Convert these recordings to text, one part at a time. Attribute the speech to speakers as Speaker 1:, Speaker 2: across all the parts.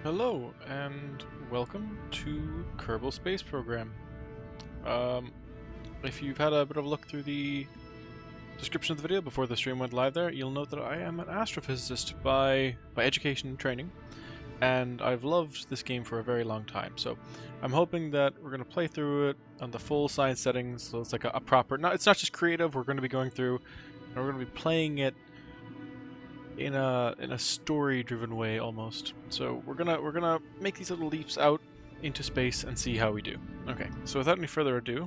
Speaker 1: Hello and welcome to Kerbal Space Program. If you've had a bit of a look through the description of the video before the stream went live there, you'll note that I am an astrophysicist by education and training, and I've loved this game for a very long time. So I'm hoping that we're going to play through it on the full science settings, so it's like a proper... it's not just creative, we're going to be going through and we're going to be playing it in a story-driven way almost. So we're gonna make these little leaps out into space and see how we do. Okay, so without any further ado,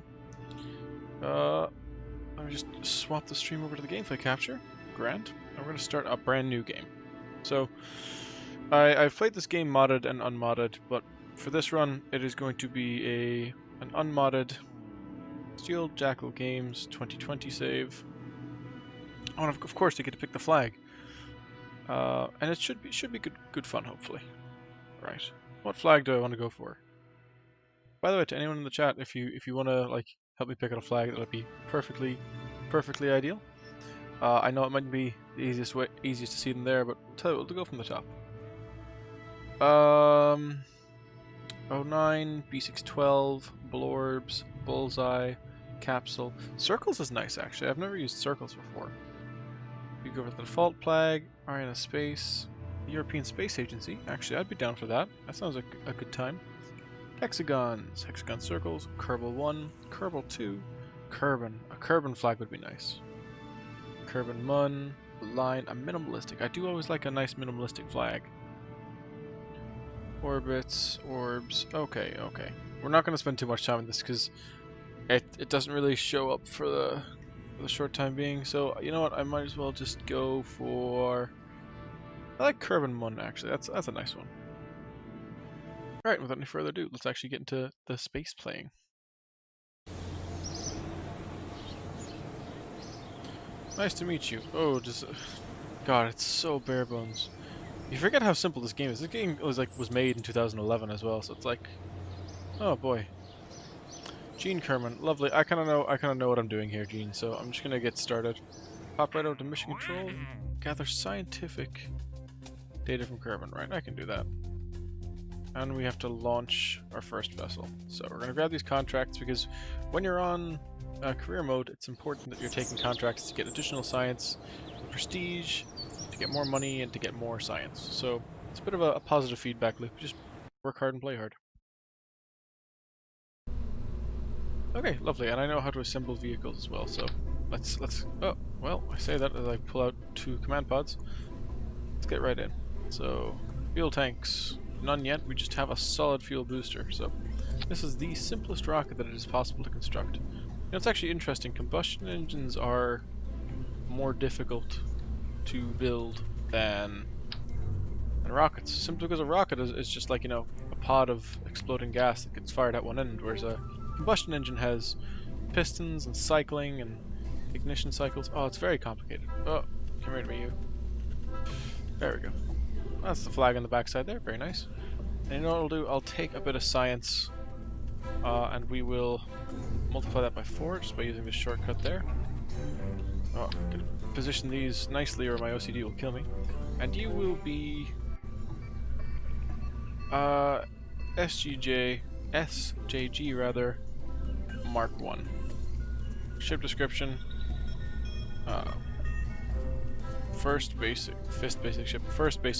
Speaker 1: let me just swap the stream over to the gameplay capture. Grand. And we're gonna start a brand new game. So I've played this game modded and unmodded, but for this run it is going to be an unmodded Steel Jackal Games 2020 save. Oh, and of course you get to pick the flag. And it should be good fun, hopefully. Right. What flag do I want to go for? By the way, to anyone in the chat, if you want to like help me pick out a flag, that would be perfectly ideal. I know it might be the easiest to see them there, but I'll tell you what, we'll go from the top. 09, B612, Blorbs, Bullseye, Capsule. Circles is nice, actually. I've never used circles before. You go for the default flag, Ariana Space, European Space Agency. Actually, I'd be down for that. That sounds like a good time. Hexagons, hexagon circles, Kerbal 1, Kerbal 2, Kerbin. A Kerbin flag would be nice. Kerbin Mun, line, a minimalistic. I do always like a nice minimalistic flag. Orbits, orbs. Okay. We're not going to spend too much time on this because it doesn't really show up for the short time being, so you know what, I might as well just go for... I like Kerbin Mun, actually. That's a nice one. Alright, without any further ado, let's actually get into the space playing. Nice to meet you. Oh, just... God, it's so bare bones. You forget how simple this game is. This game was made in 2011 as well, so it's like... Oh boy. Gene Kerman, lovely. I kind of know what I'm doing here, Gene. So I'm just gonna get started. Pop right over to mission control. Gather scientific data from Kerman. Right, I can do that. And we have to launch our first vessel. So we're gonna grab these contracts because when you're on career mode, it's important that you're taking contracts to get additional science, prestige, to get more money, and to get more science. So it's a bit of a positive feedback loop. Just work hard and play hard. Okay, lovely, and I know how to assemble vehicles as well, so let's oh, well, I say that as I pull out 2 command pods. Let's get right in. So, fuel tanks, none yet, we just have a solid fuel booster, so this is the simplest rocket that it is possible to construct. You know, it's actually interesting, combustion engines are more difficult to build than rockets, simply because a rocket is just like, you know, a pod of exploding gas that gets fired at one end, whereas a combustion engine has pistons and cycling and ignition cycles. Oh, it's very complicated. Oh, come here to me, you. There we go. That's the flag on the backside there. Very nice. And you know what I'll do? I'll take a bit of science and we will multiply that by 4 just by using this shortcut there. Oh, I'm gonna position these nicely or my OCD will kill me. And you will be SJG rather, Mark 1. Ship description. First basic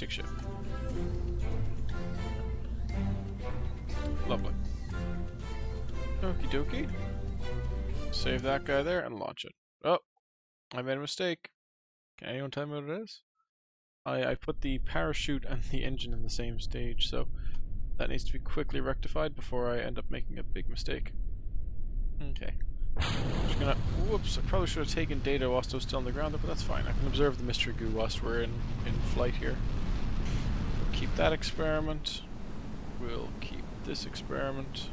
Speaker 1: ship. Lovely. Okie dokie. Save that guy there and launch it. Oh, I made a mistake. Can anyone tell me what it is? I put the parachute and the engine in the same stage, so that needs to be quickly rectified before I end up making a big mistake. Okay. Just gonna... Whoops, I probably should have taken data whilst I was still on the ground, but that's fine. I can observe the mystery goo whilst we're in flight here. We'll keep that experiment. We'll keep this experiment.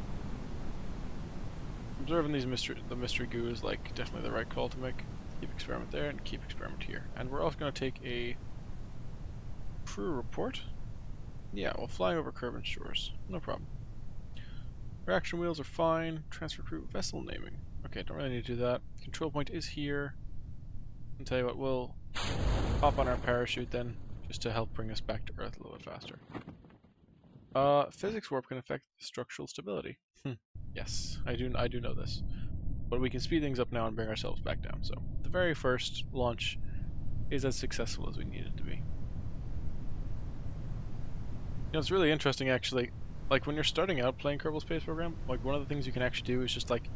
Speaker 1: Observing the mystery goo is like definitely the right call to make. Keep experiment there and keep experiment here. And we're also going to take a crew report. Yeah, we'll fly over Kerbin shores. No problem. Reaction wheels are fine. Transfer crew vessel naming. Okay, don't really need to do that. Control point is here. I'll tell you what, we'll hop on our parachute then, just to help bring us back to Earth a little bit faster. Physics warp can affect structural stability. Yes, I do know this. But we can speed things up now and bring ourselves back down. So the very first launch is as successful as we need it to be. You know, it's really interesting actually. Like when you're starting out playing Kerbal Space Program, like one of the things you can actually do is just like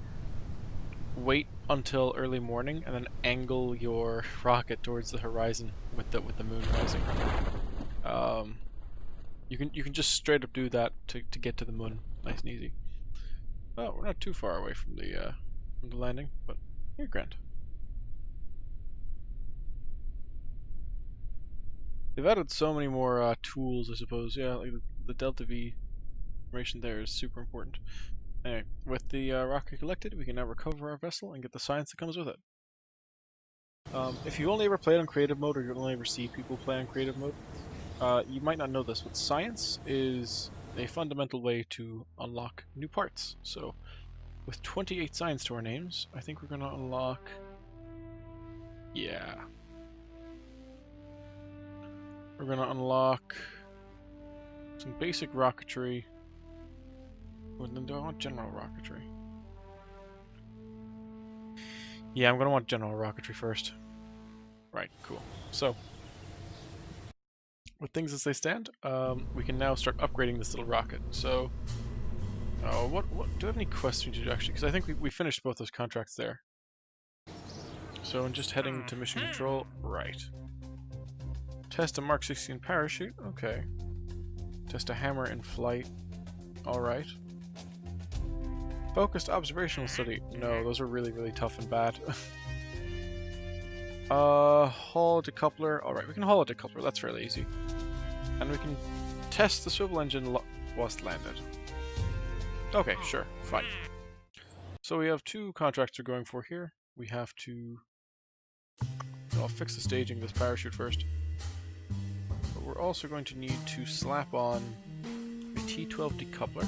Speaker 1: wait until early morning and then angle your rocket towards the horizon with the moon rising. You can just straight up do that to get to the moon, nice and easy. Oh, we're not too far away from the landing, but you're grand. They've added so many more tools, I suppose. Yeah, like the Delta V information there is super important. Anyway, with the rocket collected, we can now recover our vessel and get the science that comes with it. If you only ever played on creative mode, or you only ever see people play on creative mode, you might not know this, but science is a fundamental way to unlock new parts. So, with 28 science to our names, I think we're going to unlock... Yeah. We're going to unlock some basic rocketry. Then do I want general rocketry? Yeah, I'm going to want general rocketry first. Right, cool. So, with things as they stand, we can now start upgrading this little rocket. So, what do I have any quests we need to do actually? Because I think we finished both those contracts there. So, I'm just heading to mission control. Right. Test a Mark 16 parachute. Okay. Test a hammer in flight. Alright. Focused observational study. No, those are really, really tough and bad. Haul decoupler. Alright, we can haul a decoupler. That's fairly easy. And we can test the swivel engine whilst landed. Okay, sure. Fine. So we have two contracts we're going for here. We have to... I'll fix the staging of this parachute first. But we're also going to need to slap on a T12 decoupler.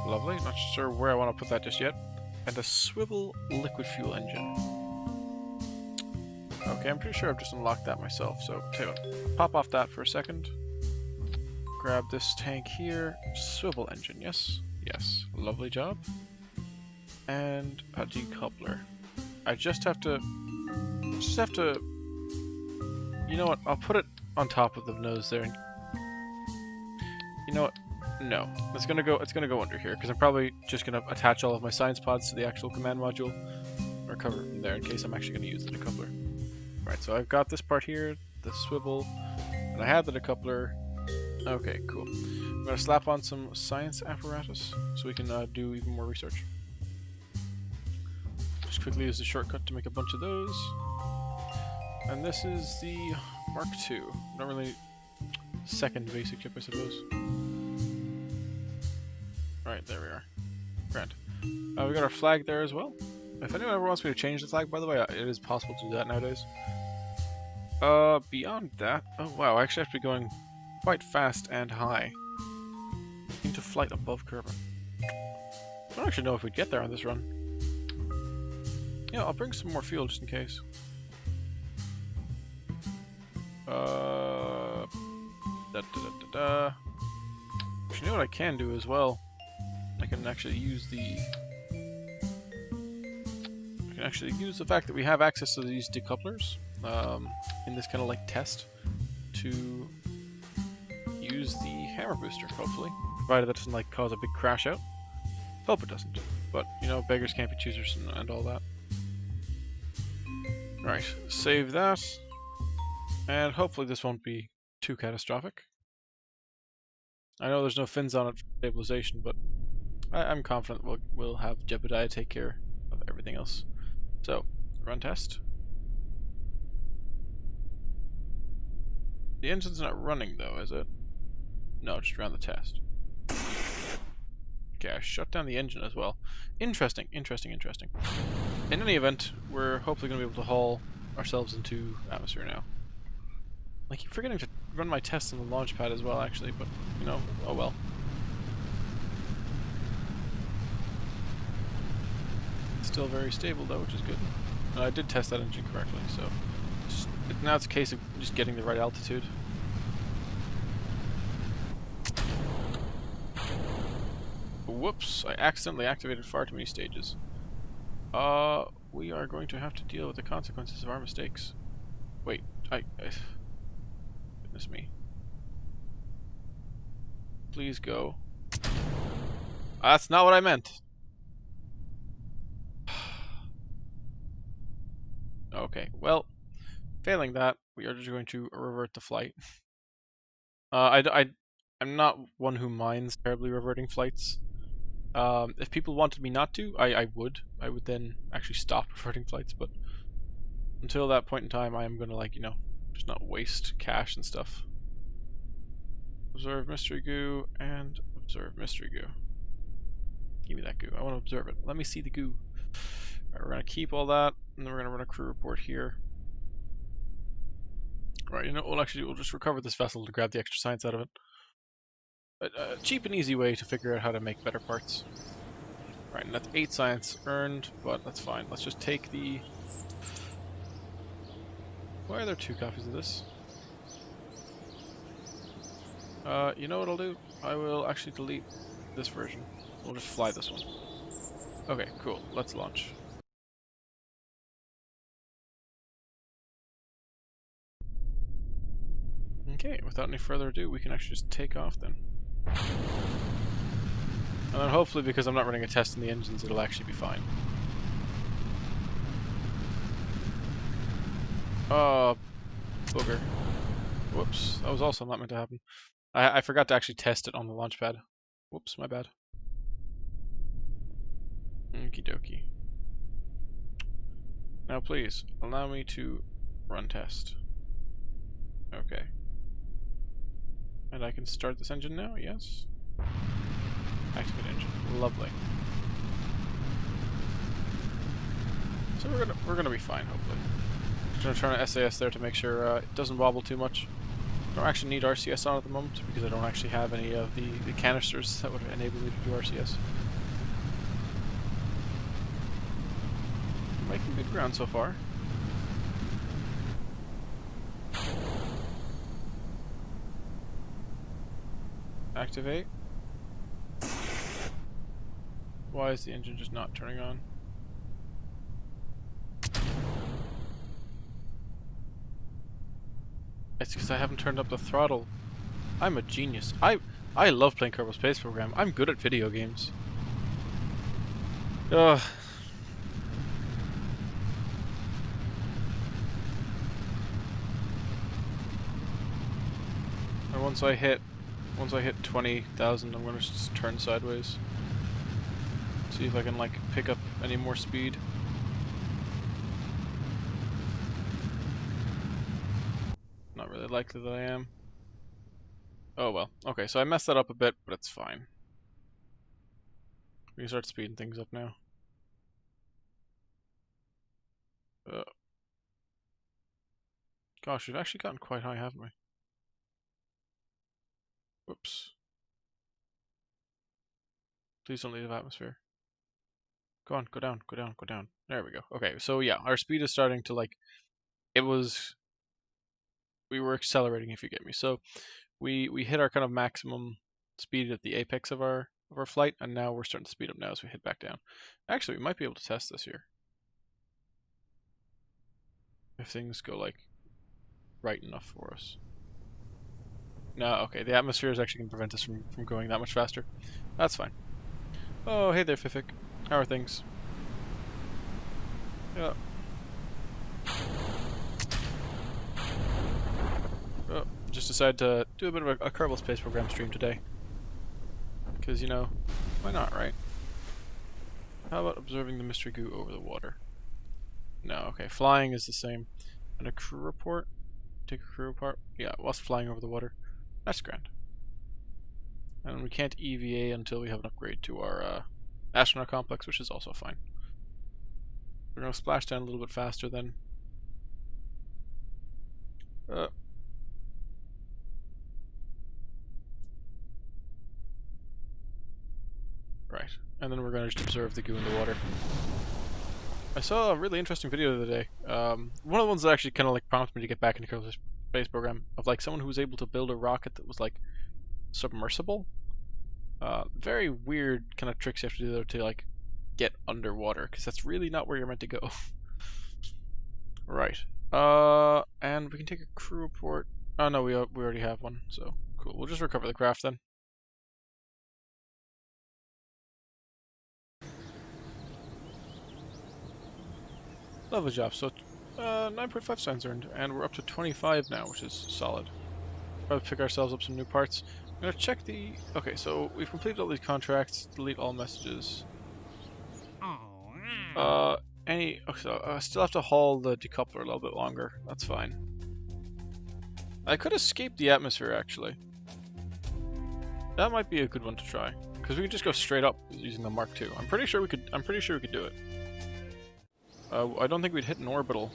Speaker 1: Lovely. Not sure where I want to put that just yet. And a swivel liquid fuel engine. Okay, I'm pretty sure I've just unlocked that myself, so tell you what, pop off that for a second. Grab this tank here. Swivel engine, yes? Yes. Lovely job. And a decoupler. I just have to... You know what, I'll put it on top of the nose there. You know what? No. It's gonna go under here, because I'm probably just gonna attach all of my science pods to the actual command module. Or cover it from there in case I'm actually gonna use the decoupler. Right, so I've got this part here, the swivel, and I have the decoupler. Okay, cool. I'm going to slap on some science apparatus so we can do even more research. Just quickly use the shortcut to make a bunch of those. And this is the Mark II. Not really second basic chip, I suppose. Alright, there we are. Grand. We got our flag there as well. If anyone ever wants me to change the flag, by the way, it is possible to do that nowadays. Beyond that... Oh, wow, I actually have to be going quite fast and high. Into flight above Kerbal. I don't actually know if we'd get there on this run. Yeah, I'll bring some more fuel just in case. Actually, you know what I can do as well? I can actually use the... use the fact that we have access to these decouplers in this kind of like test to use the hammer booster, hopefully, provided that doesn't like cause a big crash out. Hope it doesn't, but you know, beggars can't be choosers and all that. Alright, save that, and hopefully this won't be too catastrophic. I know there's no fins on it for stabilization, but I'm confident we'll have Jebediah take care of everything else. So, run test. The engine's not running though, is it? No, just ran the test. Okay, I shut down the engine as well. Interesting, interesting, interesting. In any event, we're hopefully going to be able to haul ourselves into atmosphere now. I keep forgetting to run my tests on the launch pad as well, actually, but, you know, oh well. Still very stable though, which is good. I did test that engine correctly, so now it's a case of just getting the right altitude. Whoops, I accidentally activated far too many stages. We are going to have to deal with the consequences of our mistakes. Wait, goodness me. Please go. That's not what I meant. Okay, well, failing that, we are just going to revert the flight. I'm not one who minds terribly reverting flights. If people wanted me not to, I would. I would then actually stop reverting flights, but until that point in time, I am gonna, like, just not waste cash and stuff. Observe mystery goo and observe mystery goo. Give me that goo. I want to observe it. Let me see the goo. Alright, we're gonna keep all that, and then we're gonna run a crew report here. Alright, you know what we'll just recover this vessel to grab the extra science out of it. A cheap and easy way to figure out how to make better parts. Alright, and that's 8 science earned, but that's fine. Let's just take the... Why are there 2 copies of this? You know what I'll do? I will actually delete this version. We'll just fly this one. Okay, cool. Let's launch. Okay, without any further ado, we can actually just take off then. And then hopefully, because I'm not running a test in the engines, it'll actually be fine. Oh, booger. Whoops, that was also not meant to happen. I forgot to actually test it on the launch pad. Whoops, my bad. Okie dokie. Now please, allow me to run test. Okay. And I can start this engine now, yes? Activate engine. Lovely. So we're gonna be fine, hopefully. Just gonna turn on SAS there to make sure it doesn't wobble too much. I don't actually need RCS on at the moment because I don't actually have any of the canisters that would enable me to do RCS. I'm making good ground so far. Activate. Why is the engine just not turning on? It's because I haven't turned up the throttle. I'm a genius. I love playing Kerbal Space Program. I'm good at video games. Ugh. And once I hit 20,000, I'm gonna just turn sideways. See if I can, like, pick up any more speed. Not really likely that I am. Oh well. Okay, so I messed that up a bit, but it's fine. We can start speeding things up now. Gosh, we've actually gotten quite high, haven't we? Whoops. Please don't leave atmosphere. Go on, go down, go down, go down. There we go. Okay, so yeah, our speed is starting to, like, we were accelerating, if you get me. So we hit our kind of maximum speed at the apex of our flight, and now we're starting to speed up now as we hit back down. Actually, we might be able to test this here. If things go, like, right enough for us. No, okay, the atmosphere is actually going to prevent us from going that much faster. That's fine. Oh, hey there, Fifik. How are things? Yeah. Oh, just decided to do a bit of a Kerbal Space Program stream today. Because, why not, right? How about observing the mystery goo over the water? No, okay, flying is the same. And a crew report? Take a crew report? Yeah, whilst flying over the water. That's grand. And we can't EVA until we have an upgrade to our astronaut complex, which is also fine. We're going to splash down a little bit faster then. Right, and then we're going to just observe the goo in the water. I saw a really interesting video the other day. One of the ones that actually kind of, like, prompted me to get back into Kerbal Space Program, of, like, someone who was able to build a rocket that was, like, submersible. Very weird kind of tricks you have to do though to like get underwater, because that's really not where you're meant to go. Right. And we can take a crew report. Oh no, we already have one, so cool. We'll just recover the craft then. Lovely job. So, 9.5 cents earned, and we're up to 25 now, which is solid. Probably pick ourselves up some new parts. I'm gonna check the. Okay, so we've completed all these contracts. Delete all messages. Okay, so I still have to haul the decoupler a little bit longer. That's fine. I could escape the atmosphere actually. That might be a good one to try, because we can just go straight up using the Mark II. I'm pretty sure we could do it. I don't think we'd hit an orbital,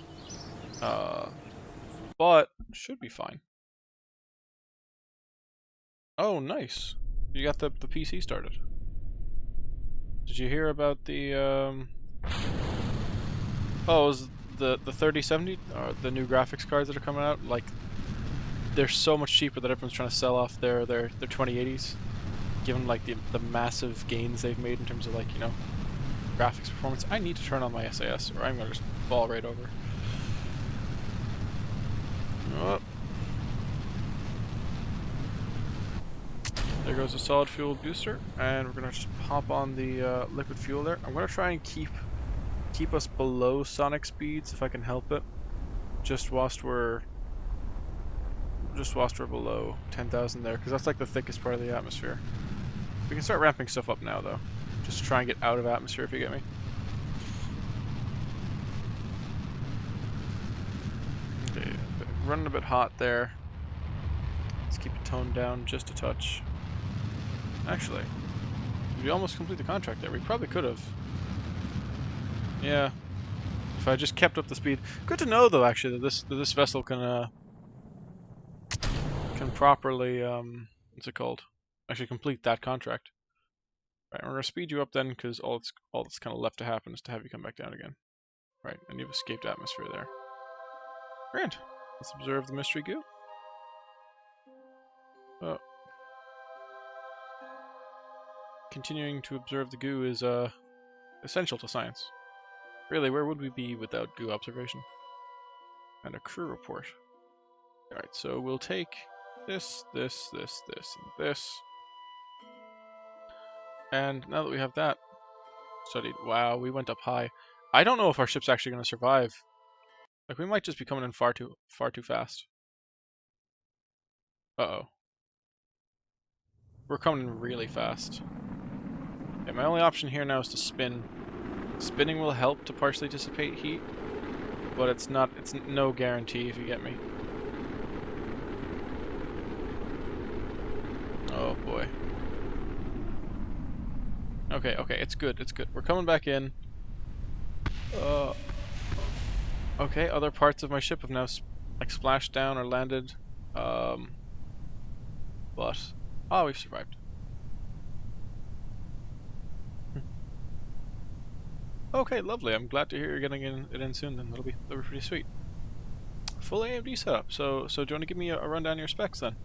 Speaker 1: but should be fine. Oh, nice! You got the PC started. Did you hear about the Oh, it was the 3070, the new graphics cards that are coming out? Like, they're so much cheaper that everyone's trying to sell off their 2080s, given like the massive gains they've made in terms of like, you know, graphics performance. I need to turn on my SAS or I'm gonna just fall right over. Oh. There goes the solid fuel booster, and we're gonna just pop on the liquid fuel there. I'm gonna try and keep us below sonic speeds if I can help it, just whilst we're below 10,000 there, because that's like the thickest part of the atmosphere. We can start ramping stuff up now though, just to try and get out of atmosphere, if you get me. Okay, running a bit hot there. Let's keep it toned down just a touch. Actually, we almost complete the contract there. We probably could have. Yeah, if I just kept up the speed. Good to know though, actually, that this vessel can properly what's it called? Actually complete that contract. Right, we're gonna speed you up then, because all that's kind of left to happen is to have you come back down again. Right, and you've escaped atmosphere there. Grand. Let's observe the mystery goo. Oh. Continuing to observe the goo is essential to science. Really, where would we be without goo observation? And a crew report. Alright, so we'll take this, and this. And now that we have that studied, wow, we went up high. I don't know if our ship's actually going to survive. Like, we might just be coming in far too fast. Uh-oh. We're coming in really fast. Okay, my only option here now is to spin. Spinning will help to partially dissipate heat, but it's no guarantee, if you get me. Oh boy. Okay, it's good, We're coming back in. Okay, other parts of my ship have now like splashed down or landed. But we've survived. Okay, lovely. I'm glad to hear you're getting it in soon. Then that'll be pretty sweet. Full AMD setup. So do you want to give me a rundown of your specs then?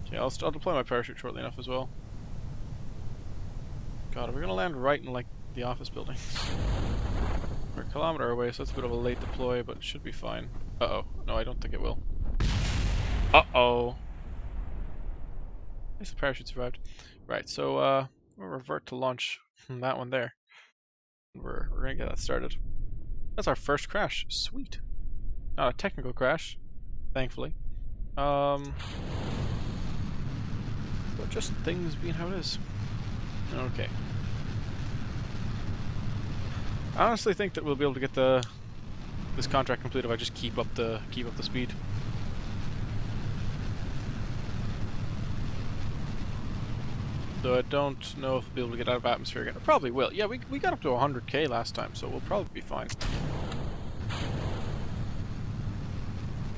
Speaker 1: Okay, I'll deploy my parachute shortly enough as well. God, are we gonna land right in like the office building? We're a kilometer away, so that's a bit of a late deploy, but it should be fine. Uh-oh. No, I don't think it will. Uh-oh. At least the parachute survived. Right, so we'll revert to launch from that one there. We're gonna get that started. That's our first crash. Sweet. Not a technical crash, thankfully. But just things being how it is. Okay. I honestly think that we'll be able to get this contract completed if I just keep up the speed. So I don't know if we'll be able to get out of atmosphere again. I probably will. Yeah, we got up to 100k last time, so we'll probably be fine.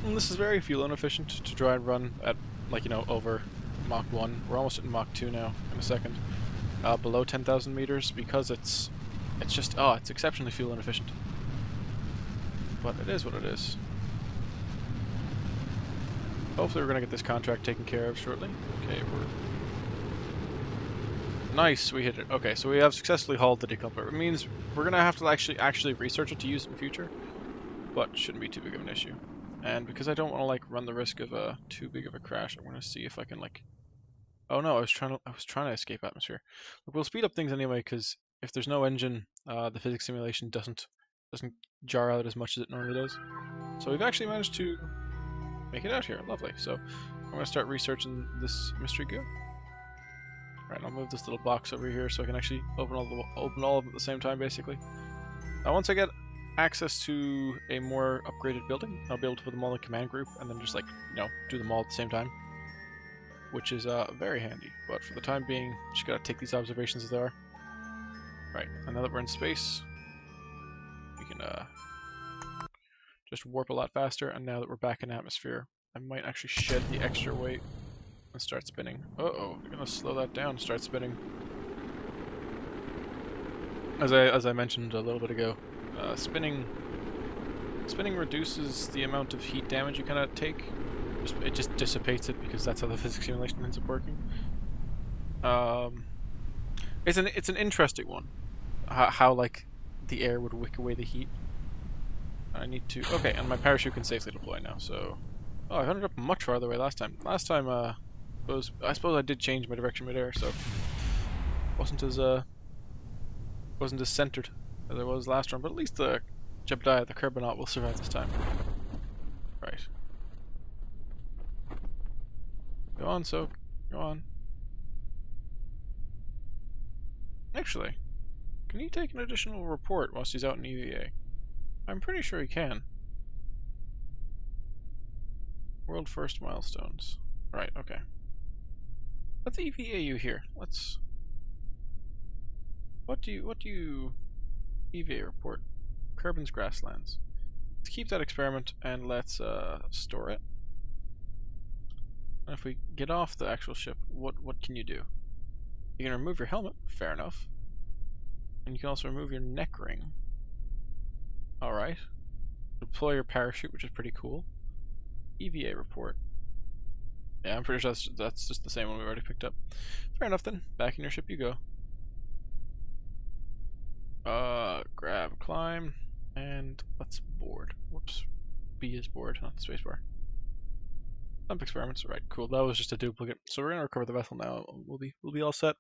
Speaker 1: And this is very fuel inefficient to try and run at, like, you know, over Mach 1. We're almost at Mach 2 now in a second. Below 10,000 meters, because it's just, it's exceptionally fuel inefficient. But it is what it is. Hopefully we're going to get this contract taken care of shortly. Okay, Nice, we hit it. Okay, so we have successfully hauled the decoupler. It means we're going to have to actually research it to use in the future, but shouldn't be too big of an issue. And because I don't want to like run the risk of too big of a crash, I'm going to see if I can like... Oh no, I was trying to escape atmosphere. Look, we'll speed up things anyway, because if there's no engine, the physics simulation doesn't jar out as much as it normally does. So we've actually managed to make it out here. Lovely. So I'm going to start researching this mystery goo. Right, I'll move this little box over here so I can actually open all of them at the same time, basically. Once I get access to a more upgraded building, I'll be able to put them all in command group and then just like, do them all at the same time, which is very handy. But for the time being, just gotta take these observations as they are. Right, and now that we're in space, we can just warp a lot faster. And now that we're back in atmosphere, I might actually shed the extra weight and start spinning. Uh-oh, we're gonna slow that down and start spinning. As I mentioned a little bit ago, spinning reduces the amount of heat damage you kind of take. It just dissipates it because that's how the physics simulation ends up working. It's an interesting one, how like the air would wick away the heat. I need to... Okay, and my parachute can safely deploy now, so... Oh, I ended up much farther away last time. Last time, I suppose I did change my direction midair, so... Wasn't as centered as I was last round, but at least the Jebediah, the Kerbal, will survive this time. Right. Go on, Soak. Go on. Actually, can he take an additional report whilst he's out in EVA? I'm pretty sure he can. World first milestones. Right, okay. Let's EVA you here. Let's... What do you EVA report? Kerbin's grasslands. Let's keep that experiment and let's store it. And if we get off the actual ship, what can you do? You can remove your helmet, fair enough. And you can also remove your neck ring. Alright. Deploy your parachute, which is pretty cool. EVA report. Yeah, I'm pretty sure that's just the same one we already picked up. Fair enough then. Back in your ship you go. Grab, climb, and let's board. Whoops. B is board, not spacebar. Dump experiments. Right, cool. That was just a duplicate. So we're gonna recover the vessel now. We'll be all set.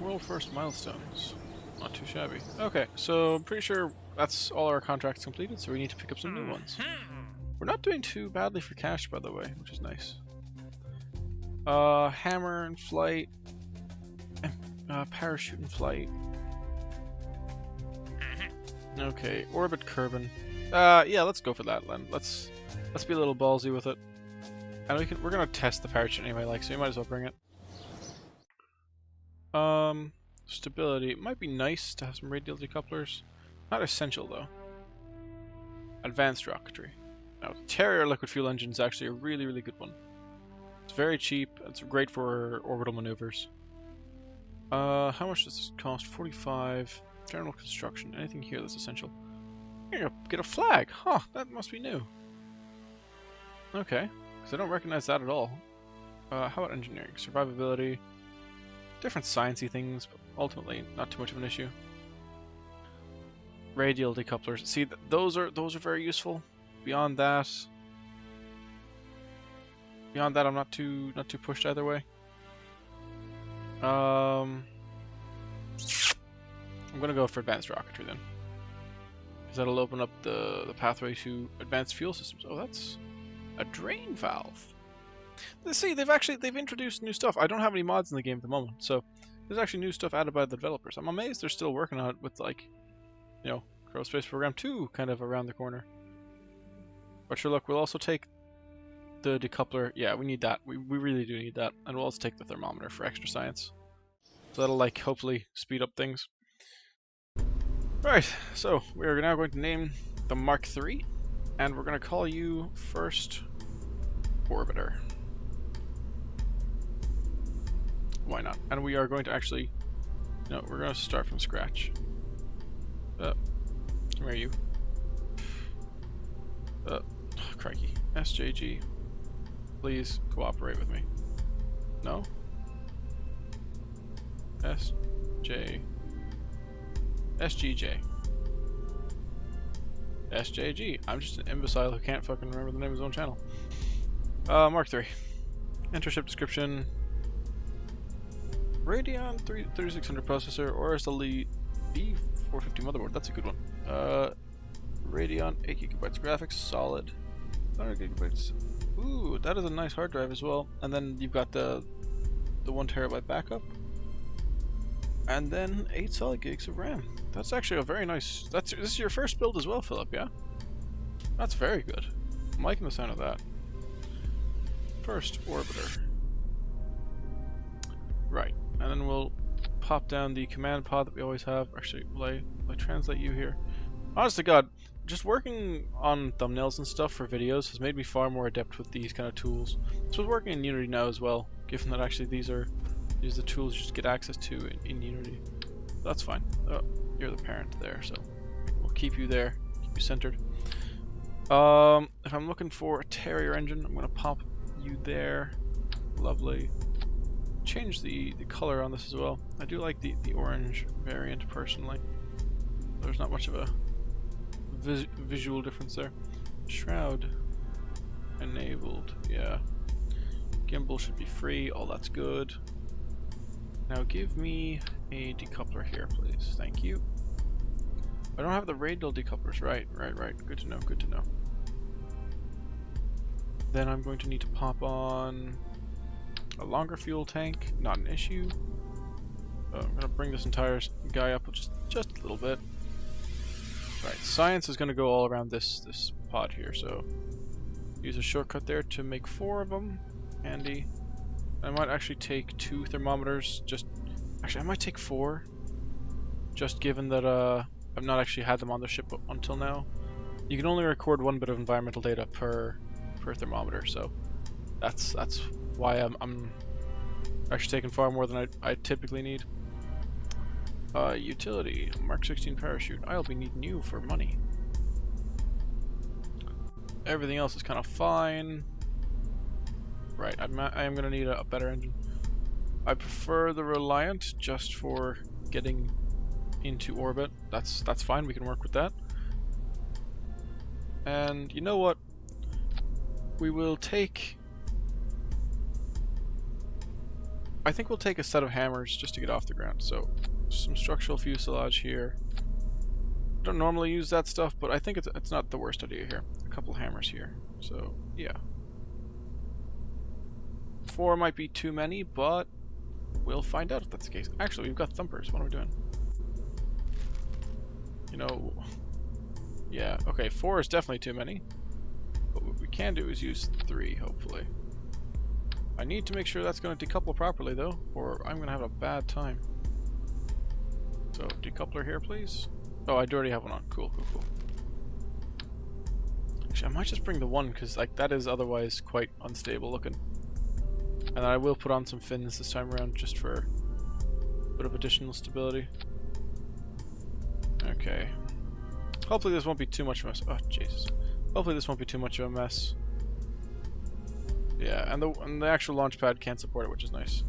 Speaker 1: World first milestones. Not too shabby. Okay, so I'm pretty sure that's all our contracts completed, so we need to pick up some new ones. We're not doing too badly for cash, by the way, which is nice. Hammer in flight. Parachute in flight. Okay, orbit Kerbin. Yeah, let's go for that then. Let's be a little ballsy with it. And we're gonna test the parachute anyway, so you might as well bring it. Stability. It might be nice to have some radial decouplers. Not essential though. Advanced rocketry. Now, the Terrier liquid fuel engine is actually a really, really good one. It's very cheap. It's great for orbital maneuvers. How much does this cost? 45. General construction. Anything here that's essential? You're gonna get a flag. Huh, that must be new. Okay, because I don't recognize that at all. How about engineering? Survivability. Different sciencey things, but ultimately not too much of an issue. Radial decouplers. See, those are very useful. Beyond that, I'm not too pushed either way. I'm gonna go for advanced rocketry then, because that'll open up the pathway to advanced fuel systems. Oh, that's a drain valve. See, they've introduced new stuff. I don't have any mods in the game at the moment, so there's actually new stuff added by the developers. I'm amazed they're still working on it with, like, Kerbal Space Program 2 kind of around the corner. But sure, look, we'll also take the decoupler. Yeah, we need that. We really do need that. And we'll also take the thermometer for extra science. So that'll, like, hopefully speed up things. Right, so we are now going to name the Mark III, and we're going to call you First Orbiter. Why not? And we are going to actually, we're going to start from scratch. Come here, you. Crikey. SJG. Please cooperate with me. No? SJG. SJG. I'm just an imbecile who can't fucking remember the name of his own channel. Mark 3. Enter ship description. Radeon 3600 processor, or is the B450 motherboard. That's a good one. Radeon 8 GB graphics, solid. 100 GB. Ooh, that is a nice hard drive as well. And then you've got the 1 TB backup. And then 8 solid gigs of RAM. That's actually a very nice. This is your first build as well, Philip, yeah? That's very good. I'm liking the sound of that. First orbiter. Right, and then we'll pop down the command pod that we always have. Actually, will I translate you here? Honest to God, just working on thumbnails and stuff for videos has made me far more adept with these kind of tools. So working in Unity now as well, given that actually these are the tools you just get access to in Unity. That's fine. Oh, you're the parent there, so we'll keep you there, keep you centered. If I'm looking for a Terrier engine, I'm gonna pop you there. Lovely. Change the color on this as well. I do like the orange variant personally. There's not much of a visual difference there. Shroud enabled, yeah. Gimbal should be free, all that's good. Now give me a decoupler here, please. Thank you. I don't have the radial decouplers. Right. Good to know, good to know. Then I'm going to need to pop on a longer fuel tank, not an issue. I'm going to bring this entire guy up just a little bit. Right, science is going to go all around this pod here, so use a shortcut there to make 4 of them. Handy. I might actually take 2 thermometers, actually I might take 4, just given that I've not actually had them on the ship until now. You can only record 1 bit of environmental data per thermometer, so that's why I'm actually taking far more than I typically need. Utility, Mark 16 parachute. I'll be needing you for money. Everything else is kind of fine. Right, I am going to need a better engine. I prefer the Reliant just for getting into orbit. That's fine, we can work with that. And you know what? We will take... I think we'll take a set of hammers just to get off the ground. So, some structural fuselage here. I don't normally use that stuff, but I think it's not the worst idea here. A couple hammers here. So, yeah. 4 might be too many, but we'll find out if that's the case. Actually, we've got thumpers. What are we doing? You know... Yeah, okay, 4 is definitely too many. But what we can do is use 3, hopefully. I need to make sure that's going to decouple properly, though, or I'm going to have a bad time. So, decoupler here, please. Oh, I do already have one on. Cool. Actually, I might just bring the 1, because like that is otherwise quite unstable looking. And I will put on some fins this time around, just for a bit of additional stability. Okay. Hopefully this won't be too much of a mess. Oh, Jesus. Hopefully this won't be too much of a mess. Yeah, and the actual launch pad can't support it, which is nice.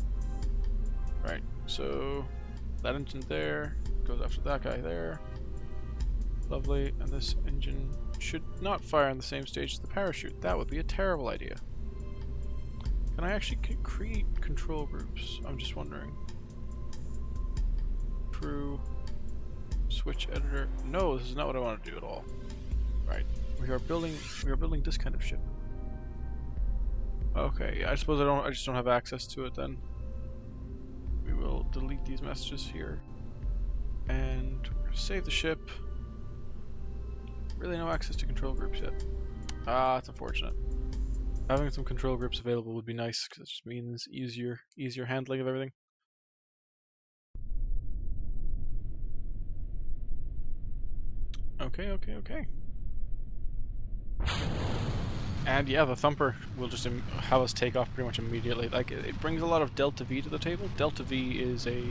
Speaker 1: Right, so that engine there goes after that guy there. Lovely, and this engine should not fire on the same stage as the parachute. That would be a terrible idea. Can I actually create control groups? I'm just wondering. Crew, switch editor. No, this is not what I want to do at all. Right, we are building this kind of ship. Okay, yeah, I suppose I just don't have access to it then. We will delete these messages here. And we're gonna save the ship. Really no access to control groups yet. Ah, it's unfortunate. Having some control groups available would be nice, because it just means easier handling of everything. Okay. And yeah, the thumper will just have us take off pretty much immediately. Like, it brings a lot of delta V to the table. Delta V is a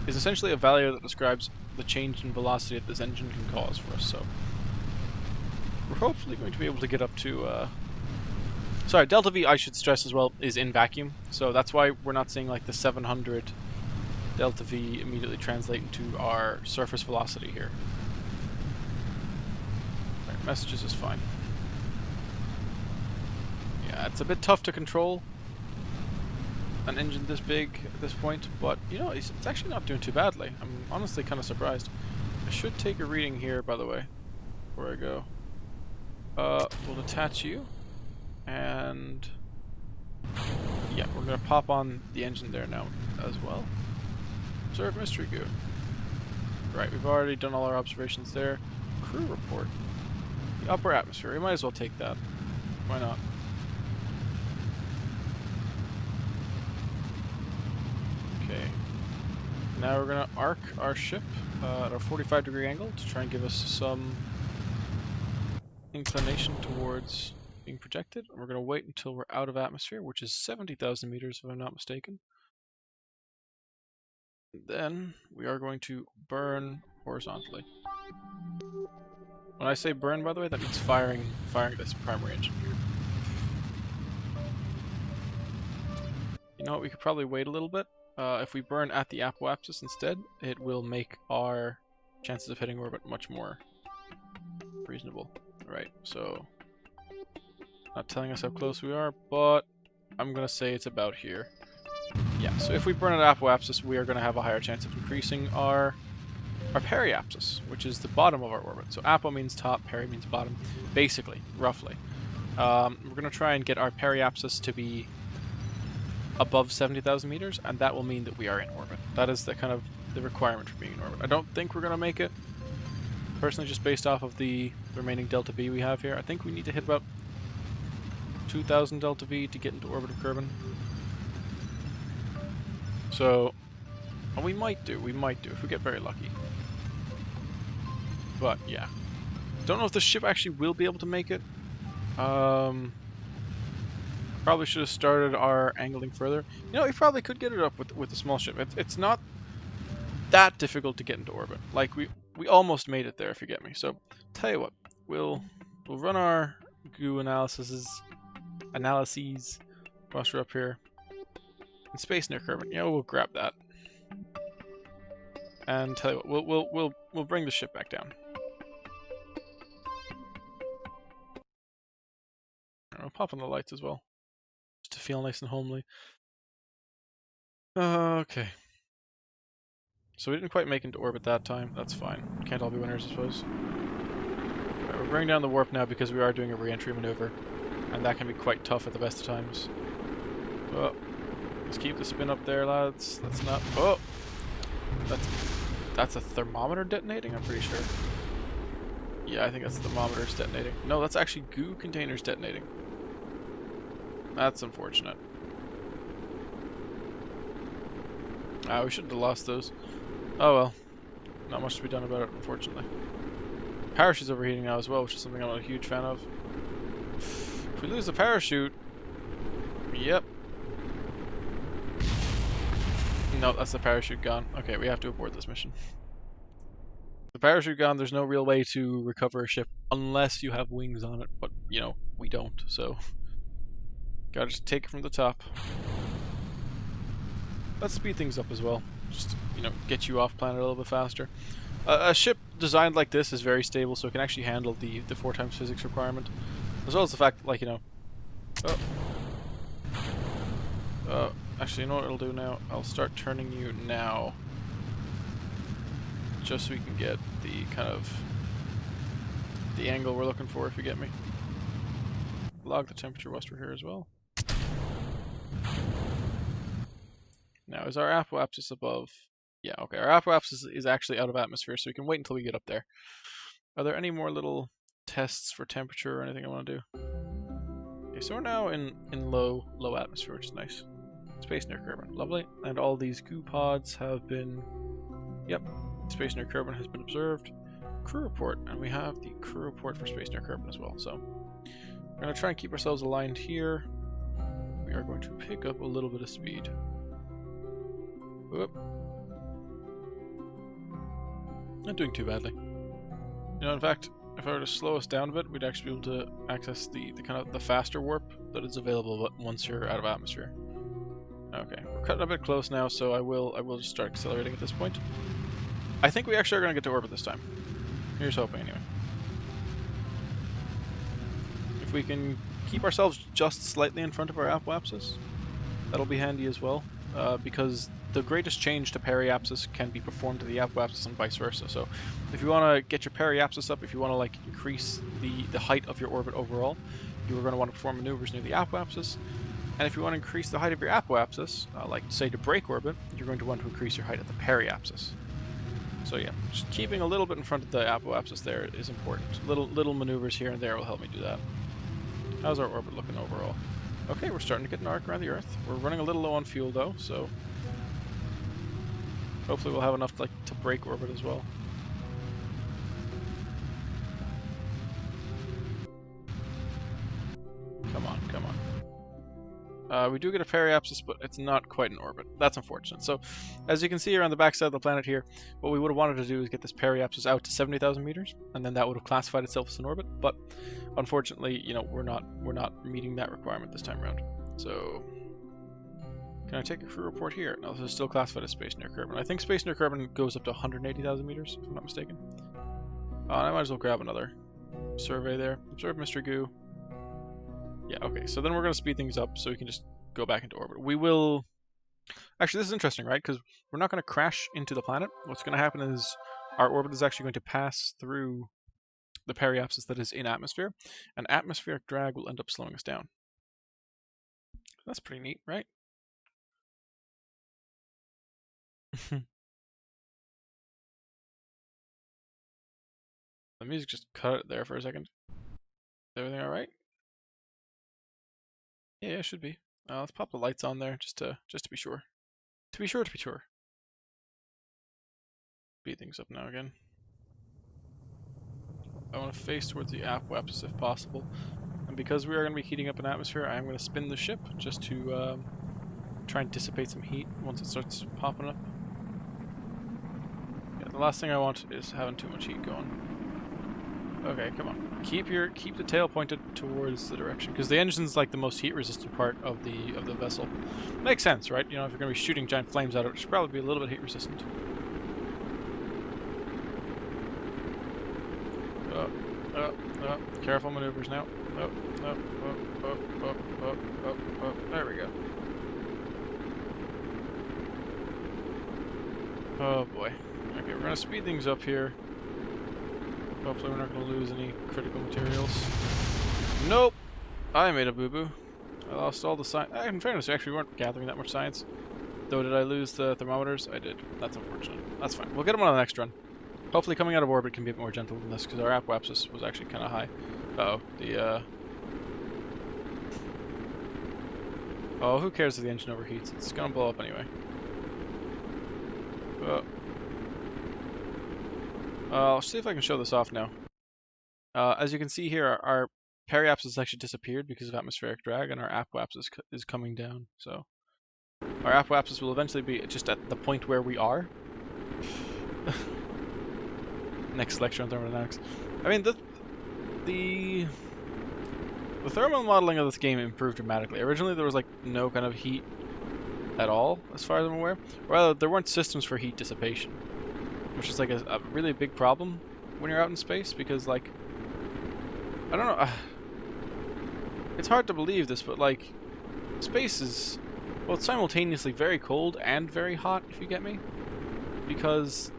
Speaker 1: is essentially a value that describes the change in velocity that this engine can cause for us. So we're hopefully going to be able to get up to. Sorry, delta V, I should stress as well, is in vacuum. So that's why we're not seeing like the 700 delta V immediately translate into our surface velocity here. Right, messages is fine. Yeah, it's a bit tough to control an engine this big at this point, but you know, it's actually not doing too badly. I'm honestly kind of surprised. I should take a reading here, by the way, before I go. We'll detach you, and yeah, we're gonna pop on the engine there now as well. Observe mystery goo. Right, we've already done all our observations there. Crew report. The upper atmosphere. We might as well take that. Why not? Okay. Now we're gonna arc our ship at a 45-degree angle to try and give us some inclination towards being projected. And we're gonna wait until we're out of atmosphere, which is 70,000 meters if I'm not mistaken. Then we are going to burn horizontally. When I say burn, by the way, that means firing this primary engine here. You know what? We could probably wait a little bit. If we burn at the apoapsis instead, it will make our chances of hitting orbit much more reasonable. Right, so not telling us how close we are, but I'm gonna say it's about here. Yeah, so if we burn at apoapsis, we are gonna have a higher chance of increasing our periapsis, which is the bottom of our orbit. So apo means top, peri means bottom, basically, roughly. We're gonna try and get our periapsis to be above 70,000 meters, and that will mean that we are in orbit. That is the kind of the requirement for being in orbit. I don't think we're gonna make it, personally, just based off of the remaining delta V we have here. I think we need to hit about 2,000 delta V to get into orbit of Kerbin. So, we might do if we get very lucky. But yeah, don't know if the ship actually will be able to make it. Probably should have started our angling further. You know, we probably could get it up with the small ship. It's not that difficult to get into orbit. Like we almost made it there, if you get me. So tell you what, we'll run our goo analyses whilst we're up here in space near Kerbin. Yeah, we'll grab that. And tell you what, we'll bring the ship back down. I'll pop on the lights as well, just to feel nice and homely. Okay. So we didn't quite make it into orbit that time. That's fine. Can't all be winners, I suppose. Right, we're bringing down the warp now because we are doing a re-entry maneuver, and that can be quite tough at the best of times. Oh, let's keep the spin up there, lads. Let's not. Oh, that's a thermometer detonating. I'm pretty sure. Yeah, I think that's the thermometers detonating. No, that's actually goo containers detonating. That's unfortunate. We shouldn't have lost those. Oh well. Not much to be done about it, unfortunately. Parachute's overheating now as well, which is something I'm not a huge fan of. If we lose the parachute... Yep. No, that's the parachute gone. Okay, we have to abort this mission. The parachute gone, there's no real way to recover a ship unless you have wings on it, but, you know, we don't, so... Gotta just take it from the top. Let's speed things up as well. Just, you know, get you off planet a little bit faster. A ship designed like this is very stable, so it can actually handle the 4 times physics requirement. As well as the fact that, like, you know... actually, you know what it'll do now? I'll start turning you now. Just so we can get the kind of... the angle we're looking for, if you get me. Log the temperature whilst we're here as well. Now, is our apoapsis above? Yeah, okay. Our apoapsis is actually out of atmosphere, so we can wait until we get up there. Are there any more little tests for temperature or anything I want to do? Okay, so we're now in low atmosphere, which is nice. Space near Kerbin. Lovely. And all these goo pods have been... Yep. Space near Kerbin has been observed. Crew report. And we have the crew report for Space near Kerbin as well. So, we're going to try and keep ourselves aligned here. We are going to pick up a little bit of speed. Whoop. Not doing too badly. You know, in fact, if I were to slow us down a bit, we'd actually be able to access the kind of the faster warp that is available once you're out of atmosphere. Okay, we're cutting a bit close now, so I will just start accelerating at this point. I think we actually are going to get to orbit this time. Here's hoping, anyway. If we can keep ourselves just slightly in front of our apoapsis, that'll be handy as well, because the greatest change to periapsis can be performed to the apoapsis and vice versa. So if you want to get your periapsis up, if you want to like increase the height of your orbit overall, you are going to want to perform maneuvers near the apoapsis. And if you want to increase the height of your apoapsis, like say to break orbit, you're going to want to increase your height at the periapsis. So yeah, just keeping a little bit in front of the apoapsis there is important. Little maneuvers here and there will help me do that. How's our orbit looking overall? Okay, we're starting to get an arc around the Earth. We're running a little low on fuel though, so hopefully we'll have enough to break orbit as well. Come on, come on. We do get a periapsis, but it's not quite an orbit. That's unfortunate. So, as you can see around the backside of the planet here, what we would have wanted to do is get this periapsis out to 70,000 meters, and then that would have classified itself as an orbit. But unfortunately, you know, we're not meeting that requirement this time around. So, can I take a crew report here? No, this is still classified as space near Kerbal. I think space near Kerbal goes up to 180,000 meters, if I'm not mistaken. I might as well grab another survey there. Observe Mr. Goo. Yeah, okay, so then we're going to speed things up so we can just go back into orbit. We will... Actually, this is interesting, right? Because we're not going to crash into the planet. What's going to happen is our orbit is actually going to pass through the periapsis that is in atmosphere, and atmospheric drag will end up slowing us down. That's pretty neat, right? The music just cut it there for a second. Is everything alright? Yeah, it should be. Let's pop the lights on there just to be sure. To be sure. Speed things up now again. I want to face towards the apoapsis if possible. And because we are going to be heating up an atmosphere, I am going to spin the ship just to try and dissipate some heat once it starts popping up. Yeah, the last thing I want is having too much heat going. Okay, come on. Keep the tail pointed towards the direction, because the engine's like the most heat-resistant part of the vessel. Makes sense, right? You know, if you're going to be shooting giant flames out of it, it should probably be a little bit heat-resistant. Careful maneuvers now. There we go. Oh boy. Okay, we're going to speed things up here. Hopefully we're not going to lose any critical materials. Nope! I made a boo-boo. I lost all the science. In fairness, we actually weren't gathering that much science. Though, did I lose the thermometers? I did. That's unfortunate. That's fine. We'll get them on the next run. Hopefully coming out of orbit can be a bit more gentle than this, because our apoapsis was actually kind of high. Uh-oh. Oh, who cares if the engine overheats? It's going to blow up anyway. I'll see if I can show this off now. As you can see here, our periapsis actually disappeared because of atmospheric drag, and our apoapsis is coming down. So our apoapsis will eventually be just at the point where we are. Next lecture on thermodynamics. I mean, the thermal modeling of this game improved dramatically. Originally, there was like no kind of heat at all, as far as I'm aware. Rather, there weren't systems for heat dissipation, which is like a really big problem when you're out in space, because like, I don't know, it's hard to believe this, but like, space is both simultaneously very cold and very hot, if you get me, because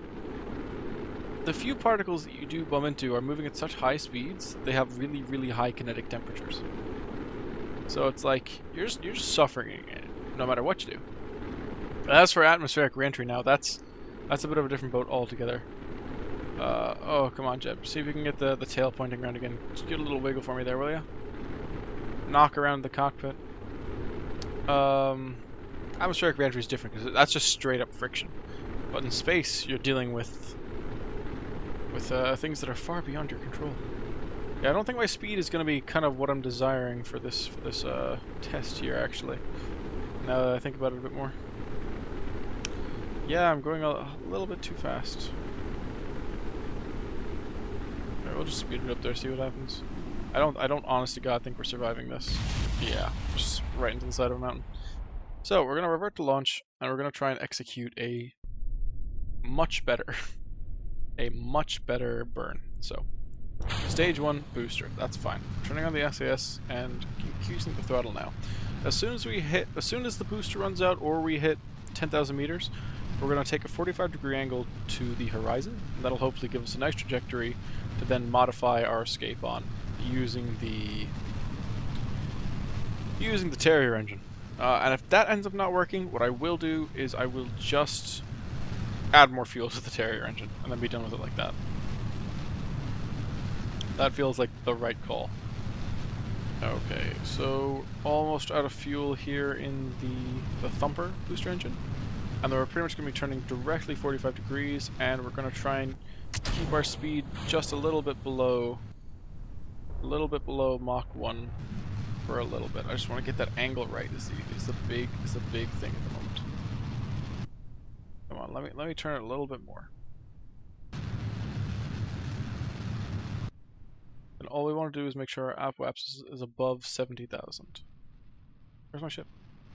Speaker 1: the few particles that you do bump into are moving at such high speeds, they have really, really high kinetic temperatures. So it's like, you're just suffering no matter what you do. As for atmospheric reentry now, that's a bit of a different boat altogether. Oh, come on, Jeb. See if you can get the tail pointing around again. Just get a little wiggle for me there, will ya? Knock around the cockpit. Atmospheric reentry is different, because that's just straight up friction. But in space, you're dealing with things that are far beyond your control. Yeah, I don't think my speed is going to be kind of what I'm desiring for this test here, actually. Now that I think about it a bit more. Yeah, I'm going a little bit too fast. Okay, we'll just speed it up there, see what happens. I don't honest to God think we're surviving this. Yeah, just right into the side of a mountain. So we're gonna revert to launch, and we're gonna try and execute a much better, a much better burn. So stage 1 booster, that's fine. Turning on the SAS and using the throttle now. As soon as the booster runs out or we hit 10,000 meters, we're going to take a 45-degree angle to the horizon, and that'll hopefully give us a nice trajectory to then modify our escape on using the Terrier engine. And if that ends up not working, what I will do is I will just add more fuel to the Terrier engine and then be done with it like that. That feels like the right call. Okay, so almost out of fuel here in the Thumper booster engine. And then we're pretty much going to be turning directly 45 degrees, and we're going to try and keep our speed just a little bit below Mach 1 for a little bit. I just want to get that angle right is the big thing at the moment. Come on, let me turn it a little bit more. And all we want to do is make sure our apoapsis is above 70,000. Where's my ship?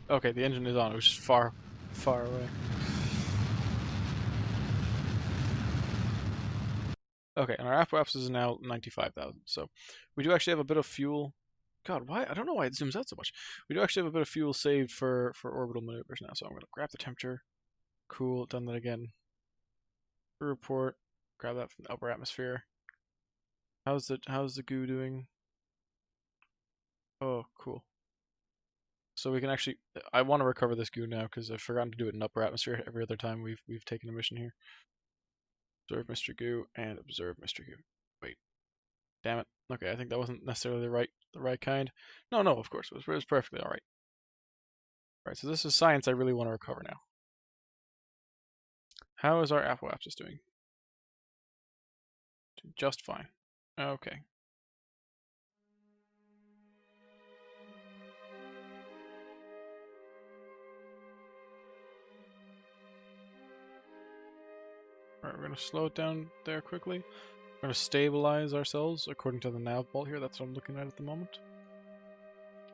Speaker 1: Okay, the engine is on. It was just far away. Okay, and our apoapsis is now 95,000. So we do actually have a bit of fuel. God, why? I don't know why it zooms out so much. We do actually have a bit of fuel saved for orbital maneuvers now. So I'm going to grab the temperature. Cool, done that again. Report. Grab that from the upper atmosphere. How's the goo doing? Oh, cool. So we can actually, I want to recover this goo now because I've forgotten to do it in upper atmosphere every other time we've taken a mission here. Observe Mr. Goo and observe Mr. Goo. Wait, damn it. Okay, I think that wasn't necessarily the right kind. No, of course it was perfectly all right. All right, so this is science I really want to recover now. How is our apoapsis doing? Just fine. Okay. Alright, we're going to slow it down there quickly. We're going to stabilize ourselves according to the nav ball here. That's what I'm looking at the moment.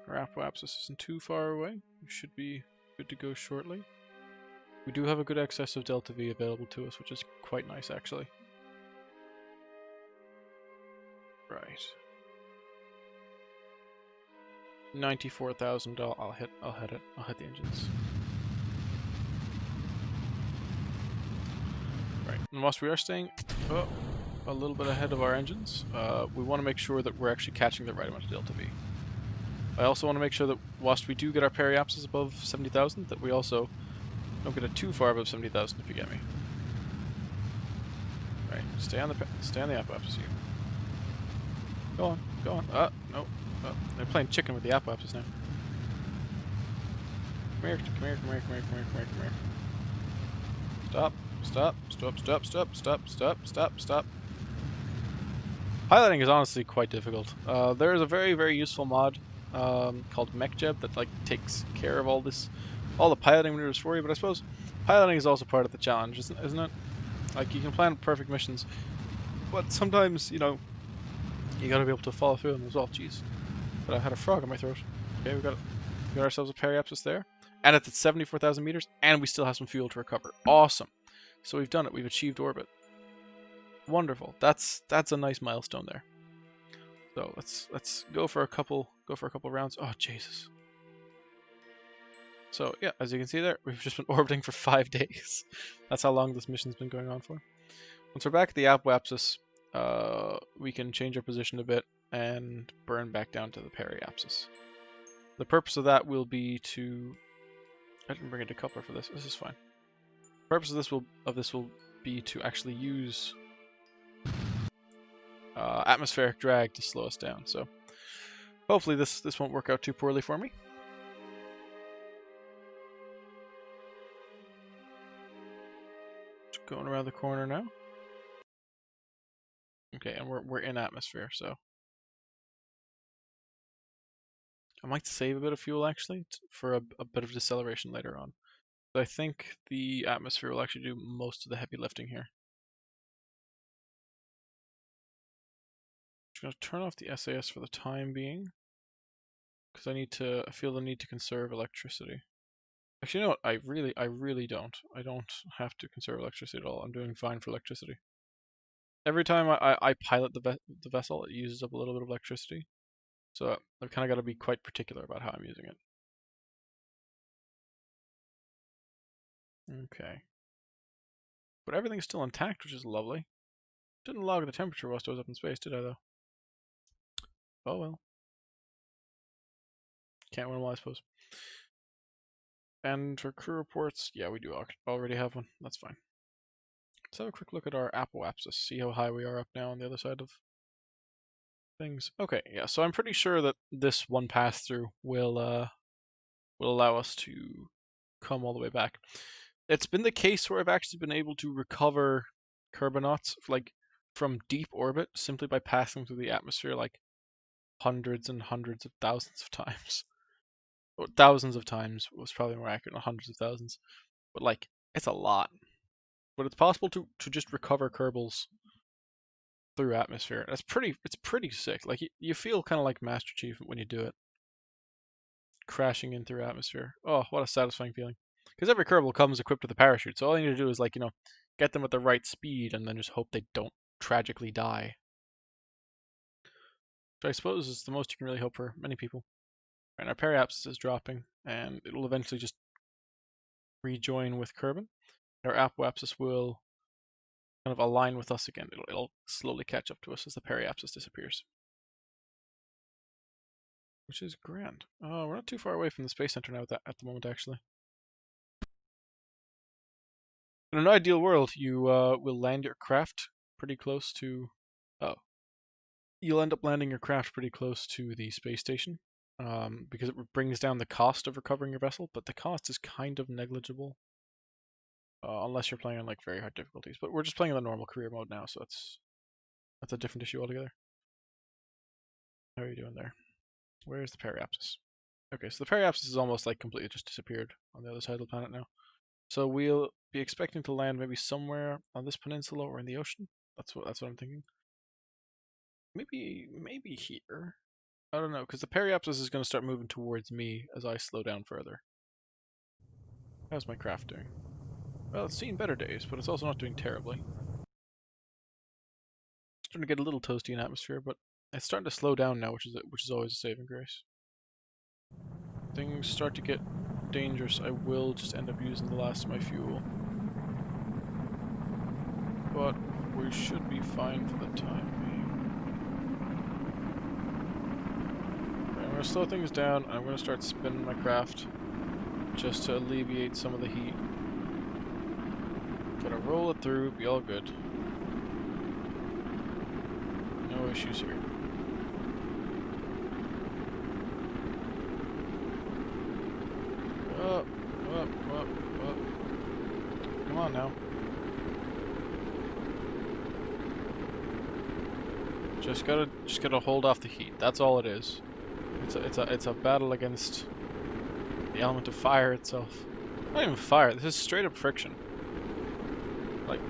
Speaker 1: Our apoapsis isn't too far away. We should be good to go shortly. We do have a good excess of delta V available to us, which is quite nice actually. Right. 94,000. I'll hit it. I'll hit the engines. Right. And whilst we are staying a little bit ahead of our engines, we want to make sure that we're actually catching the right amount of delta V. I also want to make sure that whilst we do get our periapsis above 70,000, that we also don't get it too far above 70,000, if you get me. Right. Stay on the apoapsis here. Go on. No. They're playing chicken with the apoapsis now. Come here. Stop. Piloting is honestly quite difficult. There is a very useful mod called MechJeb that takes care of all the piloting maneuvers for you. But I suppose piloting is also part of the challenge, isn't it? Like, you can plan perfect missions, but sometimes you gotta be able to follow through them as well. Jeez, but I had a frog in my throat. Okay, we got ourselves a periapsis there, and it's at 74,000 meters, and we still have some fuel to recover. Awesome. So we've done it. We've achieved orbit. Wonderful. That's a nice milestone there. So let's go for a couple rounds. Oh Jesus. So yeah, as you can see there, we've just been orbiting for 5 days. That's how long this mission's been going on for. Once we're back at the apoapsis, we can change our position a bit and burn back down to the periapsis. The purpose of that will be to... I didn't bring a decoupler for this. This is fine. The purpose of this will be to actually use atmospheric drag to slow us down. So hopefully this won't work out too poorly for me. Just going around the corner now. Okay, and we're in atmosphere, so I might save a bit of fuel actually for a bit of deceleration later on. But I think the atmosphere will actually do most of the heavy lifting here. Just gonna turn off the SAS for the time being. Because I feel the need to conserve electricity. Actually, you know what? I really don't. I don't have to conserve electricity at all. I'm doing fine for electricity. Every time I pilot the vessel, it uses up a little bit of electricity. So I've kind of got to be quite particular about how I'm using it. Okay. But everything's still intact, which is lovely. Didn't log the temperature whilst I was up in space, did I, though? Oh well. Can't win them all, I suppose. And for crew reports, yeah, we do already have one. That's fine. Let's have a quick look at our apoapsis, see how high we are up now on the other side of things. Okay, yeah, so I'm pretty sure that this one pass-through will allow us to come all the way back. It's been the case where I've actually been able to recover Kerbonauts, like, from deep orbit simply by passing through the atmosphere, like, hundreds and hundreds of thousands of times. Or thousands of times was probably more accurate, not hundreds of thousands. But, like, it's a lot. But it's possible to just recover Kerbals through atmosphere. It's pretty sick. Like, you feel kind of like Master Chief when you do it. Crashing in through atmosphere. Oh, what a satisfying feeling. Because every Kerbal comes equipped with a parachute, so all you need to do is, like, you know, get them at the right speed and then just hope they don't tragically die. Which I suppose is the most you can really hope for many people. And our periapsis is dropping, and it will eventually just rejoin with Kerbin. Our apoapsis will kind of align with us again. It'll slowly catch up to us as the periapsis disappears. Which is grand. Oh, we're not too far away from the Space Center now at the moment, actually. In an ideal world, you will land your craft pretty close to... Oh. You'll end up landing your craft pretty close to the space station, because it brings down the cost of recovering your vessel, but the cost is kind of negligible. Unless you're playing on, like, very hard difficulties. But we're just playing on the normal career mode now, so that's a different issue altogether. How are you doing there? Where's the periapsis? Okay, so the periapsis is almost, like, completely just disappeared on the other side of the planet now. So we'll be expecting to land maybe somewhere on this peninsula or in the ocean. That's what I'm thinking. Maybe here. I don't know, because the periapsis is going to start moving towards me as I slow down further. How's my craft doing? Well, it's seen better days, but it's also not doing terribly. It's starting to get a little toasty in atmosphere, but it's starting to slow down now, which is always a saving grace. Things start to get dangerous. I will just end up using the last of my fuel. But we should be fine for the time being. Okay, I'm going to slow things down, and I'm going to start spinning my craft just to alleviate some of the heat. Gotta roll it through, be all good. No issues here. Up. Come on now. Just gotta hold off the heat. That's all it is. It's a battle against the element of fire itself. Not even fire. This is straight up friction. Like,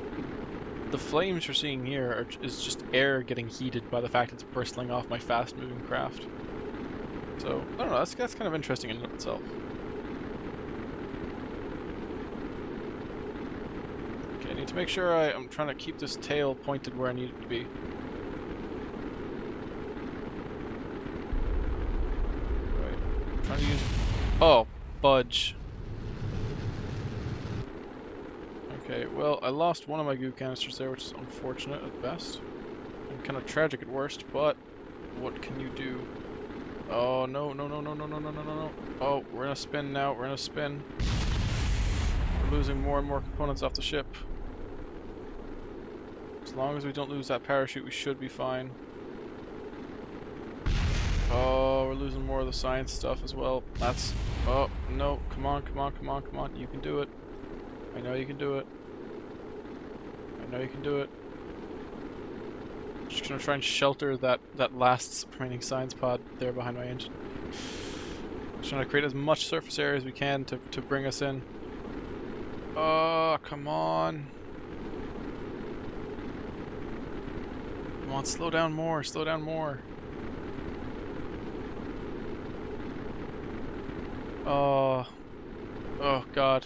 Speaker 1: the flames you're seeing here is just air getting heated by the fact it's bristling off my fast-moving craft. So I don't know. That's kind of interesting in and of itself. Okay, I need to make sure I'm trying to keep this tail pointed where I need it to be. Right. I'm trying to use... Oh, budge. Okay, well, I lost one of my goo canisters there, which is unfortunate at best. And kind of tragic at worst, but what can you do? Oh, no. Oh, we're in a spin now. We're in a spin. We're losing more and more components off the ship. As long as we don't lose that parachute, we should be fine. Oh, we're losing more of the science stuff as well. That's... Oh, no. Come on. You can do it. I know you can do it. Just gonna try and shelter that last remaining science pod there behind my engine. Just trying to create as much surface area as we can to bring us in. Oh, come on. Come on, slow down more, slow down more. Oh. Oh, God.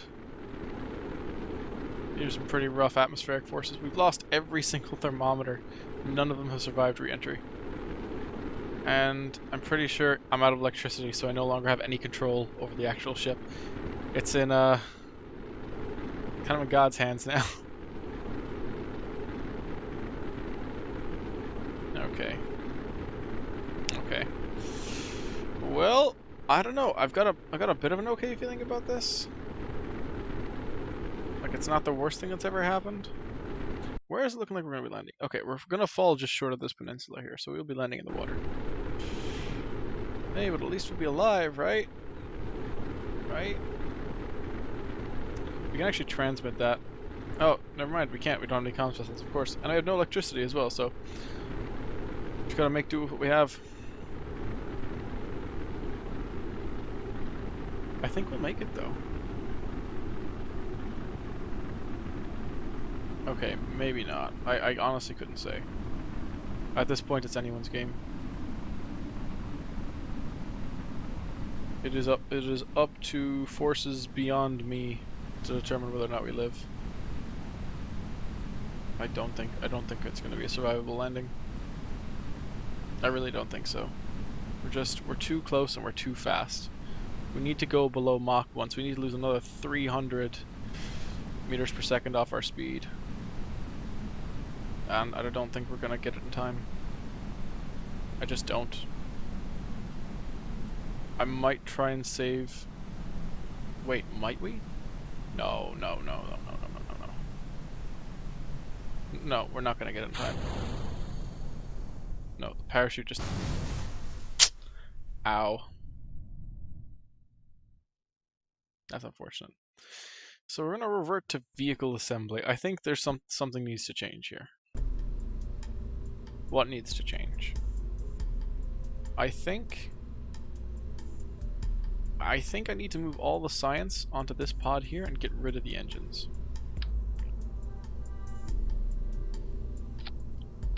Speaker 1: These are some pretty rough atmospheric forces. We've lost every single thermometer. None of them have survived re-entry. And I'm pretty sure I'm out of electricity, so I no longer have any control over the actual ship. It's in, kind of in God's hands now. Okay. Okay. Well, I don't know. I've got a bit of an okay feeling about this. Like, it's not the worst thing that's ever happened. Where is it looking like we're going to be landing? Okay, we're going to fall just short of this peninsula here, so we'll be landing in the water. Hey, but at least we'll be alive, right? Right? We can actually transmit that. Oh, never mind, we can't. We don't have any comms vessels, of course. And I have no electricity as well, so just gotta make do with what we have. I think we'll make it, though. Okay, maybe not. I honestly couldn't say. At this point, it's anyone's game. It is up to forces beyond me to determine whether or not we live. I don't think it's going to be a survivable landing. I really don't think so. We're too close and we're too fast. We need to go below Mach 1, so we need to lose another 300 meters per second off our speed. And I don't think we're gonna get it in time. I just don't. I might try and save... Wait, might we? No. No, we're not gonna get it in time. No, the parachute just... Ow. That's unfortunate. So we're gonna revert to vehicle assembly. I think there's something needs to change here. What needs to change? I think I need to move all the science onto this pod here and get rid of the engines.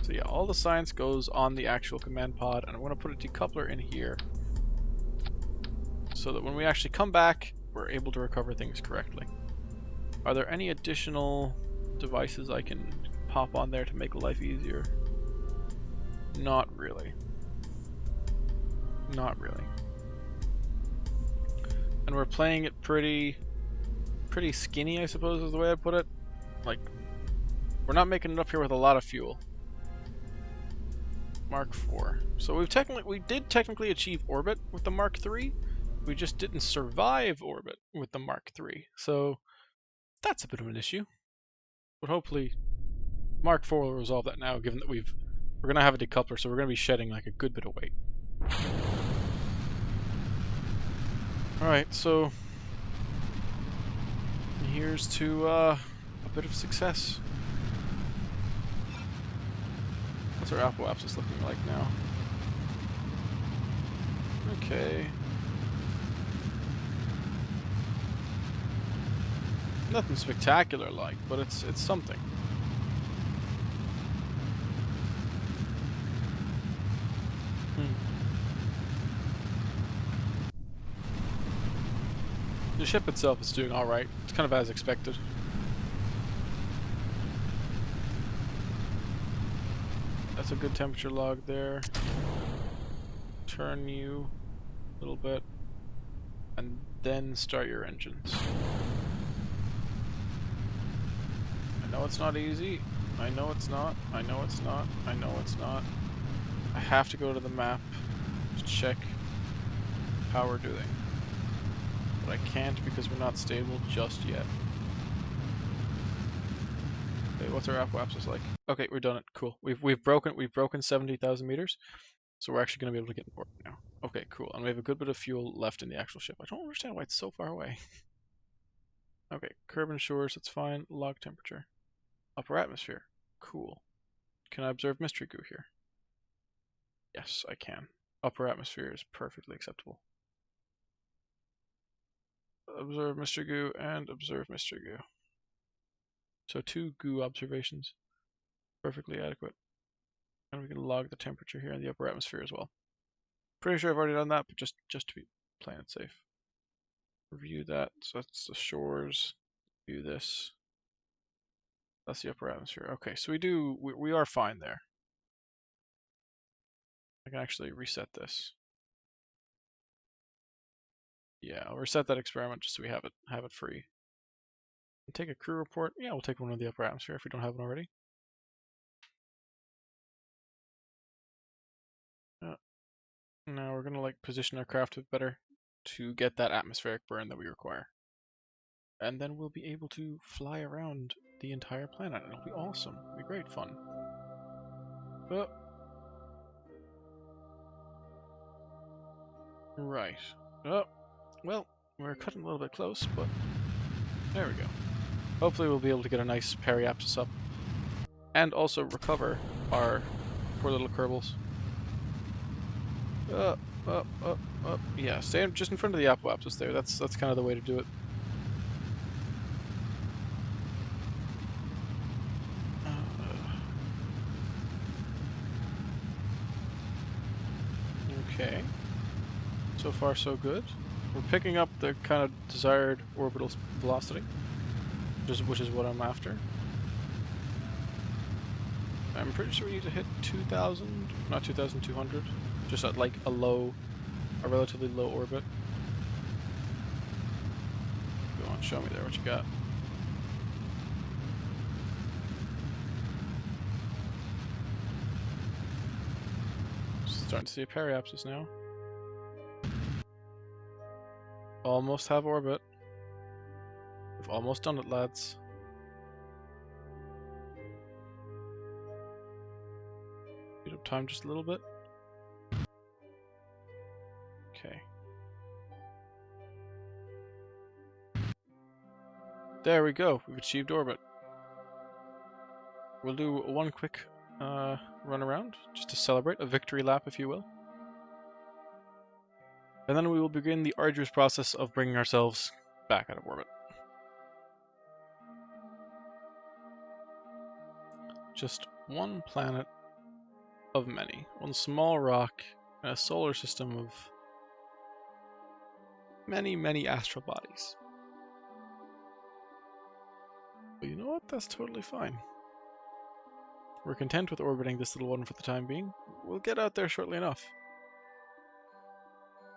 Speaker 1: So yeah, all the science goes on the actual command pod, and I'm going to put a decoupler in here so that when we actually come back, we're able to recover things correctly. Are there any additional devices I can pop on there to make life easier? Not really. Not really. And we're playing it pretty skinny, I suppose is the way I put it. Like, we're not making it up here with a lot of fuel. Mark 4. So we did technically achieve orbit with the Mark 3. We just didn't survive orbit with the Mark 3. So that's a bit of an issue. But hopefully Mark 4 will resolve that now, given that we're gonna have a decoupler, so we're gonna be shedding like a good bit of weight. Alright, so here's to a bit of success. What's our apoapsis looking like now? Okay. Nothing spectacular like, but it's something. The ship itself is doing alright. It's kind of as expected. That's a good temperature log there. Turn you a little bit. And then start your engines. I know it's not easy. I know it's not. I know it's not. I know it's not. I have to go to the map to check how we're doing. But I can't because we're not stable just yet. Okay, what's our apoapsis like? Okay, we've done it. Cool. We've broken 70,000 meters, so we're actually going to be able to get in port now. Okay, cool. And we have a good bit of fuel left in the actual ship. I don't understand why it's so far away. Okay, Kerbal shores, it's fine. Log temperature. Upper atmosphere. Cool. Can I observe mystery goo here? Yes, I can. Upper atmosphere is perfectly acceptable. Observe mystery goo and observe mystery goo. So 2 goo observations. Perfectly adequate. And we can log the temperature here in the upper atmosphere as well. Pretty sure I've already done that, but just to be playing it safe. Review that. So that's the shores. View this. That's the upper atmosphere. Okay, so we are fine there. I can actually reset this. Yeah, I'll reset that experiment just so we have it free. Take a crew report. Yeah, we'll take one of the upper atmosphere if we don't have one already. Now we're gonna like position our craft a bit better to get that atmospheric burn that we require. And then we'll be able to fly around the entire planet. It'll be awesome. It'll be great fun. Oh. Right. Oh. Well, we're cutting a little bit close, but there we go. Hopefully we'll be able to get a nice periapsis up. And also recover our poor little Kerbals. Up. Yeah, stay just in front of the apoapsis there. That's kind of the way to do it. Okay. So far, so good. We're picking up the kind of desired orbital velocity, which is what I'm after. I'm pretty sure we need to hit 2,000, not 2,200, just at like a relatively low orbit. Go on, show me there what you got. Starting to see a periapsis now. Almost have orbit. We've almost done it, lads. Speed up time just a little bit. Okay. There we go. We've achieved orbit. We'll do one quick run around, just to celebrate, a victory lap, if you will. And then we will begin the arduous process of bringing ourselves back out of orbit. Just one planet of many. One small rock in a solar system of many, many astral bodies. But you know what? That's totally fine. We're content with orbiting this little one for the time being. We'll get out there shortly enough.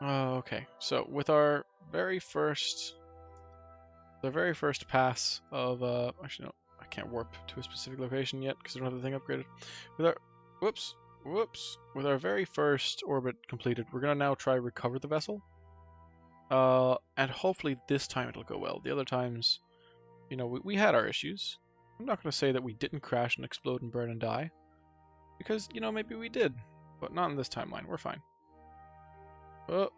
Speaker 1: Okay, so with our very first pass of actually no, I can't warp to a specific location yet because I don't have the thing upgraded. With our with our very first orbit completed, we're gonna now try recover the vessel. And hopefully this time it'll go well. The other times, you know, we had our issues. I'm not gonna say that we didn't crash and explode and burn and die, because you know maybe we did, but not in this timeline. We're fine. Oh.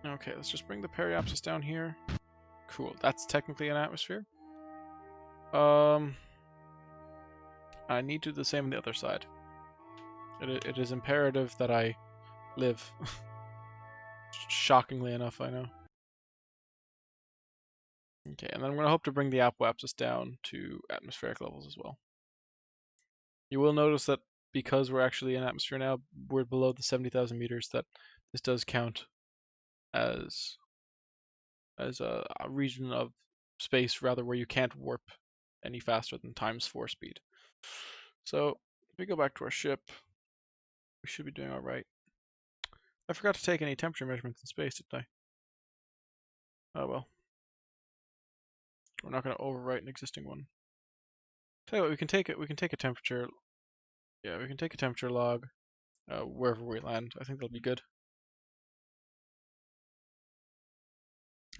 Speaker 1: Okay, let's just bring the periapsis down here. Cool, that's technically an atmosphere. I need to do the same on the other side. It is imperative that I live. Shockingly enough, I know. Okay, and then I'm going to hope to bring the apoapsis down to atmospheric levels as well. You will notice that because we're actually in atmosphere now, we're below the 70,000 meters, that this does count as a region of space, rather, where you can't warp any faster than ×4 speed. So, if we go back to our ship, we should be doing alright. I forgot to take any temperature measurements in space, didn't I? Oh well. We're not going to overwrite an existing one. Tell you what, we can take a temperature. Yeah, we can take a temperature log wherever we land. I think that'll be good.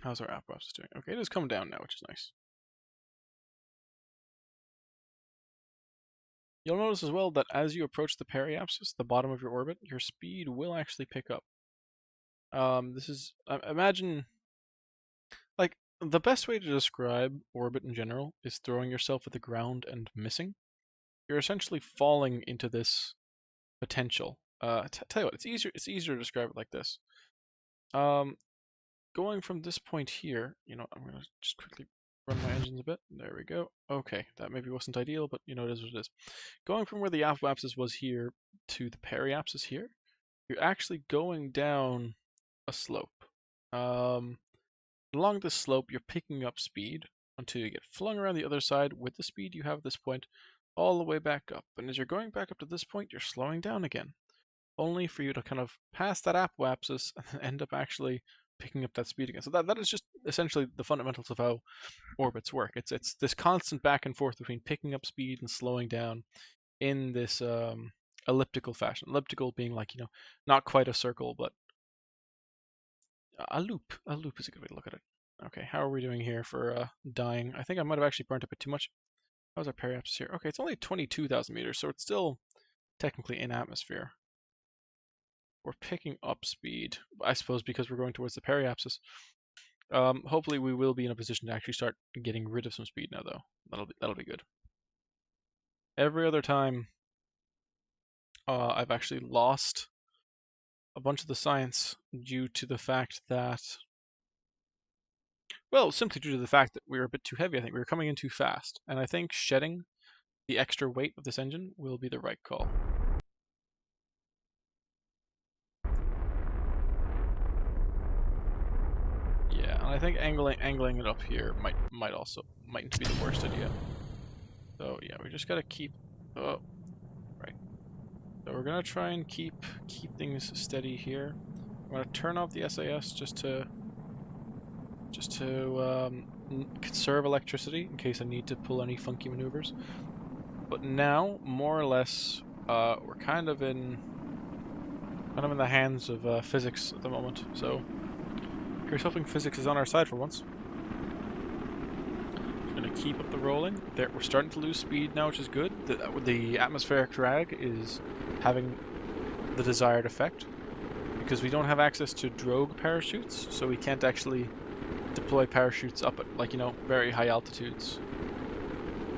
Speaker 1: How's our apoapsis doing? Okay, it is coming down now, which is nice. You'll notice as well that as you approach the periapsis, the bottom of your orbit, your speed will actually pick up. This is imagine, like, the best way to describe orbit in general is throwing yourself at the ground and missing. You're essentially falling into this potential. Tell you what, it's easier to describe it like this. Going from this point here, you know, I'm gonna just quickly Run my engines a bit. There we go. Okay, that maybe wasn't ideal, but you know, it is what it is. Going from where the apoapsis was here to the periapsis here, you're actually going down a slope. Along this slope, you're picking up speed until you get flung around the other side with the speed you have at this point, all the way back up. And as you're going back up to this point, you're slowing down again, only for you to kind of pass that apoapsis and end up actually picking up that speed again. So that is just essentially the fundamentals of how orbits work. It's this constant back and forth between picking up speed and slowing down in this elliptical fashion. Elliptical being like, you know, not quite a circle, but a loop. A loop is a good way to look at it. Okay, how are we doing here for dying? I think I might have actually burnt a bit too much. How's our periapsis here? Okay, it's only 22,000 meters, so it's still technically in atmosphere. We're picking up speed, I suppose, because we're going towards the periapsis. Hopefully we will be in a position to actually start getting rid of some speed now, though. That'll be good. Every other time I've actually lost a bunch of the science due to the fact that, well, simply due to the fact that we were a bit too heavy. I think we were coming in too fast, and I think shedding the extra weight of this engine will be the right call. Yeah, and I think angling it up here mightn't be the worst idea. So yeah, we just gotta keep. Oh, right. So we're gonna try and keep things steady here. I'm gonna turn off the SAS just to conserve electricity in case I need to pull any funky maneuvers. But now, more or less, we're kind of in the hands of physics at the moment. So here's hoping physics is on our side for once. Just gonna keep up the rolling. There, we're starting to lose speed now, which is good. The atmospheric drag is having the desired effect because we don't have access to drogue parachutes, so we can't actually deploy parachutes up at, like, you know, very high altitudes.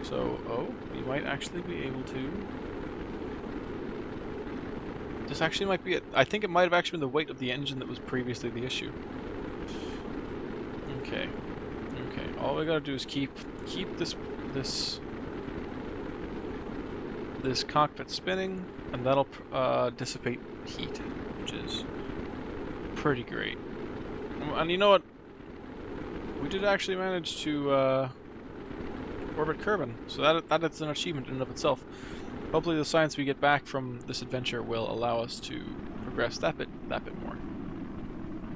Speaker 1: So, oh, we might actually be able to. This actually might be it. I think it might have actually been the weight of the engine that was previously the issue. Okay. Okay. All we gotta do is keep this cockpit spinning, and that'll dissipate heat, which is pretty great. And you know what? We did actually manage to orbit Kerbin, so that is an achievement in and of itself. Hopefully the science we get back from this adventure will allow us to progress that bit more.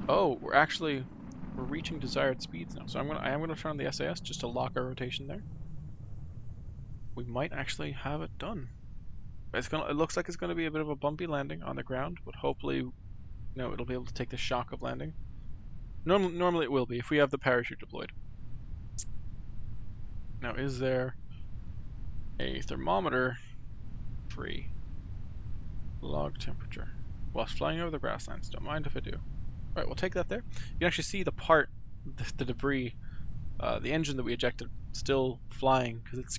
Speaker 1: Oh, we're reaching desired speeds now. So I am gonna turn on the SAS just to lock our rotation there. We might actually have it done. It looks like it's gonna be a bit of a bumpy landing on the ground, but hopefully, you know, it'll be able to take the shock of landing. Normally it will be if we have the parachute deployed. Now, is there a thermometer free? Log temperature whilst flying over the grasslands. Don't mind if I do. Alright, we'll take that there. You can actually see the debris, the engine that we ejected still flying because it's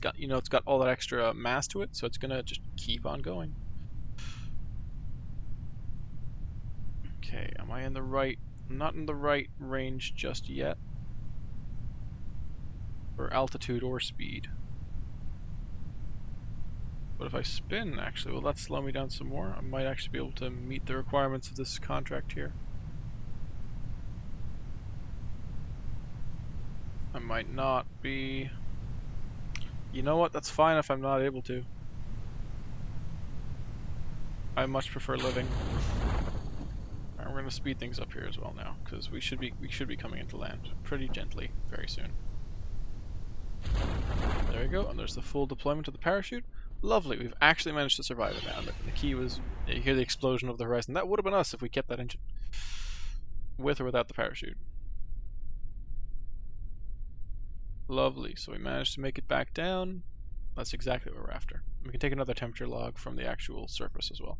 Speaker 1: got all that extra mass to it, so it's gonna just keep on going. Okay, am I in the right? I'm not in the right range just yet. For altitude or speed. But if I spin, actually, will that slow me down some more? I might actually be able to meet the requirements of this contract here. I might not be... You know what? That's fine if I'm not able to. I much prefer living. Alright, we're going to speed things up here as well now, because we should be coming into land pretty gently very soon. There we go, and there's the full deployment of the parachute. Lovely, we've actually managed to survive it now. The key was, you hear the explosion over the horizon. That would have been us if we kept that engine. With or without the parachute. Lovely, so we managed to make it back down. That's exactly what we're after. We can take another temperature log from the actual surface as well.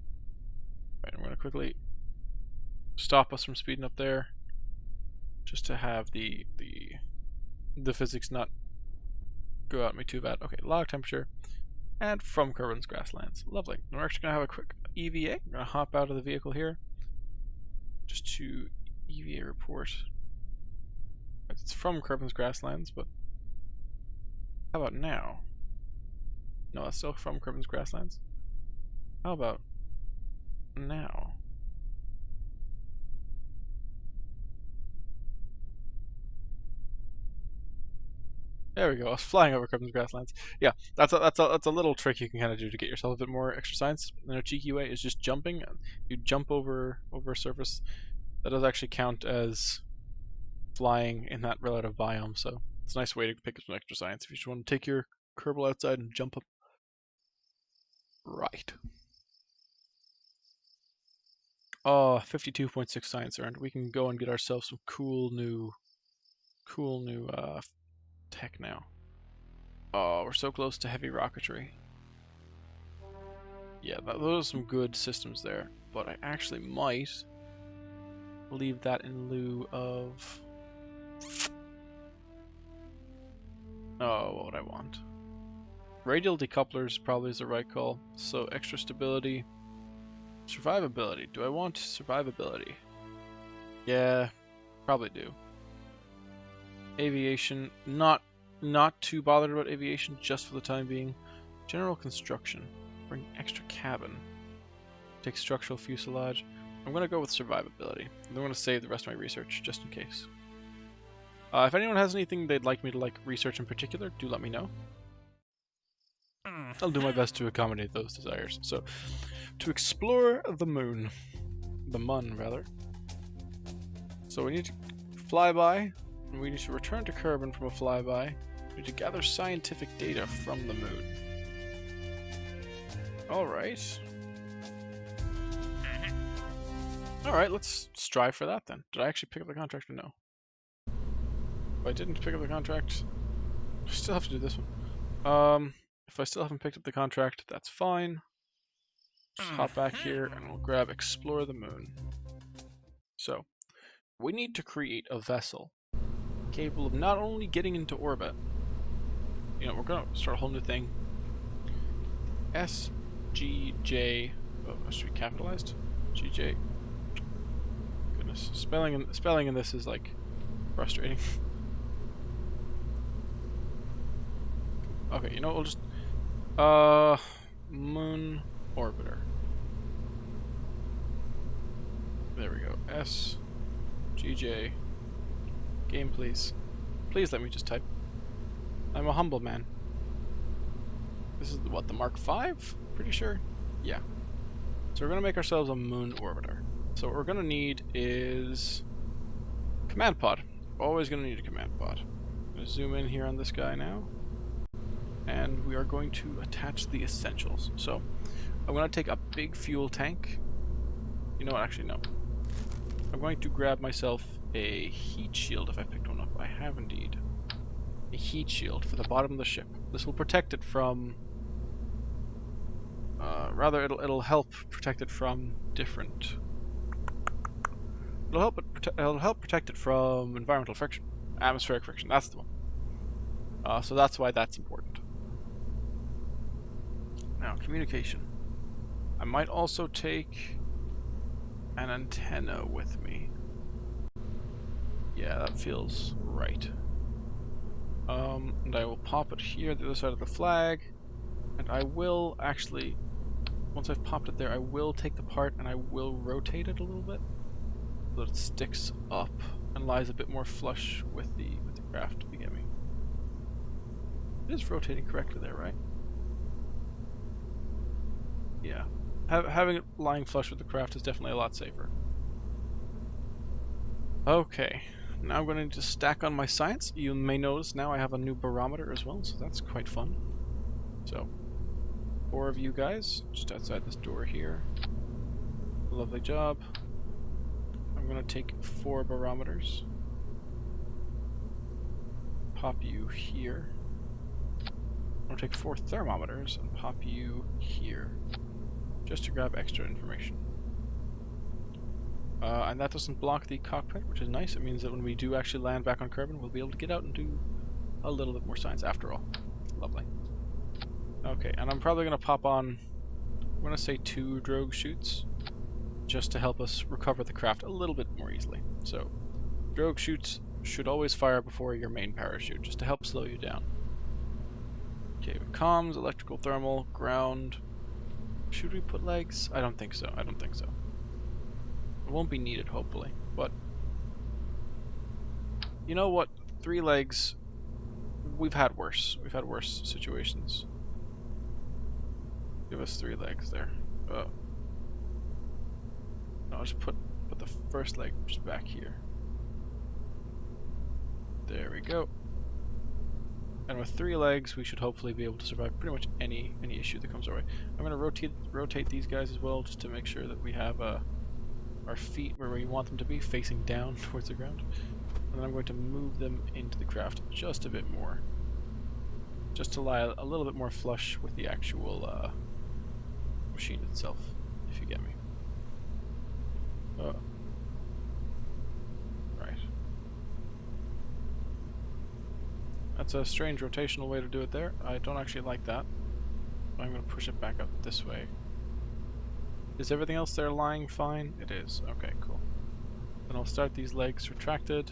Speaker 1: Right, I'm going to quickly stop us from speeding up there. Just to have the physics not go at me too bad. Okay, log temperature. And from Kerbin's grasslands. Lovely. And we're actually going to have a quick EVA. I'm going to hop out of the vehicle here. Just to EVA report. It's from Kerbin's grasslands, but How about now? No, that's still from Kerbin's Grasslands. How about now? There we go. I was flying over Kerbin's Grasslands. Yeah, that's a little trick you can kind of do to get yourself a bit more extra science in a cheeky way. Is just jumping. You jump over a surface. That does actually count as flying in that relative biome. So it's a nice way to pick up some extra science if you just want to take your Kerbal outside and jump up. Right. Oh, 52.6 science earned. We can go and get ourselves some cool new tech now. Oh, we're so close to heavy rocketry. Yeah, those are some good systems there, but I actually might leave that in lieu of... Oh, what would I want? Radial decouplers probably is the right call, so extra stability. Survivability. Do I want survivability? Yeah, probably do. Aviation, not too bothered about aviation just for the time being. General construction. Bring extra cabin. Take structural fuselage. I'm going to go with survivability. I'm going to save the rest of my research just in case. If anyone has anything they'd like me to research in particular, do let me know. I'll do my best to accommodate those desires. So, to explore the moon. The mun, rather. So we need to fly by, and we need to return to Kerbin from a flyby. We need to gather scientific data from the moon. Alright. Alright, let's strive for that then. Did I actually pick up the contract or no? If I didn't pick up the contract, I still have to do this one. If I still haven't picked up the contract, that's fine. Just hop back here and we'll grab Explore the Moon. So, we need to create a vessel capable of not only getting into orbit, you know, we're going to start a whole new thing. SGJ, oh, should be capitalized? GJ. Goodness, spelling in this is like frustrating. Okay, you know what, we'll just Moon Orbiter. There we go. SGJ. Game, please. Please let me just type. I'm a humble man. This is what, the Mark V? Pretty sure? Yeah. So we're gonna make ourselves a moon orbiter. So what we're gonna need is command pod. Always gonna need a command pod. I'm gonna zoom in here on this guy now. And we are going to attach the essentials. So I'm going to take a big fuel tank. You know what? Actually, no. I'm going to grab myself a heat shield if I picked one up. I have indeed. A heat shield for the bottom of the ship. This will protect it from... rather, it'll help protect it from different... It'll help protect it from environmental friction. Atmospheric friction, that's the one. So that's why that's important. Now, communication. I might also take an antenna with me. Yeah, that feels right. And I will pop it here, the other side of the flag. And I will actually, once I've popped it there, I will take the part and I will rotate it a little bit so that it sticks up and lies a bit more flush with the craft to begin me. It is rotating correctly there, right? Yeah. Having it lying flush with the craft is definitely a lot safer. Okay. Now I'm going to need to stack on my science. You may notice now I have a new barometer as well, so that's quite fun. So, 4 of you guys, just outside this door here. Lovely job. I'm going to take 4 barometers. Pop you here. I'm going to take 4 thermometers and pop you here. Just to grab extra information. And that doesn't block the cockpit, which is nice. It means that when we do actually land back on Kerbin, we'll be able to get out and do a little bit more science after all. Lovely. Okay, and I'm probably going to pop on, I'm going to say 2 drogue chutes, just to help us recover the craft a little bit more easily. So, drogue chutes should always fire before your main parachute, just to help slow you down. Okay, comms, electrical, thermal, ground. Should we put legs? I don't think so. I don't think so. It won't be needed, hopefully. But you know what? 3 legs. We've had worse. We've had worse situations. Give us 3 legs there. No, I'll just put the first leg just back here. There we go. And with 3 legs, we should hopefully be able to survive pretty much any issue that comes our way. I'm going to rotate these guys as well, just to make sure that we have our feet where we want them to be, facing down towards the ground. And then I'm going to move them into the craft just a bit more, just to lie a little bit more flush with the actual machine itself, if you get me. Right. That's a strange rotational way to do it there. I don't actually like that. I'm going to push it back up this way. Is everything else there lying fine? It is. Okay, cool. Then I'll start these legs retracted.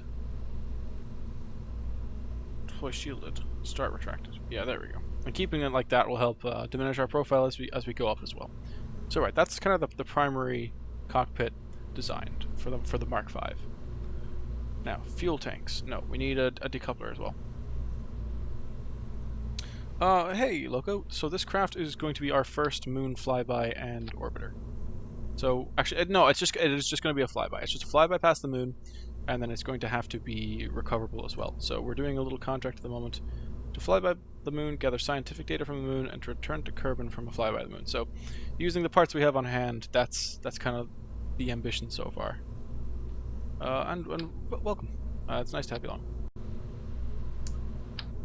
Speaker 1: Deploy shielded. Start retracted. Yeah, there we go. And keeping it like that will help diminish our profile as we go up as well. So right, that's kind of the primary cockpit designed for the Mark V. Now, fuel tanks. No, we need a decoupler as well. Hey, Loco. So this craft is going to be our first moon flyby and orbiter. So, actually, no, it is just going to be a flyby. It's just a flyby past the moon, and then it's going to have to be recoverable as well. So we're doing a little contract at the moment to fly by the moon, gather scientific data from the moon, and to return to Kerbin from a flyby of the moon. So, using the parts we have on hand, that's kind of the ambition so far. And welcome. It's nice to have you along.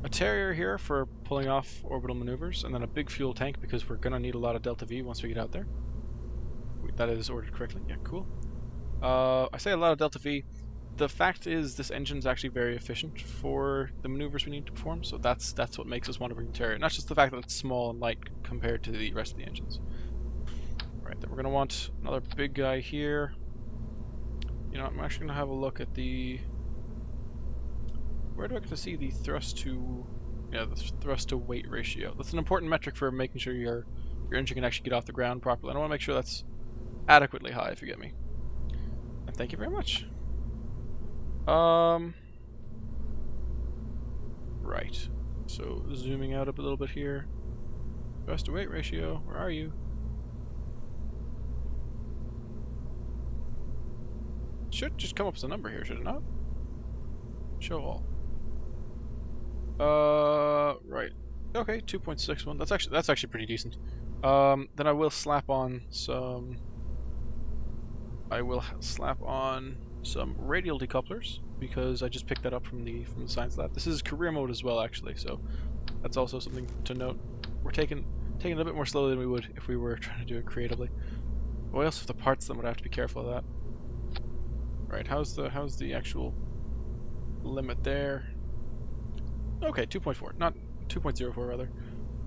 Speaker 1: A Terrier here for pulling off orbital maneuvers, and then a big fuel tank because we're going to need a lot of Delta V once we get out there. That is ordered correctly. Yeah, cool. I say a lot of Delta V. The fact is, this engine's actually very efficient for the maneuvers we need to perform, so that's what makes us want to bring the Terrier. Not just the fact that it's small and light compared to the rest of the engines. Right, then we're going to want another big guy here. You know, I'm actually going to have a look at the... Where do I get to see the thrust to... Yeah, the thrust to weight ratio. That's an important metric for making sure your engine can actually get off the ground properly. And I want to make sure that's adequately high, if you get me. And thank you very much. Right. So, zooming out a little bit here. Thrust to weight ratio, where are you? Should just come up as a number here, should it not? Show all. Right. Okay, 2.61. That's actually pretty decent. Then I will slap on some... some radial decouplers, because I just picked that up from the science lab. This is career mode as well, actually, so that's also something to note. We're taking a little bit more slowly than we would if we were trying to do it creatively. But we also have the parts, then would have to be careful of that. Right, how's the actual limit there? Okay, 2.4, not 2.04 rather.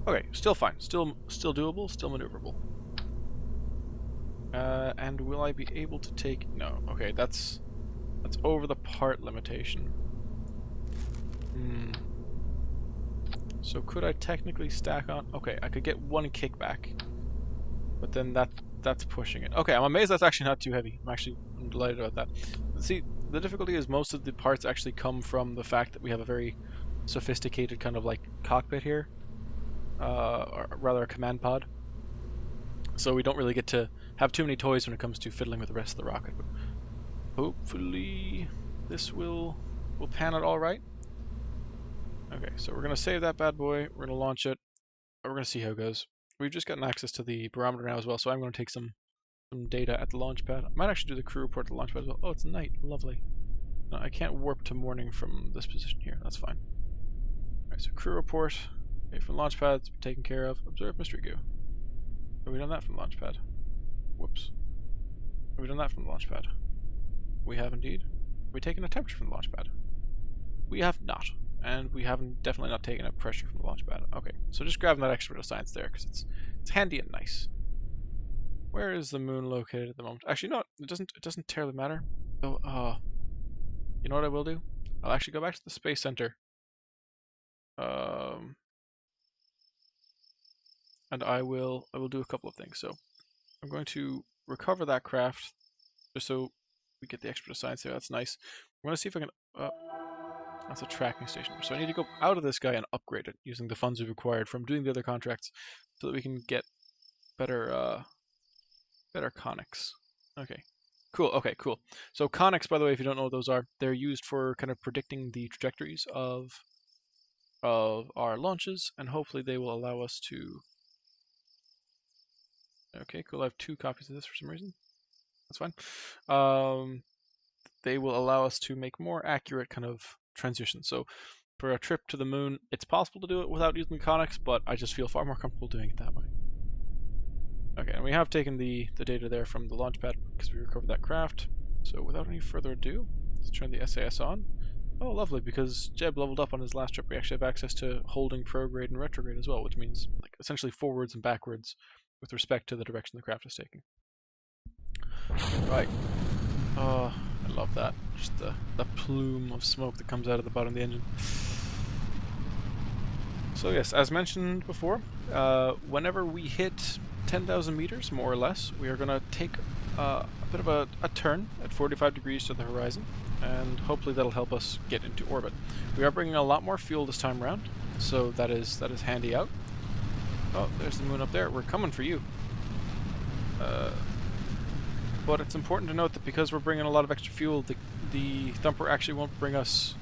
Speaker 1: Okay, still fine, still doable, still maneuverable. And will I be able to take... No, okay, that's over the part limitation. So could I technically stack on... Okay, I could get 1 kickback, but then that's pushing it. Okay, I'm amazed that's actually not too heavy. I'm delighted about that. See, the difficulty is most of the parts actually come from the fact that we have a very sophisticated kind of like cockpit here, or rather a command pod. So we don't really get to have too many toys when it comes to fiddling with the rest of the rocket. But hopefully this will pan out all right. Okay, so we're gonna save that bad boy. We're gonna launch it. We're gonna see how it goes. We've just gotten access to the barometer now as well, so I'm gonna take some data at the launch pad. I might actually do the crew report at the launch pad as well. Oh, it's night. Lovely. No, I can't warp to morning from this position here. That's fine. Alright, so crew report. Okay, from launch pads, taken care of. Observe mystery goo. Have we done that from the launch pad? Whoops. Have we done that from the launch pad? We have indeed. Have we taken a temperature from the launch pad? We have not. And we haven't definitely not taken a pressure from the launch pad. Okay, so just grabbing that extra bit of science there, because it's handy and nice. Where is the moon located at the moment? Actually, no, it doesn't terribly matter. Oh, you know what I will do? I'll actually go back to the Space Center. and I will do a couple of things. So I'm going to recover that craft just so we get the extra science there. That's nice. I'm going to see if I can. That's a tracking station. So I need to go out of this guy and upgrade it using the funds we've acquired from doing the other contracts, so that we can get better better conics. Okay. Cool. Okay, cool. So conics, by the way, if you don't know what those are, they're used for kind of predicting the trajectories of our launches, and hopefully they will allow us to. Okay, cool. I have 2 copies of this for some reason. That's fine. They will allow us to make more accurate kind of transitions. So for a trip to the moon, it's possible to do it without using the conics, but I just feel far more comfortable doing it that way. Okay, and we have taken the data there from the launch pad because we recovered that craft. So without any further ado, let's turn the SAS on. Oh, lovely, because Jeb leveled up on his last trip. We actually have access to holding, prograde, and retrograde as well, which means like essentially forwards and backwards with respect to the direction the craft is taking. Right. Oh, I love that. Just the plume of smoke that comes out of the bottom of the engine. So yes, as mentioned before, whenever we hit 10,000 meters, more or less, we are going to take a bit of a turn at 45 degrees to the horizon, and hopefully that'll help us get into orbit. We are bringing a lot more fuel this time around, so that is handy out. Oh, there's the moon up there. We're coming for you. But it's important to note that because we're bringing a lot of extra fuel, the thumper actually won't bring us...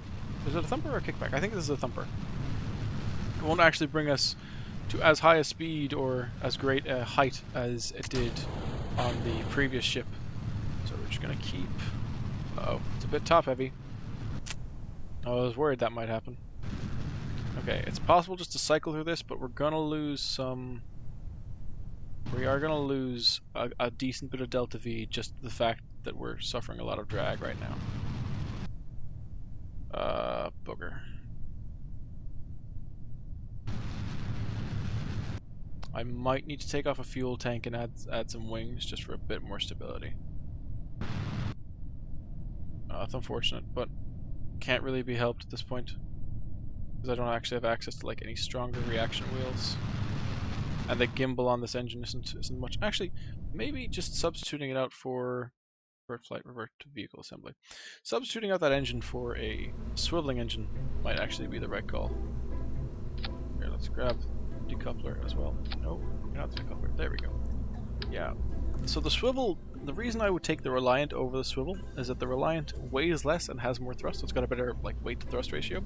Speaker 1: Is it a thumper or a kickback? I think this is a thumper. It won't actually bring us to as high a speed or as great a height as it did on the previous ship. So we're just going to keep... Uh-oh, it's a bit top heavy. I was worried that might happen. Okay, it's possible just to cycle through this, but we're going to lose some... We are going to lose a decent bit of delta V just to the fact that we're suffering a lot of drag right now. Booger. I might need to take off a fuel tank and add some wings just for a bit more stability. That's unfortunate, but can't really be helped at this point because I don't actually have access to like any stronger reaction wheels. And the gimbal on this engine isn't much. Actually, maybe just substituting it out for revert flight, revert to vehicle assembly. Substituting out that engine for a swiveling engine might actually be the right call. Here, let's grab the decoupler as well. No, not the decoupler. There we go. Yeah. So the swivel, the reason I would take the Reliant over the swivel is that the Reliant weighs less and has more thrust, so it's got a better like weight to thrust ratio.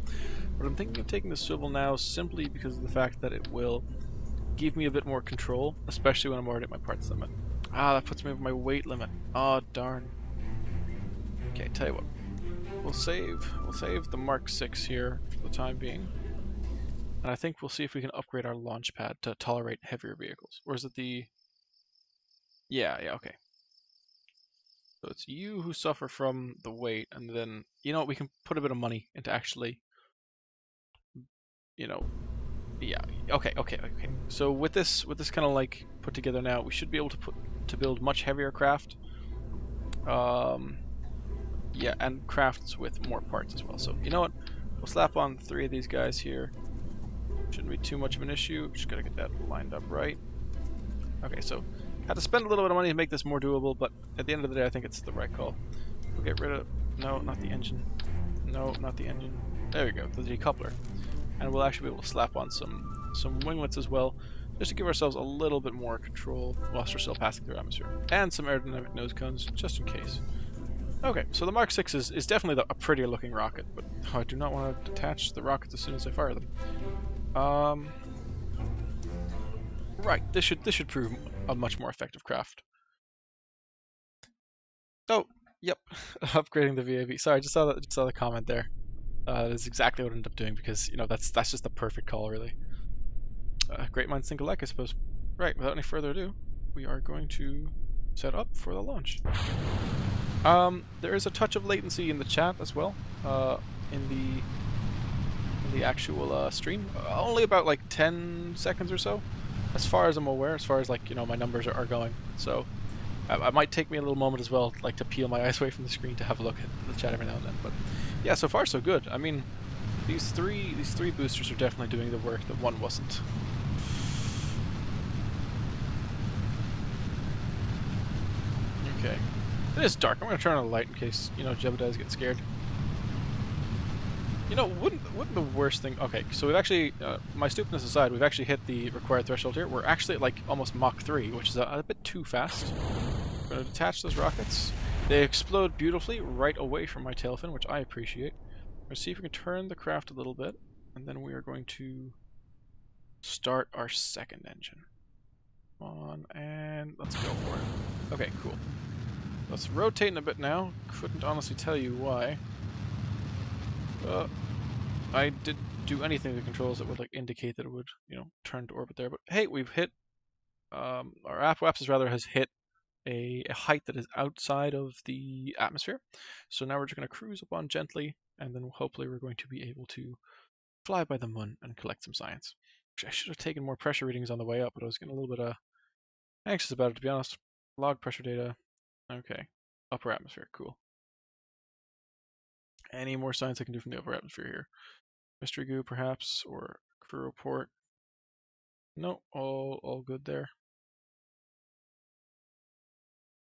Speaker 1: But I'm thinking of taking the swivel now simply because of the fact that it will give me a bit more control, especially when I'm already at my parts limit. Ah, that puts me over my weight limit. Oh, darn. Okay, tell you what. We'll save the Mark 6 here for the time being. And I think we'll see if we can upgrade our launch pad to tolerate heavier vehicles. Or is it the... Yeah, okay. So it's you who suffer from the weight, and then, you know, we can put a bit of money into actually, you know... Yeah. Okay. So with this kind of like put together now, we should be able to build much heavier craft. Yeah, and crafts with more parts as well. So you know what? We'll slap on 3 of these guys here. Shouldn't be too much of an issue. Just gotta get that lined up right. Okay. So had to spend a little bit of money to make this more doable, but at the end of the day, I think it's the right call. We'll get rid of... No, not the engine. No, not the engine. There we go. The decoupler. And we'll actually be able to slap on some winglets as well, just to give ourselves a little bit more control whilst we're still passing through atmosphere. And some aerodynamic nose cones, just in case. Okay, so the Mark 6 is definitely a prettier looking rocket, but I do not want to detach the rockets as soon as I fire them. Right, this should prove a much more effective craft. Oh, yep, upgrading the VAV. Sorry, I just saw the comment there. That's exactly what I ended up doing because, you know, that's just the perfect call, really. Great minds think alike, I suppose. Right, without any further ado, we are going to set up for the launch. There is a touch of latency in the chat as well, in the actual stream. Only about like 10 seconds or so, as far as I'm aware, as far as like, you know, my numbers are going. So I might take me a little moment as well, like to peel my eyes away from the screen to have a look at the chat every now and then. But yeah, so far so good. I mean, these three boosters are definitely doing the work that one wasn't. It is dark. I'm gonna turn on the light in case, you know, Jebediahs get scared. You know, wouldn't the worst thing... Okay, so we've actually, my stupidness aside, we've actually hit the required threshold here. We're actually at, like, almost Mach 3, which is a bit too fast. I'm going to detach those rockets. They explode beautifully right away from my tail fin, which I appreciate. Let's see if we can turn the craft a little bit, and then we are going to start our second engine. Come on, and let's go for it. Okay, cool. Let's rotate a bit now. Couldn't honestly tell you why. I didn't do anything to the controls that would like indicate that it would, you know, turn to orbit there. But hey, we've hit, our apoapsis rather has hit a height that is outside of the atmosphere. So now we're just going to cruise up on gently, and then hopefully we're going to be able to fly by the moon and collect some science. Which I should have taken more pressure readings on the way up, but I was getting a little bit anxious about it, to be honest. Log pressure data. Okay. Upper atmosphere. Cool. Any more science I can do from the upper atmosphere here? Mystery goo, perhaps, or crew report. No, all good there.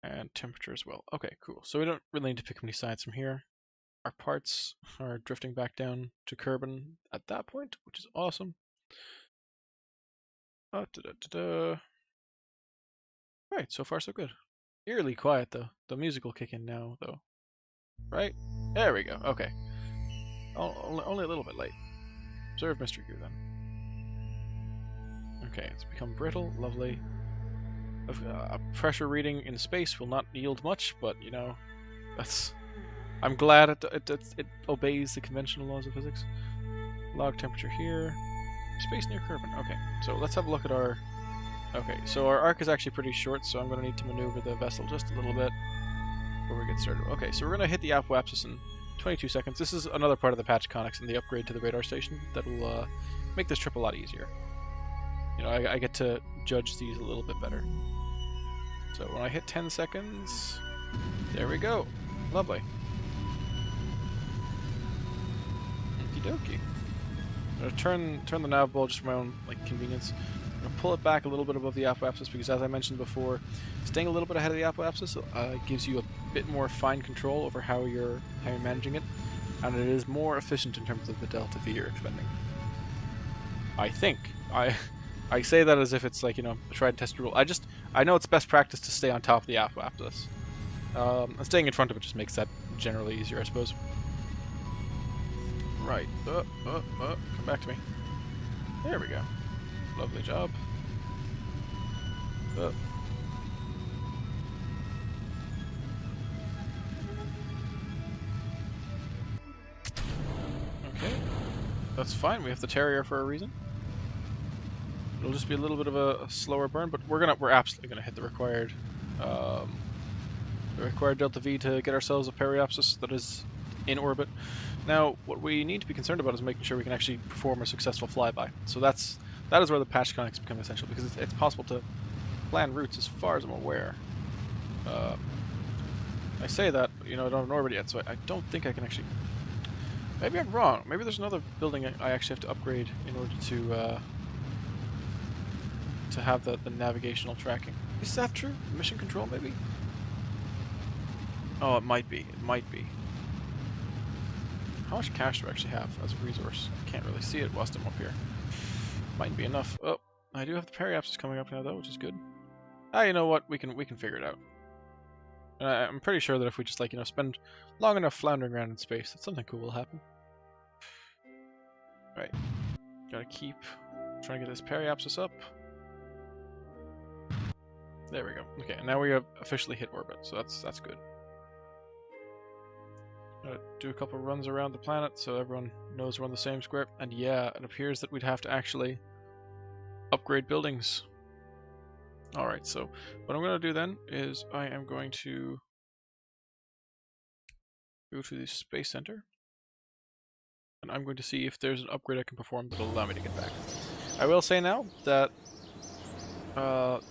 Speaker 1: And temperature as well. Okay, cool. So we don't really need to pick up any science from here. Our parts are drifting back down to Kerbal at that point, which is awesome. Right, so far so good. Eerily quiet though. The music will kick in now though. Right? There we go. Okay. Only a little bit late. Observe mystery goo then. Okay, it's become brittle. Lovely. A pressure reading in space will not yield much, but you know, that's. I'm glad it obeys the conventional laws of physics. Log temperature here. Space near Kerbal. Okay, so let's have a look at our. Okay, so our arc is actually pretty short, so I'm going to need to maneuver the vessel just a little bit before we get started. Okay, so we're going to hit the apoapsis in 22 seconds. This is another part of the patch conics and the upgrade to the radar station that will make this trip a lot easier. You know, I get to judge these a little bit better. So when I hit 10 seconds, there we go. Lovely. Okie dokie. I'm going to turn the nav ball just for my own like convenience. I'm going to pull it back a little bit above the apoapsis because, as I mentioned before, staying a little bit ahead of the apoapsis gives you a bit more fine control over how you're managing it, and it is more efficient in terms of the delta V you're expending. I think. I say that as if it's like, you know, a tried and tested rule. I know it's best practice to stay on top of the apoapsis. And staying in front of it just makes that generally easier, I suppose. Right. Come back to me. There we go. Lovely job. Okay. That's fine. We have the Terrier for a reason. It'll just be a little bit of a slower burn, but we're absolutely gonna hit the required delta V to get ourselves a periapsis that is in orbit. Now, what we need to be concerned about is making sure we can actually perform a successful flyby. So that is where the patch conics become essential, because it's possible to plan routes as far as I'm aware. I say that, but, you know, I don't have an orbit yet, so I don't think I can actually. Maybe I'm wrong. Maybe there's another building I actually have to upgrade in order to have the navigational tracking. Is that true? Mission control, maybe? Oh, it might be. It might be. How much cash do I actually have as a resource? I can't really see it whilst I'm up here. Might be enough. Oh, I do have the periapsis coming up now, though, which is good. Ah, you know what? We can figure it out. I'm pretty sure that if we just, like, you know, spend long enough floundering around in space, that something cool will happen. Right. Gotta keep trying to get this periapsis up. There we go. Okay, and now we have officially hit orbit, so that's good. Do a couple runs around the planet so everyone knows we're on the same square. And yeah, it appears that we'd have to actually upgrade buildings. Alright, so what I'm going to do then is I am going to go to the Space Center. And I'm going to see if there's an upgrade I can perform that will allow me to get back. I will say now that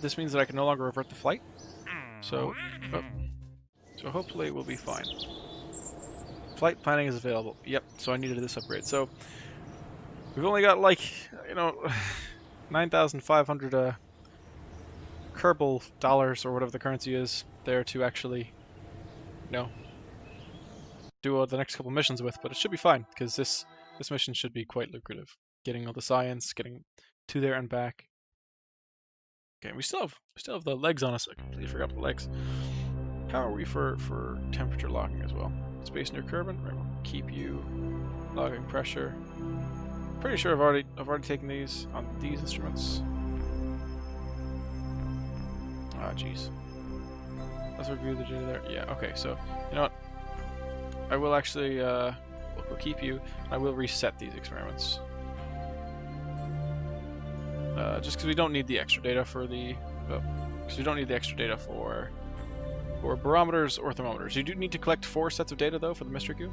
Speaker 1: this means that I can no longer revert the flight. So hopefully we'll be fine. Flight planning is available. Yep, so I needed this upgrade. So we've only got, like, you know, 9,500 Kerbal dollars or whatever the currency is there to actually do the next couple missions with, but it should be fine because this mission should be quite lucrative. Getting all the science, getting to there and back. Okay, we still have the legs on us. I completely forgot the legs. How are we for temperature logging as well? Space near Kerbal. Right, we'll keep you logging pressure. Pretty sure I've already taken these on these instruments. Ah, jeez. Let's review the data there. Yeah. Okay. So you know what? I will actually we'll keep you. I will reset these experiments. Just because we don't need the extra data for the, because we don't need the extra data for barometers or thermometers. You do need to collect 4 sets of data though for the mystery goo,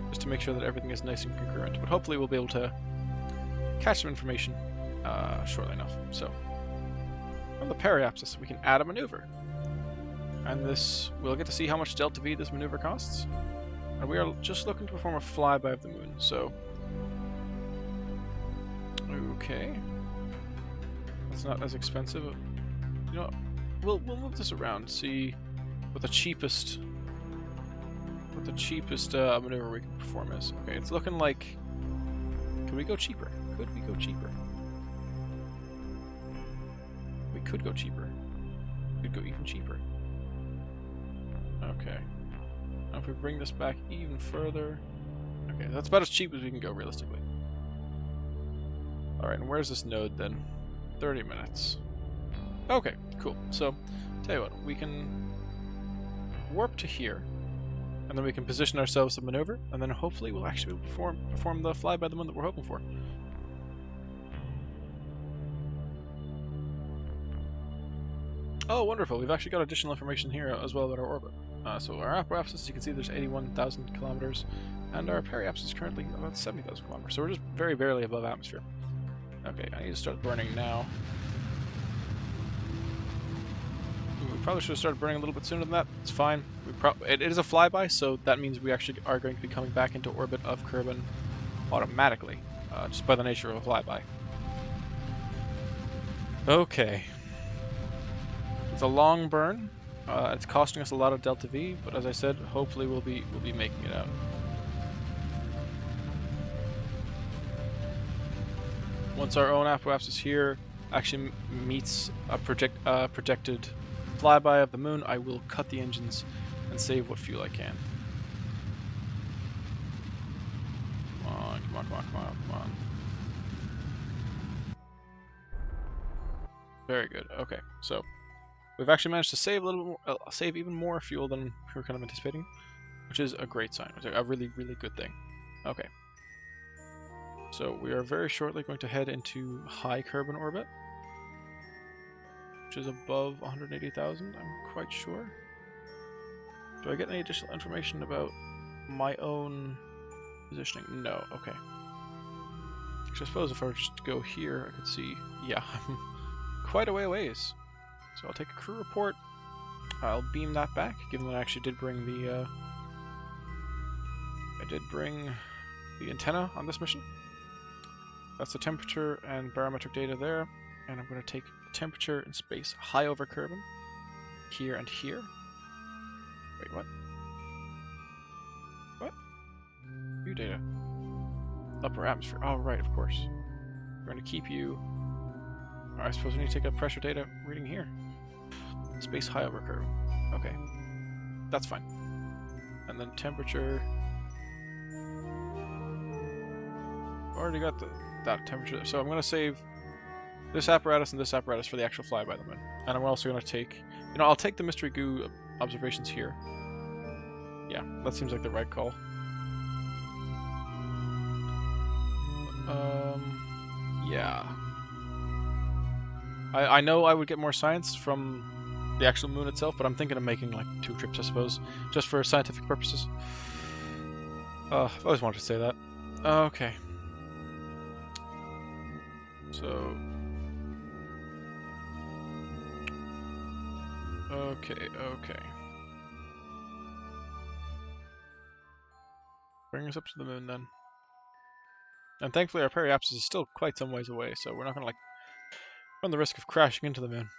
Speaker 1: just to make sure that everything is nice and concurrent. But hopefully we'll be able to catch some information shortly enough. So from the periapsis we can add a maneuver, and this we'll get to see how much delta V this maneuver costs. And we are just looking to perform a flyby of the moon. So okay. It's not as expensive. You know, we'll move this around. See what the cheapest maneuver we can perform is. Okay, it's looking like. Could we go cheaper? Could we go cheaper? We could go cheaper. We could go even cheaper. Okay. Now if we bring this back even further. Okay, that's about as cheap as we can go realistically. All right, and where's this node then? 30 minutes. Okay, cool. So, tell you what, we can warp to here, and then we can position ourselves to maneuver, and then hopefully we'll actually perform the flyby the moon that we're hoping for. Oh, wonderful. We've actually got additional information here as well about our orbit. So our apoapsis, as you can see, there's 81,000 kilometers, and our periapsis is currently about 70,000 kilometers. So we're just very barely above atmosphere. Okay, I need to start burning now. We probably should have started burning a little bit sooner than that. It's fine. It is a flyby, so that means we actually are going to be coming back into orbit of Kerbal automatically, just by the nature of a flyby. Okay. It's a long burn. It's costing us a lot of delta V, but as I said, hopefully we'll be making it out. Once our own apoapsis here actually meets a projected flyby of the moon, I will cut the engines and save what fuel I can. Come on, come on, come on, come on, come on. Very good. Okay, so we've actually managed to save a little more, save even more fuel than we were kind of anticipating, which is a great sign. It's a really, really good thing. Okay. So we are very shortly going to head into high Kerbal orbit, which is above 180,000, I'm quite sure. Do I get any additional information about my own positioning? No, okay. Actually, I suppose if I were just to go here, I could see, yeah, I'm quite a way away. So I'll take a crew report, I'll beam that back, given that I actually did bring the, antenna on this mission. That's the temperature and barometric data there, and I'm going to take the temperature in space high over Kerbal, here and here. Wait, what? What? View data. Upper atmosphere. Oh, right, of course. We're going to keep you. I suppose we need to take a pressure data reading here. Space high over Kerbal. Okay, that's fine. And then temperature. Already got that temperature there. So I'm going to save this apparatus and this apparatus for the actual flyby of the moon. And I'm also going to take, I'll take the mystery goo observations here. Yeah, that seems like the right call. Yeah. I know I would get more science from the actual moon itself, but I'm thinking of making like 2 trips, I suppose, just for scientific purposes. I've always wanted to say that. Okay. So, okay. Bring us up to the moon then. And thankfully our periapsis is still quite some ways away, so we're not gonna run the risk of crashing into the moon,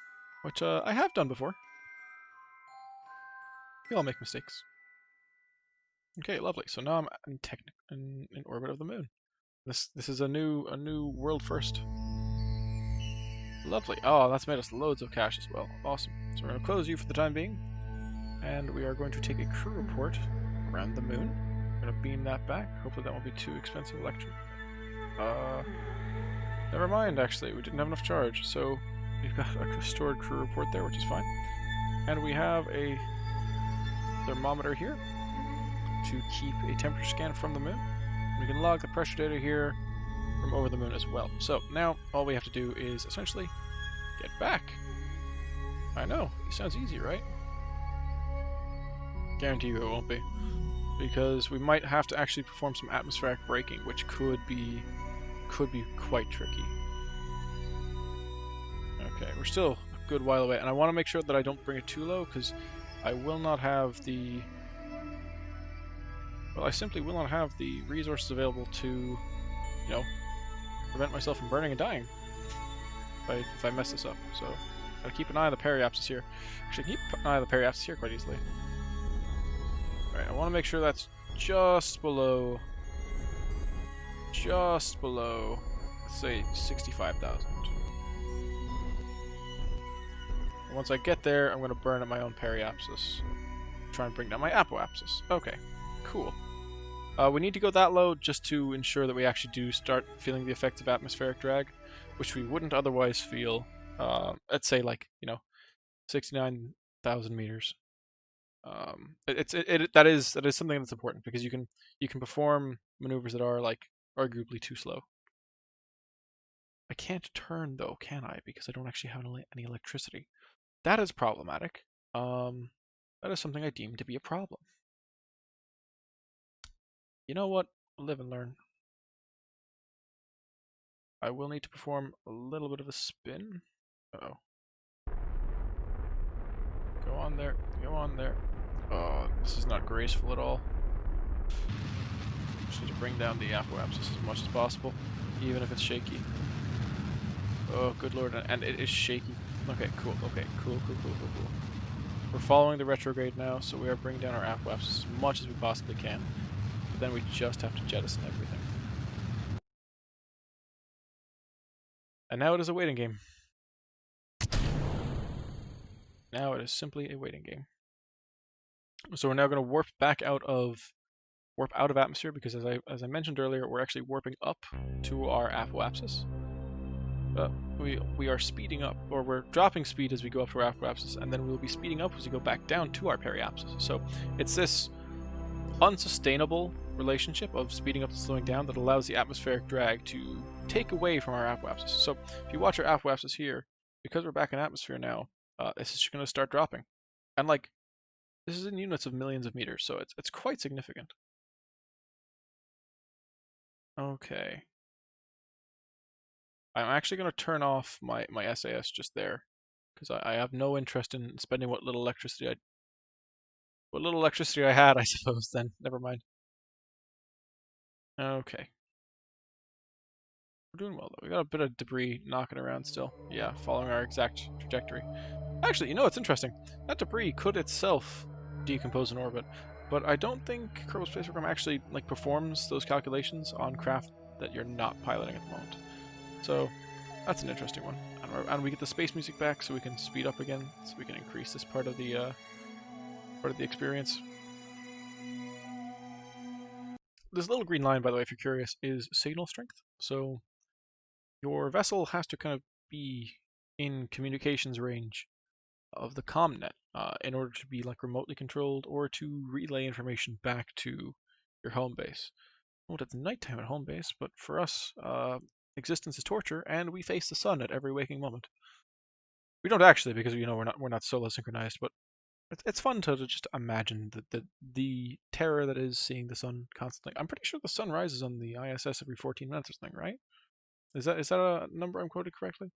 Speaker 1: which I have done before. We all make mistakes. Okay, lovely. So now I'm in orbit of the moon. This is a new world first. Lovely. Oh, that's made us loads of cash as well. Awesome. So we're going to close you for the time being, and we are going to take a crew report around the moon. We're going to beam that back. Hopefully that won't be too expensive electric. Never mind, actually. We didn't have enough charge, so we've got a stored crew report there, which is fine. And we have a thermometer here to keep a temperature scan from the moon. We can log the pressure data here from over the moon as well. So now all we have to do is essentially get back. I know, it sounds easy, right? Guarantee you it won't be. Because we might have to actually perform some atmospheric braking, which could be quite tricky. Okay, we're still a good while away, and I want to make sure that I don't bring it too low, because I will not have the... Well, I simply will not have the resources available to, you know, prevent myself from burning and dying if I mess this up. So, gotta keep an eye on the periapsis here. Actually, keep an eye on the periapsis here quite easily. Alright, I want to make sure that's just below, let's say, 65,000. Once I get there, I'm going to burn at my own periapsis. Try and bring down my apoapsis. Okay, cool. We need to go that low just to ensure that we actually do start feeling the effects of atmospheric drag, which we wouldn't otherwise feel, let's say, like, 69,000 meters. That is something that's important, because you can perform maneuvers that are, like, arguably too slow. I can't turn, though, can I? Because I don't actually have any electricity. That is problematic. That is something I deem to be a problem. You know what? Live and learn. I will need to perform a little bit of a spin. Uh-oh. Go on there. Go on there. Oh, this is not graceful at all. Just need to bring down the apoapsis as much as possible, even if it's shaky. Oh, good lord. And it is shaky. Okay, cool. Okay, cool. We're following the retrograde now, so we are bringing down our apoapsis as much as we possibly can. But then we just have to jettison everything. And now it is a waiting game. Now it is simply a waiting game. So we're now going to warp out of atmosphere, because as I mentioned earlier, we're actually warping up to our apoapsis. We are speeding up, or we're dropping speed as we go up to our apoapsis, and then we'll be speeding up as we go back down to our periapsis. So it's this unsustainable relationship of speeding up and slowing down that allows the atmospheric drag to take away from our apoapsis. So if you watch our apoapsis here, because we're back in atmosphere now, this is going to start dropping. And, like, this is in units of millions of meters, so it's quite significant. Okay. I'm actually going to turn off my SAS just there, because I have no interest in spending what little electricity I had, I suppose, then. Never mind. Okay. We're doing well, though. We got a bit of debris knocking around still. Yeah, following our exact trajectory. Actually, it's interesting. That debris could itself decompose in orbit, but I don't think Kerbal Space Program actually, like, performs those calculations on craft that you're not piloting at the moment. So that's an interesting one. And we get the space music back, so we can speed up again, so we can increase this part of the experience. This little green line, by the way, if you're curious, is signal strength. So your vessel has to kind of be in communications range of the comnet in order to be, like, remotely controlled or to relay information back to your home base. Well, it's nighttime at home base, but for us, existence is torture, and we face the sun at every waking moment. We don't actually, because we're not solo synchronized, but it's fun to just imagine the terror that is seeing the sun constantly. I'm pretty sure the sun rises on the ISS every 14 minutes or something, right? Is that a number I'm quoted correctly?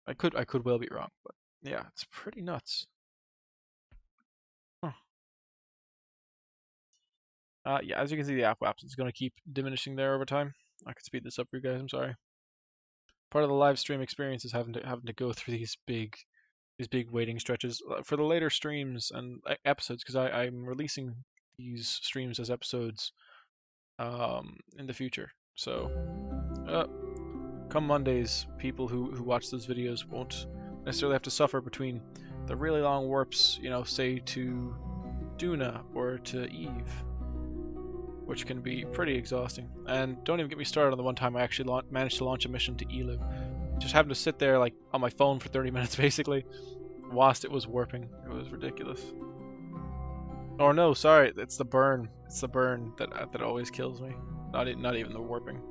Speaker 1: I could well be wrong, but yeah, it's pretty nuts. Huh. Yeah, as you can see, the apoapsis is going to keep diminishing there over time. I could speed this up for you guys. I'm sorry. Part of the live stream experience is having to go through these big waiting stretches for the later streams and episodes, because I'm releasing these streams as episodes in the future. So, come Mondays, people who watch those videos won't necessarily have to suffer between the really long warps, say to Duna or to Eve, which can be pretty exhausting. And don't even get me started on the one time I actually managed to launch a mission to Elu. Just having to sit there like on my phone for 30 minutes basically, whilst it was warping. It was ridiculous. Or no, sorry, it's the burn. It's the burn that always kills me. Not even the warping.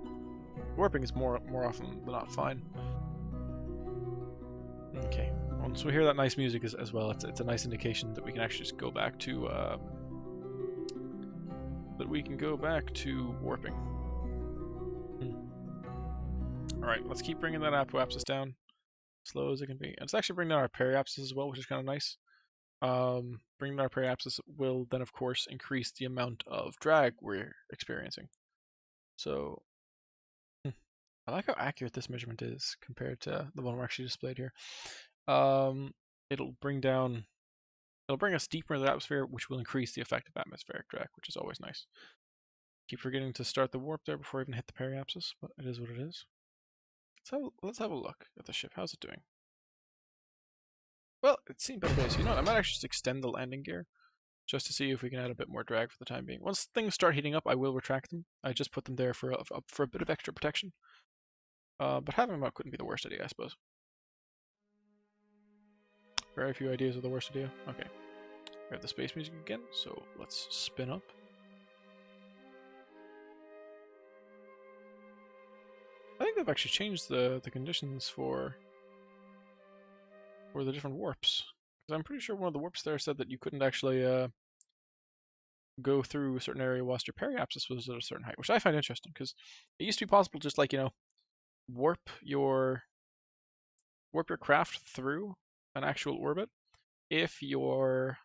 Speaker 1: Warping is more often than not fine. Okay. Once we hear that nice music as well, it's a nice indication that we can actually just go back to warping. Alright, let's keep bringing that apoapsis down. Slow as it can be. And it's actually bringing down our periapsis as well, which is kind of nice. Bringing down our periapsis will then, of course, increase the amount of drag we're experiencing. So, I like how accurate this measurement is compared to the one we're actually displayed here. It'll bring us deeper into the atmosphere, which will increase the effective atmospheric drag, which is always nice. Keep forgetting to start the warp there before I even hit the periapsis, but it is what it is. Let's have a look at the ship. How's it doing? Well, it's seen better days. You know what? I might actually just extend the landing gear just to see if we can add a bit more drag for the time being. Once things start heating up, I will retract them. I just put them there for a bit of extra protection. But having them out couldn't be the worst idea, I suppose. Very few ideas are the worst idea. Okay. We have the space music again, so let's spin up. I think they've actually changed the conditions for the different warps. Because I'm pretty sure one of the warps there said that you couldn't actually go through a certain area whilst your periapsis was at a certain height, which I find interesting, because it used to be possible just like, warp your craft through an actual orbit if your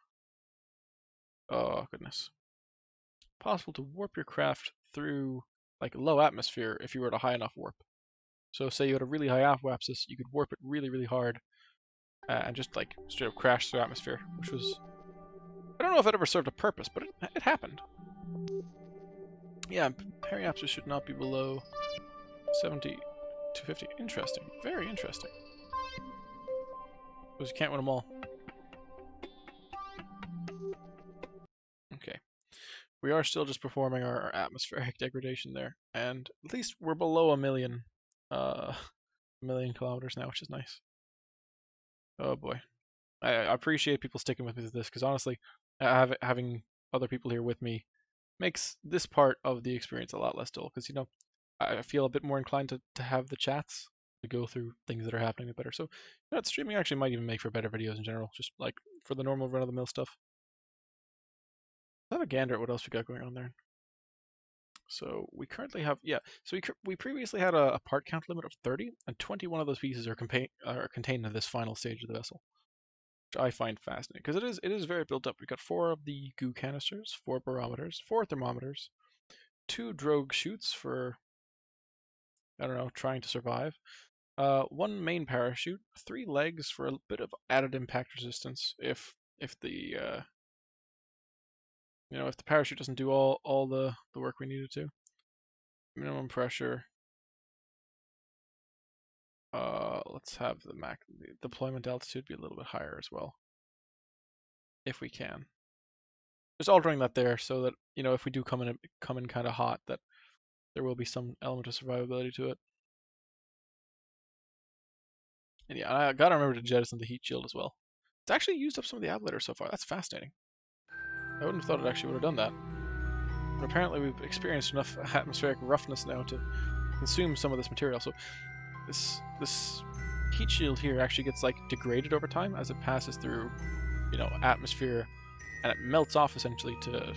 Speaker 1: possible to warp your craft through like low atmosphere if you were at a high enough warp. So say you had a really high apoapsis, you could warp it really, really hard and just like straight up crash through atmosphere, which was, I don't know if it ever served a purpose, but it happened. Yeah, periapsis should not be below 70 to 50. Interesting. Very interesting. Because you can't win them all. Okay. We are still just performing our atmospheric degradation there. And at least we're below a million kilometers now, which is nice. Oh boy. I appreciate people sticking with me with this, because honestly, having other people here with me makes this part of the experience a lot less dull, because, I feel a bit more inclined to have the chats to go through things that are happening a bit better. So, streaming actually might even make for better videos in general, just like for the normal run-of-the-mill stuff. Let's have a gander at what else we got going on there. So we currently have, so we previously had a part count limit of 30, and 21 of those pieces are contained in this final stage of the vessel, which I find fascinating, because it is very built up. We've got 4 of the goo canisters, 4 barometers, 4 thermometers, 2 drogue chutes for, I don't know, trying to survive, 1 main parachute, 3 legs for a bit of added impact resistance if the if the parachute doesn't do all the work we need it to. Minimum pressure. Let's have the deployment altitude be a little bit higher as well, if we can. Just altering that there so that if we do come in kind of hot, that there will be some element of survivability to it. And yeah, I gotta remember to jettison the heat shield as well. It's actually used up some of the ablator so far. That's fascinating. I wouldn't have thought it actually would have done that. But apparently we've experienced enough atmospheric roughness now to consume some of this material. So this heat shield here actually gets like degraded over time as it passes through, atmosphere, and it melts off essentially to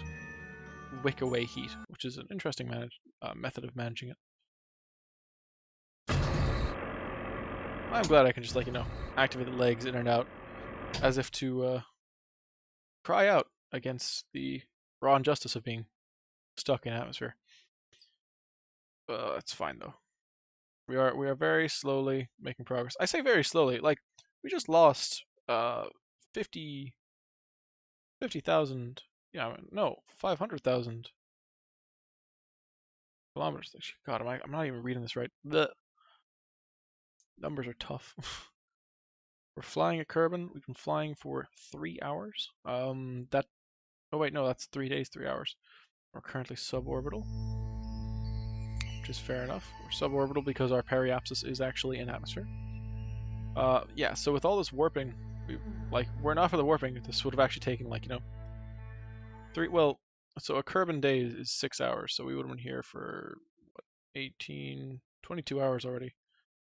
Speaker 1: wick away heat, which is an interesting method of managing it. I'm glad I can just activate the legs in and out as if to cry out against the raw injustice of being stuck in atmosphere. It's fine though. We are very slowly making progress. I say very slowly, like we just lost 50,000 Yeah, no, 500,000 kilometers. God, I'm not even reading this right. The numbers are tough. We're flying at Kerbin. We've been flying for 3 hours. Oh wait, no, that's 3 days, 3 hours. We're currently suborbital, which is fair enough. We're suborbital because our periapsis is actually in atmosphere. Yeah. So with all this warping, we're not for the warping. This would have actually taken like 3. Well, so a Kerbin day is 6 hours. So we would have been here for what, 18, 22 hours already,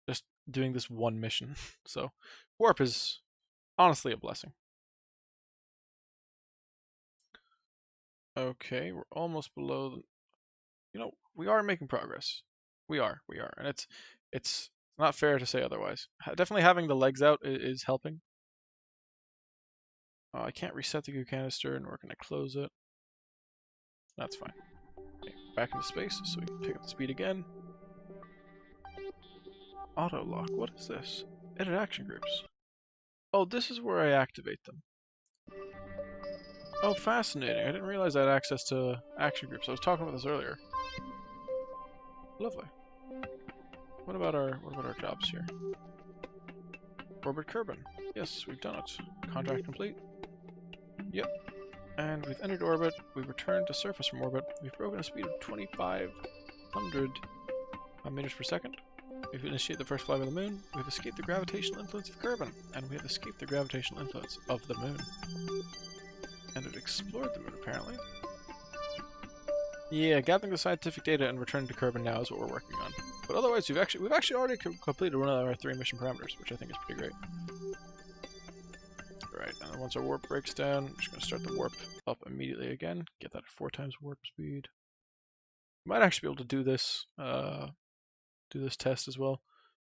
Speaker 1: just doing this one mission. So warp is honestly a blessing. Okay, we're almost below. We are making progress. We are, and it's not fair to say otherwise. Definitely having the legs out is helping. I can't reset the goo canister, and we're gonna close it. That's fine. Okay, back into space, so we can pick up the speed again. Auto lock. What is this? Edit action groups. Oh, this is where I activate them. Oh, fascinating. I didn't realize I had access to action groups. I was talking about this earlier. Lovely. What about our jobs here? Orbit Kerbin. Yes, we've done it. Contract complete. Yep. And we've entered orbit. We've returned to surface from orbit. We've broken a speed of 2,500 meters per second. We've initiated the first flight of the moon. We've escaped the gravitational influence of Kerbin. And we have escaped the gravitational influence of the moon. And it explored the moon, apparently. Yeah, gathering the scientific data and returning to Kerbin now is what we're working on. But otherwise, we've actually already completed one of our 3 mission parameters, which I think is pretty great. Right, and then once our warp breaks down, I'm just going to start the warp up immediately again. Get that at 4 times warp speed. Might actually be able to do this test as well.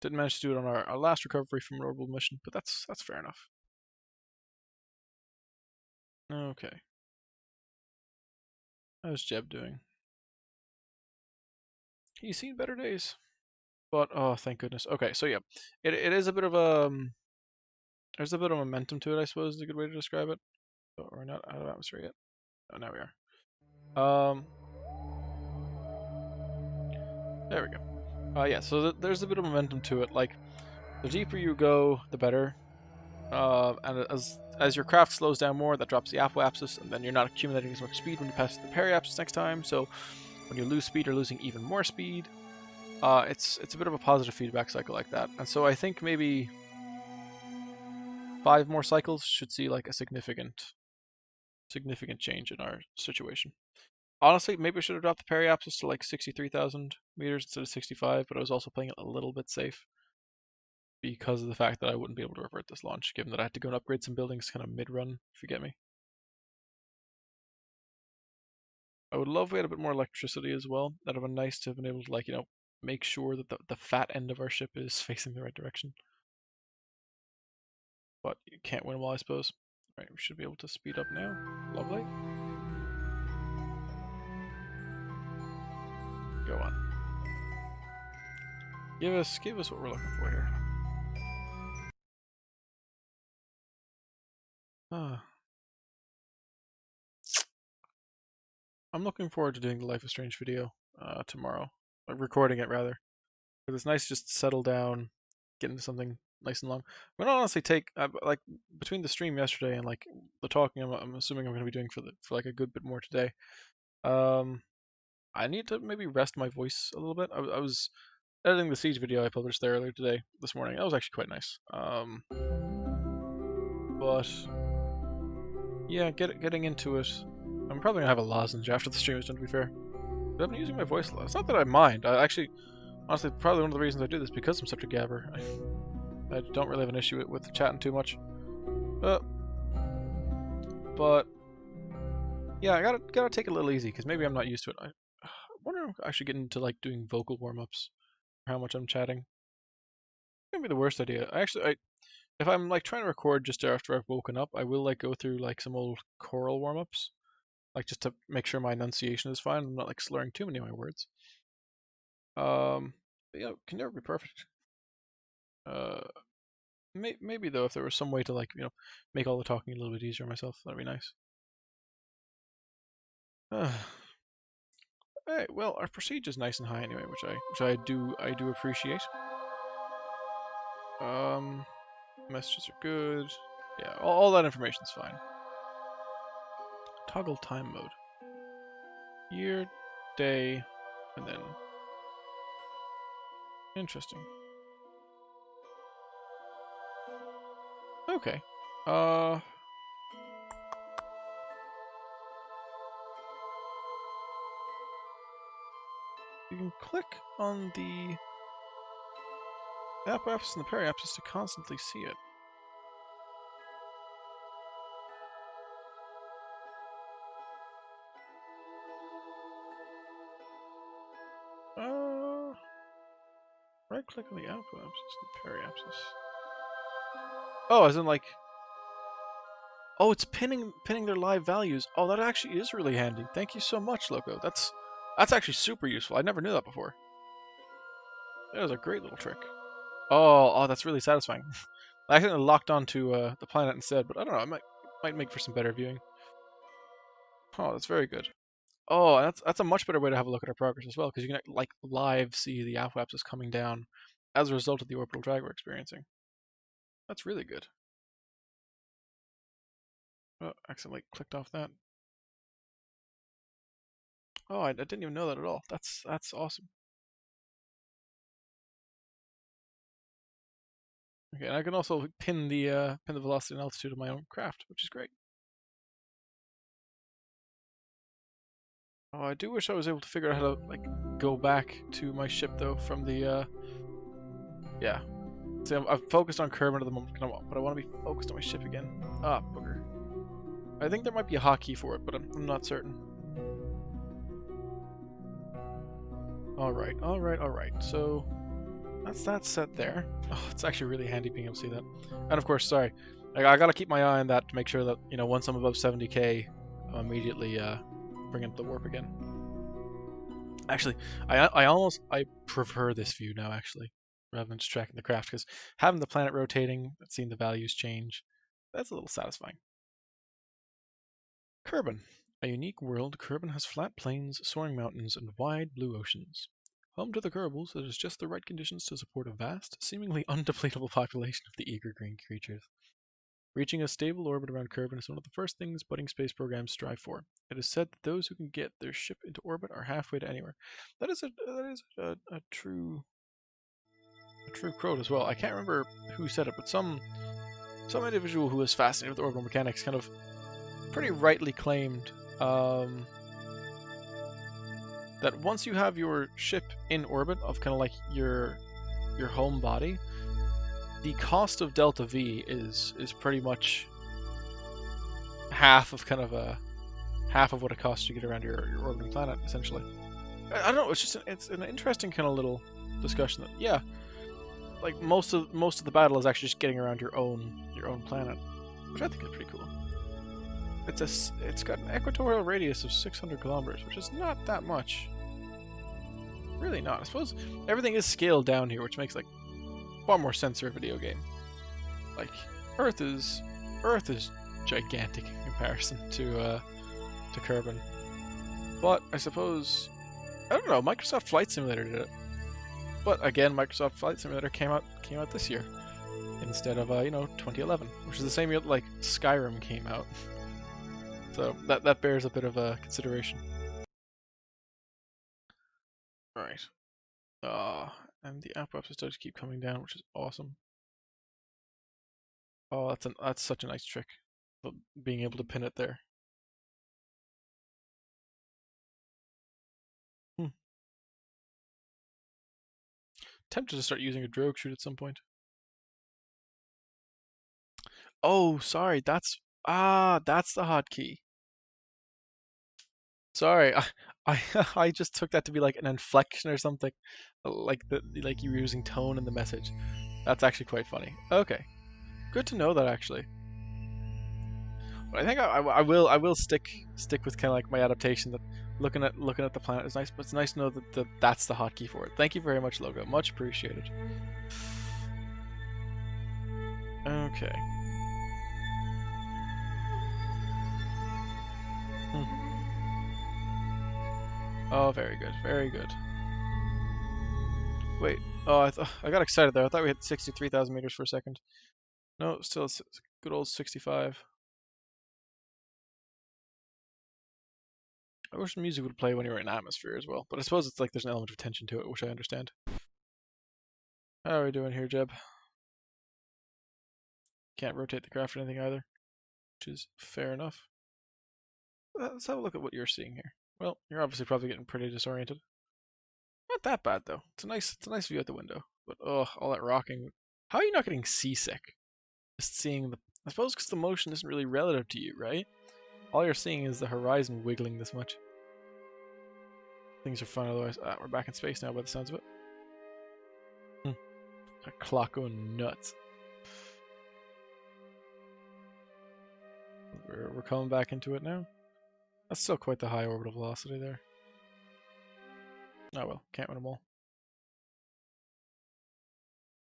Speaker 1: Didn't manage to do it on our last recovery from an orbital mission, but that's fair enough. Okay. How's Jeb doing? He's seen better days. But, oh, thank goodness. Okay, so yeah. It is a bit of a... there's a bit of momentum to it, I suppose is a good way to describe it. But we're not out of atmosphere yet. Oh, now we are. There we go. Yeah, so there's a bit of momentum to it. Like, the deeper you go, the better. And as your craft slows down more, that drops the apoapsis, and then you're not accumulating as much speed when you pass the periapsis next time. So when you lose speed, you're losing even more speed. It's a bit of a positive feedback cycle like that. And so I think maybe 5 more cycles should see like a significant change in our situation. Honestly, maybe we should have dropped the periapsis to like 63,000 meters instead of 65, but I was also playing it a little bit safe because of the fact that I wouldn't be able to revert this launch, given that I had to go and upgrade some buildings kind of mid-run, if you get me. I would love if we had a bit more electricity as well. That'd have been nice to have been able to, like, make sure that the fat end of our ship is facing the right direction. But you can't win them all, I suppose. Right, we should be able to speed up now. Lovely. Go on. Give us what we're looking for here. I'm looking forward to doing the Life is Strange video tomorrow. Like, recording it, rather. Because it's nice just to settle down, get into something nice and long. I'm gonna honestly take like between the stream yesterday and like the talking. I'm assuming I'm gonna be doing for like a good bit more today. Um, I need to maybe rest my voice a little bit. I was editing the Siege video I published there earlier this morning. That was actually quite nice. But yeah, getting into it. I'm probably gonna have a lozenge after the stream is done. To be fair, but I've been using my voice a lot. It's not that I mind. I actually, honestly, probably one of the reasons I do this is because I'm such a gabber. I don't really have an issue with chatting too much. But yeah, I gotta take it a little easy because maybe I'm not used to it. I wonder if I should get into like doing vocal warm-ups for how much I'm chatting. Maybe the worst idea. If I'm like trying to record just after I've woken up, I will like go through like some old choral warm-ups, like just to make sure my enunciation is fine. I'm not like slurring too many of my words. But yeah, can never be perfect. Uh, maybe though, if there was some way to like make all the talking a little bit easier myself, that'd be nice. Hey, well, our prestige is nice and high anyway, which I do appreciate. Messages are good. Yeah, all that information's fine. Toggle time mode. Year, day, and then interesting. Okay. You can click on the app-apps and the peri-apps to constantly see it. Right-click on the app-apps and the peri-apps. Oh, as in like... Oh, it's pinning their live values. Oh, that actually is really handy. Thank you so much, Loco. That's actually super useful. I never knew that before. That was a great little trick. Oh, that's really satisfying. I accidentally locked onto the planet instead, but I don't know. It might make for some better viewing. Oh, that's very good. Oh, that's a much better way to have a look at our progress as well, because you can like live see the apoapsis coming down as a result of the orbital drag we're experiencing. That's really good. Oh, accidentally clicked off that. Oh, I didn't even know that at all. That's awesome. Okay, and I can also pin the velocity and altitude of my own craft, which is great. Oh, I do wish I was able to figure out how to like go back to my ship though from the yeah. See, I've focused on Kerbal at the moment, but I want to be focused on my ship again. Ah, booger. I think there might be a hotkey for it, but I'm not certain. Alright. So, that's that set there. Oh, it's actually really handy being able to see that. And of course, sorry, I gotta keep my eye on that to make sure that, you know, once I'm above 70k, I'm immediately bring up the warp again. Actually, I prefer this view now, actually, rather than just tracking the craft, because having the planet rotating, seeing the values change, that's a little satisfying. Kerbin. A unique world, Kerbin has flat plains, soaring mountains, and wide blue oceans. Home to the Kerbals, it has just the right conditions to support a vast, seemingly undepletable population of the eager green creatures. Reaching a stable orbit around Kerbin is one of the first things budding space programs strive for. It is said that those who can get their ship into orbit are halfway to anywhere. That is a true quote as well. I can't remember who said it, but some individual who was fascinated with orbital mechanics kind of pretty rightly claimed that once you have your ship in orbit of kind of like your home body, the cost of delta V is pretty much half of what it costs to get around your orbiting planet, essentially. I don't know. It's just it's an interesting kind of little discussion. That yeah, like most of the battle is actually just getting around your own planet, which I think is pretty cool. It's got an equatorial radius of 600 kilometers, which is not that much. Really not. I suppose everything is scaled down here, which makes like far more sense for a video game. Like Earth is gigantic in comparison to Kerbin. But I suppose I don't know. Microsoft Flight Simulator did it. But again, Microsoft Flight Simulator came out this year instead of 2011, which is the same year that like Skyrim came out. So that bears a bit of a consideration. All right. And the app websites just keep coming down, which is awesome. Oh, that's such a nice trick, being able to pin it there. Tempted to start using a drogue chute at some point. Oh, sorry, that's the hotkey. Sorry, I just took that to be like an inflection or something, like you were using tone in the message. That's actually quite funny. Okay, good to know that actually. But I think I will stick with kind of like my adaptation that looking at the planet is nice, but it's nice to know that that's the hotkey for it. Thank you very much, Logo. Much appreciated. Okay. Oh, very good, very good. Wait. Oh, I got excited there. I thought we hit 63,000 meters for a second. No, still it's good old 65. I wish the music would play when you're in atmosphere as well, but I suppose it's like there's an element of tension to it, which I understand. How are we doing here, Jeb? Can't rotate the craft or anything either, which is fair enough. Let's have a look at what you're seeing here. Well, you're obviously probably getting pretty disoriented. Not that bad though. It's a nice view out the window. But oh, all that rocking. How are you not getting seasick? Just seeing the. I suppose because the motion isn't really relative to you, right? All you're seeing is the horizon wiggling this much. Things are fun otherwise. We're back in space now by the sounds of it. A clock going nuts. We're coming back into it now. That's still quite the high orbital velocity there. Oh well, can't win them all.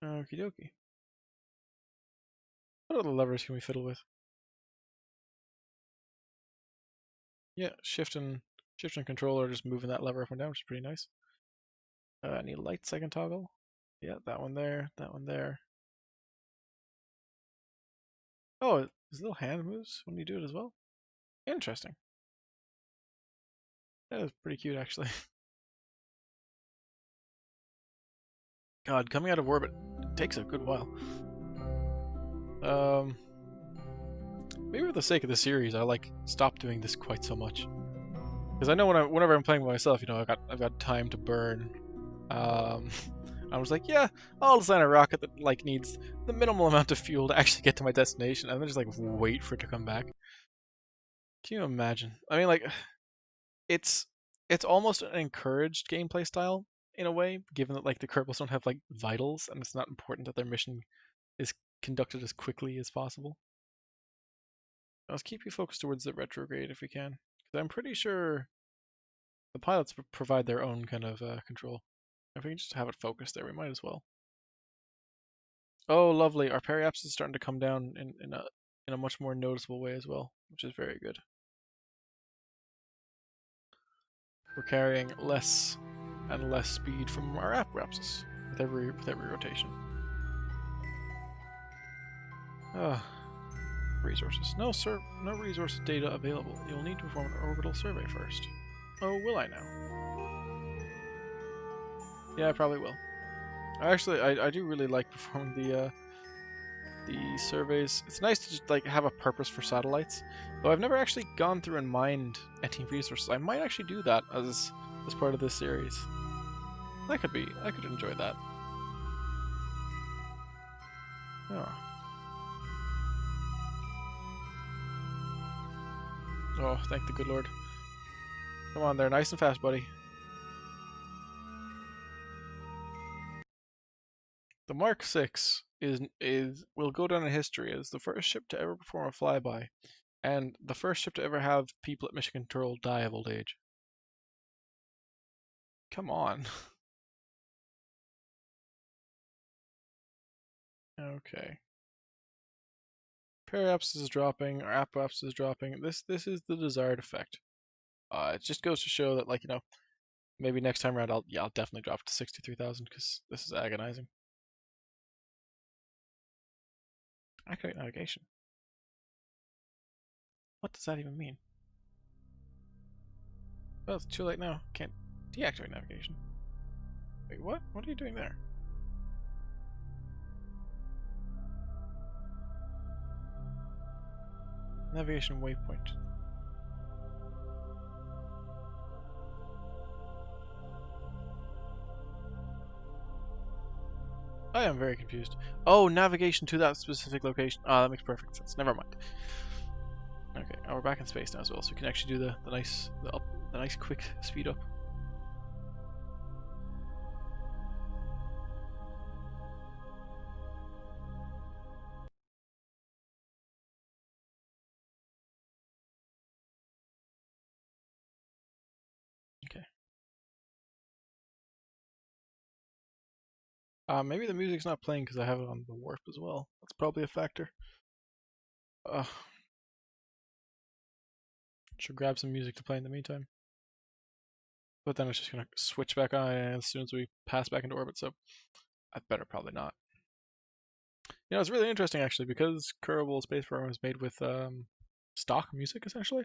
Speaker 1: Okie dokie. What other levers can we fiddle with? Yeah, shift and control are just moving that lever up and down, which is pretty nice. Any lights I can toggle? Yeah, that one there, that one there. Oh, his little hand moves when you do it as well? Interesting. That is pretty cute, actually. God, coming out of orbit takes a good while. Maybe for the sake of the series, I like stop doing this quite so much. Because I know whenever I'm playing by myself, you know, I've got time to burn. I was like, yeah, I'll design a rocket that like needs the minimal amount of fuel to actually get to my destination, and then just like wait for it to come back. Can you imagine? I mean, like, it's it's almost an encouraged gameplay style in a way, given that like the Kerbals don't have like vitals, and it's not important that their mission is conducted as quickly as possible. Let's keep you focused towards the retrograde if we can, because I'm pretty sure the pilots provide their own kind of control. If we can just have it focused there, we might as well. Oh, lovely! Our periapsis is starting to come down in a much more noticeable way as well, which is very good. We're carrying less and less speed from our apparatus with every rotation. Resources. No, sir. No resource data available. You'll need to perform an orbital survey first. Oh, will I now? Yeah, I probably will. Actually, I do really like performing the surveys. It's nice to just like have a purpose for satellites. Though I've never actually gone through and mined any resources. I might actually do that as part of this series. I could enjoy that. Oh. Oh, thank the good Lord. Come on there, nice and fast, buddy. The Mark 6 will go down in history as the first ship to ever perform a flyby, and the first ship to ever have people at mission control die of old age. Come on. Okay. Periapsis is dropping, our apoapsis is dropping. This is the desired effect. It just goes to show that, like, you know, maybe next time around I'll definitely drop it to 63,000 because this is agonizing. Activate navigation. What does that even mean? Well, it's too late now. Can't deactivate navigation. Wait, what? What are you doing there? Navigation waypoint. I am very confused. Oh, navigation to that specific location. Ah, that makes perfect sense. Never mind. Okay, we're back in space now as well, so we can actually do the nice quick speed up. Okay. Maybe the music's not playing because I have it on the warp as well. That's probably a factor. Should grab some music to play in the meantime. but then it's just gonna switch back on as soon as we pass back into orbit, so I better probably not. You know, it's really interesting actually, because Kerbal Space Program is made with stock music essentially.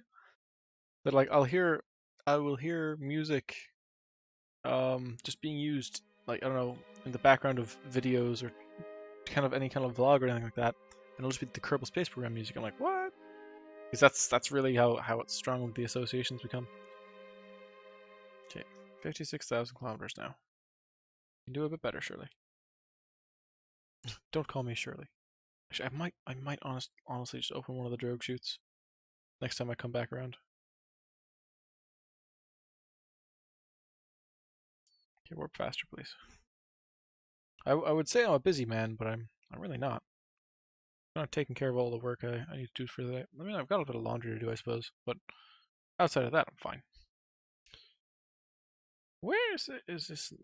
Speaker 1: That like I will hear music just being used, like, I don't know, in the background of videos or kind of any kind of vlog or anything like that, and it'll just be the Kerbal Space Program music. I'm like, what? Because that's really how it's strong the associations become. Okay, 56,000 kilometers now. You can do a bit better, Shirley. Don't call me Shirley. Actually, I might honestly just open one of the drogue chutes next time I come back around. Okay, warp faster, please. I would say I'm a busy man, but I'm really not. I'm not taking care of all the work I need to do for the day. I mean, I've got a bit of laundry to do, I suppose, but outside of that, I'm fine. Where is this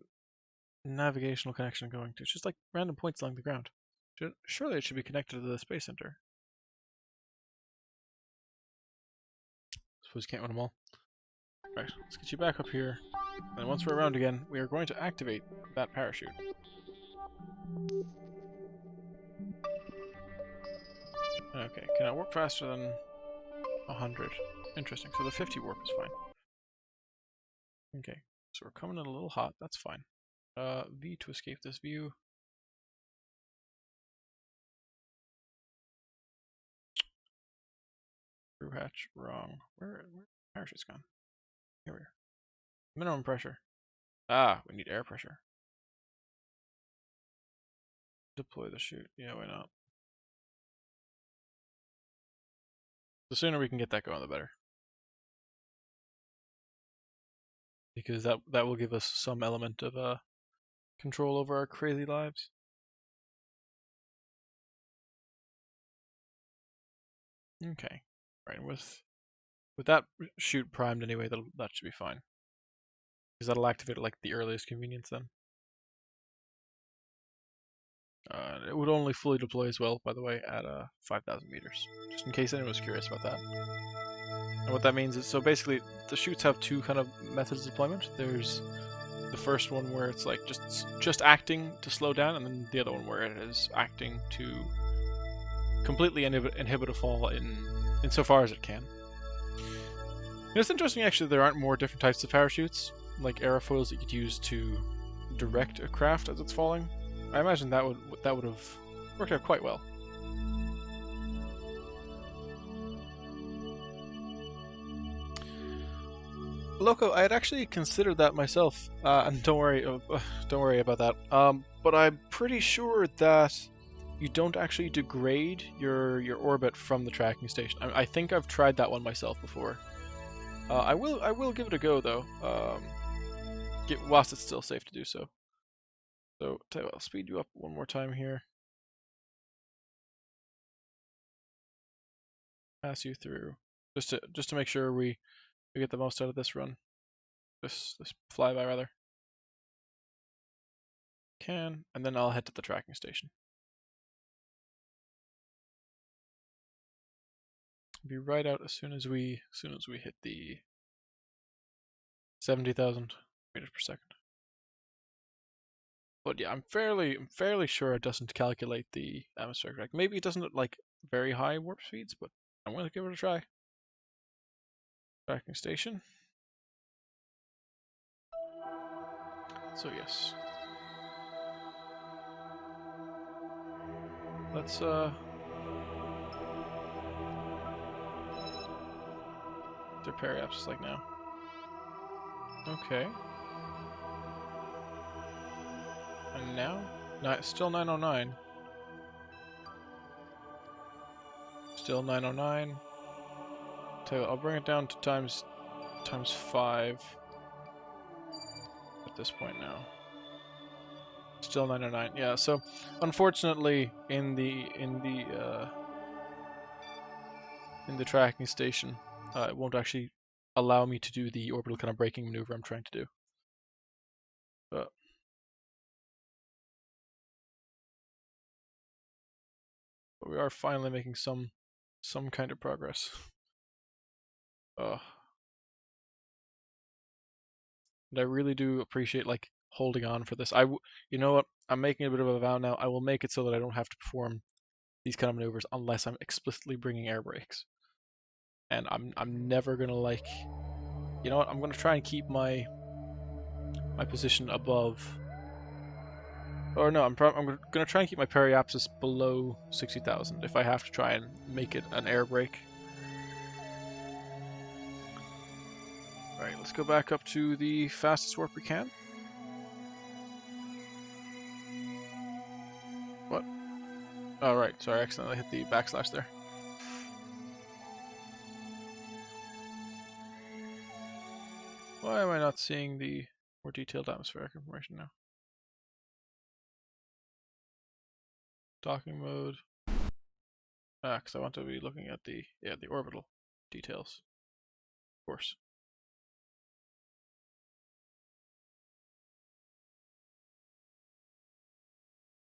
Speaker 1: navigational connection going to? It's just like random points along the ground. Surely it should be connected to the space center. Suppose you can't win them all. Right, let's get you back up here. And once we're around again, we are going to activate that parachute. Okay, can I warp faster than 100? Interesting, so the 50 warp is fine. Okay, so we're coming in a little hot, that's fine. V to escape this view. Crew hatch, wrong. Where the parachute's gone? Here we are. Minimum pressure. Ah, we need air pressure. Deploy the chute. Yeah, why not? The sooner we can get that going, the better. Because that will give us some element of control over our crazy lives. Okay. Right, with that chute primed anyway, that should be fine. Because that'll activate at like the earliest convenience then. It would only fully deploy as well, by the way, at 5,000 meters. Just in case anyone was curious about that. And what that means is, so basically, the chutes have two kind of methods of deployment. There's the first one where it's like just acting to slow down, and then the other one where it is acting to completely inhibit a fall insofar as it can. It's interesting actually there aren't more different types of parachutes, like aerofoils that you could use to direct a craft as it's falling. I imagine that would have worked out quite well. Loco, I had actually considered that myself, and don't worry about that. But I'm pretty sure that you don't actually degrade your orbit from the tracking station. I think I've tried that one myself before. I will give it a go though. Whilst it's still safe to do so. So tell you what, I'll speed you up one more time here. Pass you through, just to make sure we get the most out of this run. This flyby rather. And then I'll head to the tracking station. Be right out as soon as we hit the 70,000 meters per second. But yeah, I'm fairly sure it doesn't calculate the atmospheric drag. Maybe it doesn't at like very high warp speeds, but I'm going to give it a try. Tracking station. So yes. Let's their periaps just like now. Okay. And now? Still 909. Still 909. Tell you what, I'll bring it down to times 5 at this point now. Still 909. Yeah, so unfortunately in the tracking station, it won't actually allow me to do the orbital kind of braking maneuver I'm trying to do. But we are finally making some kind of progress. And I really do appreciate like holding on for this. You know what? I'm making a bit of a vow now. I will make it so that I don't have to perform these kind of maneuvers unless I'm explicitly bringing air brakes. And I'm never gonna like. You know what? I'm gonna try and keep my position above. Or no, I'm gonna try and keep my periapsis below 60,000 if I have to try and make it an air brake. Alright, let's go back up to the fastest warp we can. What? Oh, right. Sorry, I accidentally hit the backslash there. Why am I not seeing the more detailed atmospheric information now? Docking mode. Ah, because I want to be looking at the orbital details. Of course.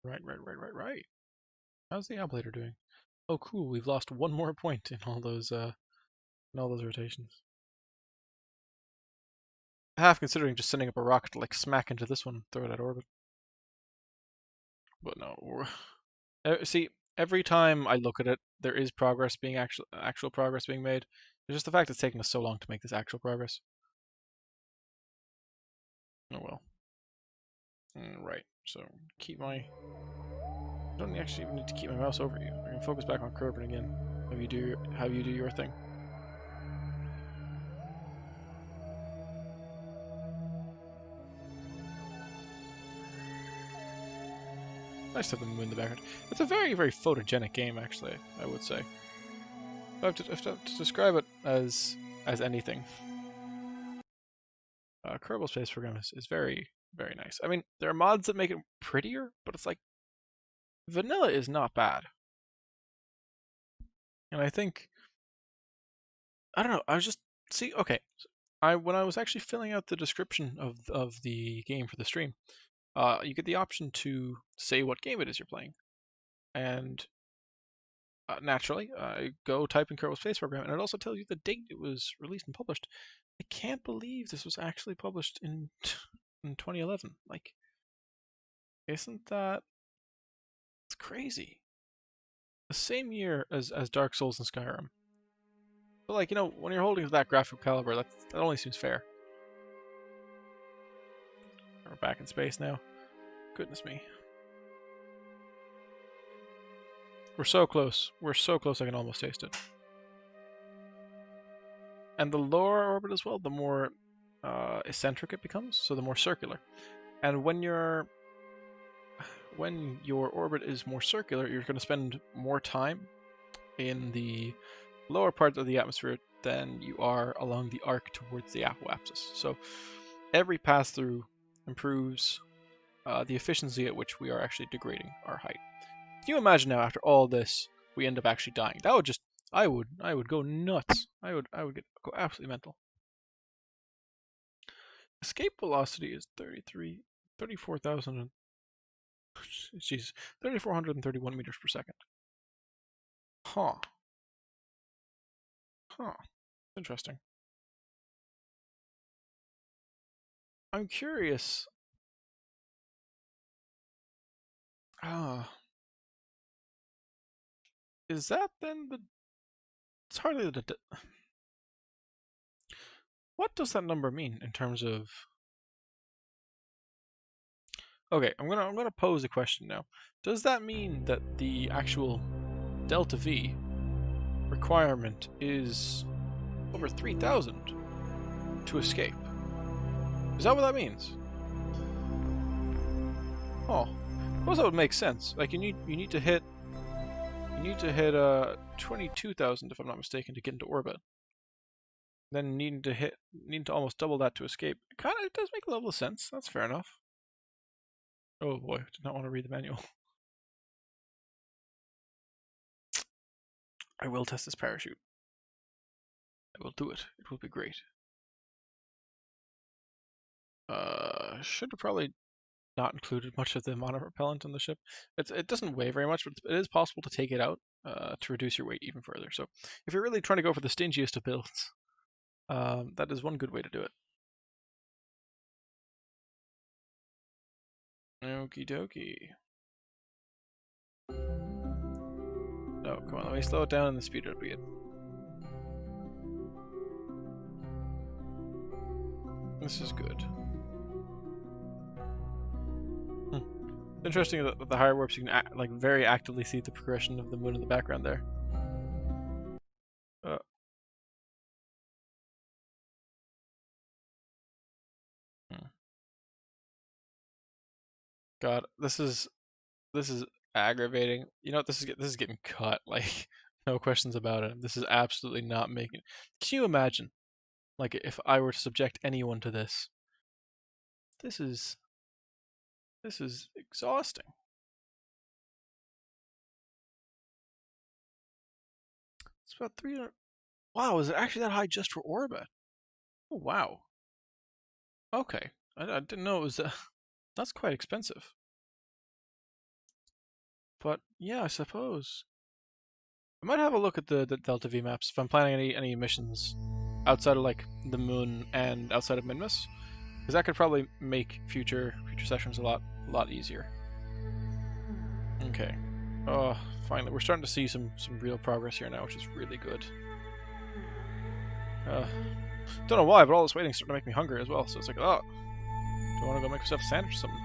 Speaker 1: Right. How's the ablator doing? Oh, cool. We've lost one more point in all those rotations. Half considering just sending up a rocket to like smack into this one and throw it at orbit. But no. See, every time I look at it, there is progress being actual progress being made. It's just the fact it's taking us so long to make this actual progress. Oh well. Right. So keep my. I don't actually even need to keep my mouse over you. I can focus back on Kerbal again. Have you do your thing. Nice to have the moon in the background. It's a very, very photogenic game, actually, I would say. If I have to describe it as anything, Kerbal Space Program is very, very nice. I mean, there are mods that make it prettier, but it's like vanilla is not bad. And I think I don't know. I was just okay. When I was actually filling out the description of the game for the stream, you get the option to say what game it is you're playing, and naturally, go type in Kerbal Space Program, and it also tells you the date it was released and published. I can't believe this was actually published in 2011. Like, isn't that? It's crazy. The same year as Dark Souls and Skyrim. But like, when you're holding that graphical caliber, that only seems fair. We're back in space now. Goodness me. We're so close. We're so close I can almost taste it. And the lower orbit as well, the more eccentric it becomes, so the more circular. And when your orbit is more circular, you're going to spend more time in the lower part of the atmosphere than you are along the arc towards the apoapsis. So every pass-through improves the efficiency at which we are actually degrading our height. Can you imagine now, after all this, we end up actually dying? That would just, I would go nuts. I would go absolutely mental. Escape velocity is 34,000. Jeez, 3,431 meters per second. Huh. Interesting. I'm curious. Is that then the? It's hardly the. What does that number mean in terms of? Okay, I'm gonna pose a question now. Does that mean that the actual delta V requirement is over 3,000 to escape? Is that what that means? Oh, I suppose that would make sense. Like you need to hit 22,000 if I'm not mistaken to get into orbit. Then needing to almost double that to escape. It does make a level of sense. That's fair enough. Oh boy, did not want to read the manual. I will test this parachute. I will do it. It will be great. Should have probably not included much of the monopropellant in the ship. It doesn't weigh very much, but it is possible to take it out to reduce your weight even further. So if you're really trying to go for the stingiest of builds, that is one good way to do it. Okie dokie. No, come on, let me slow it down and the speed up again. This is good. Interesting that with the higher warps you can like very actively see the progression of the moon in the background there. God, this is aggravating. You know what? This is getting cut. Like no questions about it. This is absolutely not making. Can you imagine? Like if I were to subject anyone to this, this is exhausting. It's about 300. Wow, is it actually that high just for orbit? Oh wow. Okay, I didn't know it was. That's quite expensive. But yeah, I suppose I might have a look at the Delta V maps if I'm planning any missions outside of like the moon and outside of Minmus, because that could probably make future sessions a lot easier. Okay. Oh, finally, we're starting to see some real progress here now, which is really good. Don't know why, but all this waiting is starting to make me hungry as well. So it's like, oh, do I want to go make myself a sandwich or something?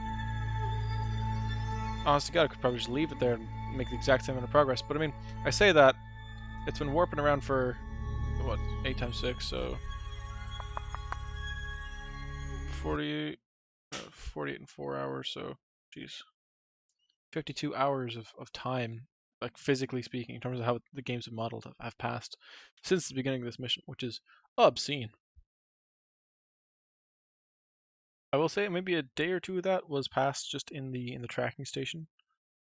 Speaker 1: Honestly, God, I could probably just leave it there and make the exact same amount of progress. But I mean, I say that it's been warping around for what 8 times 6, so 48, 48 and 4 hours. So, geez, 52 hours of time, like physically speaking, in terms of how the games have modeled, have passed since the beginning of this mission, which is obscene. I will say maybe a day or two of that was passed just in the tracking station,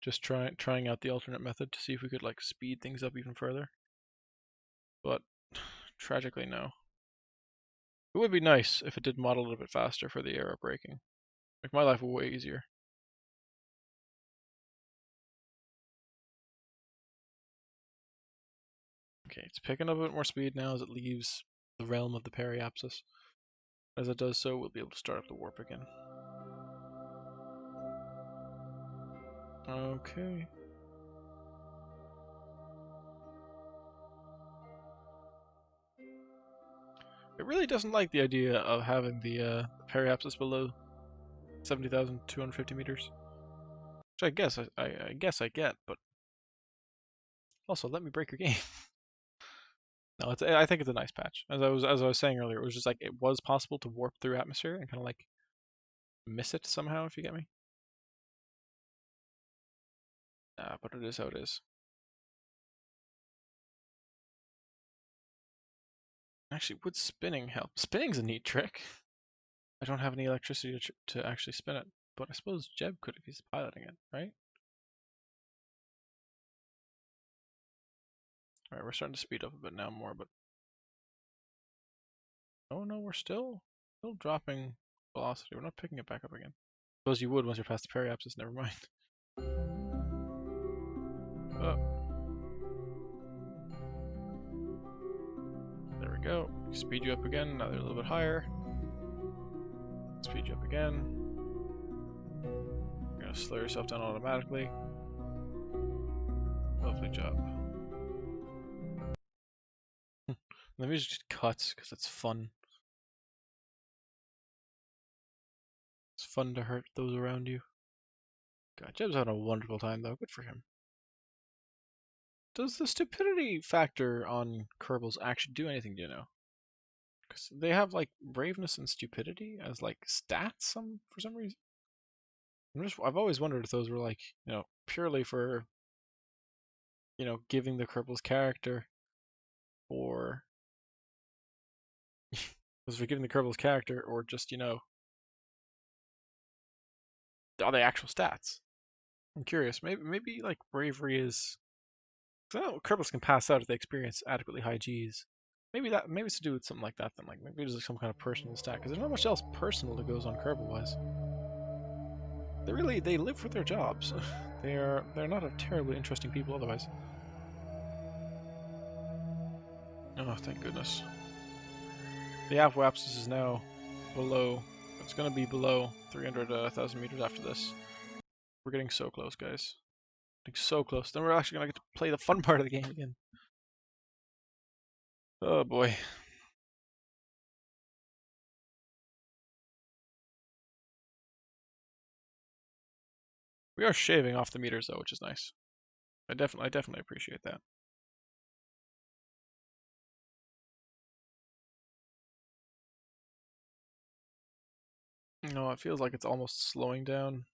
Speaker 1: just trying out the alternate method to see if we could like speed things up even further. But tragically, no. It would be nice if it did model a little bit faster for the aero braking. Make my life way easier. Okay, it's picking up a bit more speed now as it leaves the realm of the periapsis. As it does so, we'll be able to start up the warp again. Okay. It really doesn't like the idea of having the periapsis below 70,250 meters. Which I guess I guess I get, but also let me break your game. No, I think it's a nice patch. As I was saying earlier, it was just like it was possible to warp through atmosphere and kind of like miss it somehow, if you get me. But it is how it is. Actually, would spinning help? Spinning's a neat trick. I don't have any electricity to actually spin it, but I suppose Jeb could if he's piloting it, right? Alright, we're starting to speed up a bit now more, but... Oh no, we're still dropping velocity. We're not picking it back up again. I suppose you would once you're past the periapsis, never mind. Oh. There we go. Speed you up again, now they're a little bit higher. Speed you up again. You're gonna slow yourself down automatically. Lovely job. The music just cuts because it's fun. It's fun to hurt those around you. God, Jeb's having a wonderful time though. Good for him. Does the stupidity factor on Kerbals actually do anything, do you know? Because they have like braveness and stupidity as like stats for some reason. I've always wondered if those were like, purely for, giving the Kerbals character, or was for giving the Kerbals character, or just, are they actual stats? I'm curious. Maybe like bravery is. Because I know Kerbals can pass out if they experience adequately high Gs. Maybe it's to do with something like that then. Like maybe there's like some kind of personal stat. Because there's not much else personal that goes on Kerbal wise. They live for their jobs. they're not a terribly interesting people otherwise. Oh, thank goodness. The apoapsis is now below. It's going to be below 300,000 meters after this. We're getting so close, guys. Getting so close. Then we're actually gonna get to play the fun part of the game again. Oh boy. We are shaving off the meters though, which is nice. I definitely appreciate that. No, it feels like it's almost slowing down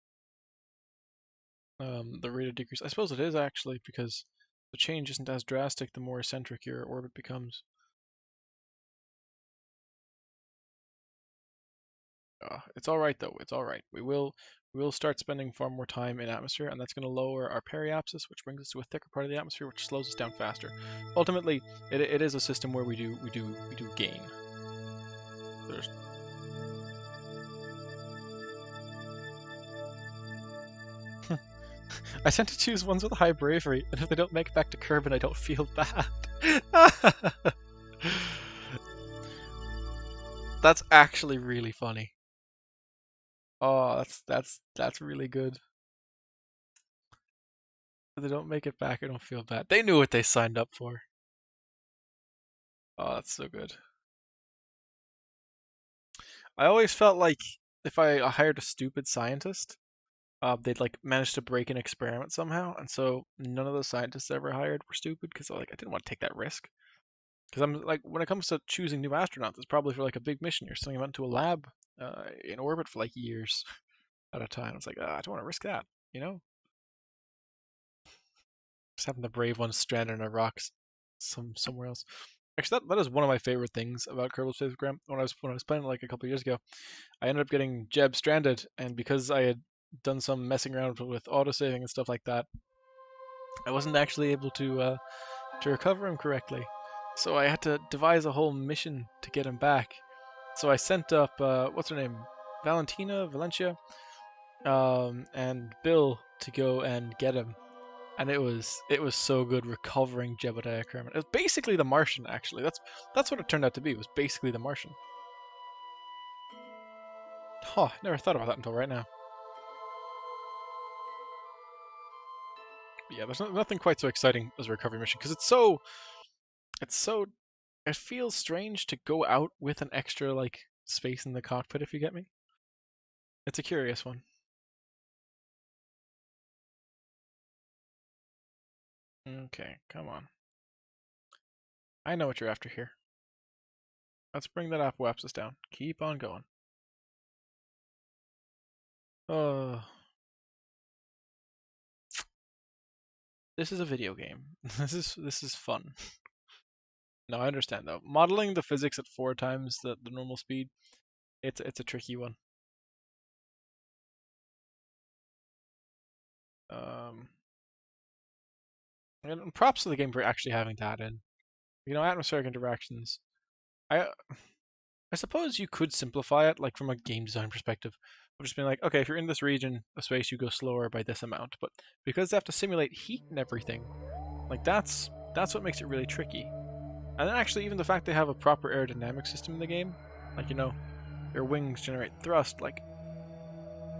Speaker 1: the rate of decrease. I suppose it is actually because the change isn't as drastic the more eccentric your orbit becomes. It's all right though. It's all right. We will start spending far more time in atmosphere, and that's going to lower our periapsis, which brings us to a thicker part of the atmosphere, which slows us down faster. Ultimately, it is a system where we do gain. There's I tend to choose ones with high bravery, and if they don't make it back to Kerbin, I don't feel bad. That's actually really funny. Oh, that's really good. If they don't make it back, I don't feel bad. They knew what they signed up for. Oh, that's so good. I always felt like if I hired a stupid scientist, they'd like manage to break an experiment somehow, and so none of the scientists I ever hired were stupid because I didn't want to take that risk. Because I'm like, when it comes to choosing new astronauts, it's probably for like a big mission. You're sending them out into a lab in orbit for like years at a time. It's like, I don't want to risk that, you know? Just having the brave ones stranded in a rock somewhere else. Actually, that is one of my favorite things about Kerbal Space Program. When I was playing it like a couple of years ago, I ended up getting Jeb stranded, and because I had done some messing around with autosaving and stuff like that, I wasn't actually able to recover him correctly. So I had to devise a whole mission to get him back. So I sent up what's her name, Valencia, and Bill to go and get him, and it was so good recovering Jebediah Kermit. It was basically the Martian, actually. That's what it turned out to be. It was basically the Martian. Oh, never thought about that until right now. But yeah, there's nothing quite so exciting as a recovery mission because it's so it feels strange to go out with an extra like space in the cockpit, if you get me. It's a curious one. Okay, come on. I know what you're after here. Let's bring that apoapsis down. Keep on going. Uh, this is a video game. This is fun. No, I understand though. Modeling the physics at 4 times the normal speed, it's a tricky one. Um, and props to the game for actually having that in. Atmospheric interactions. I I suppose you could simplify it, like from a game design perspective, of just being like, okay, if you're in this region of space, you go slower by this amount. But because they have to simulate heat and everything, like that's what makes it really tricky. And then actually, even the fact they have a proper aerodynamic system in the game, like their wings generate thrust, like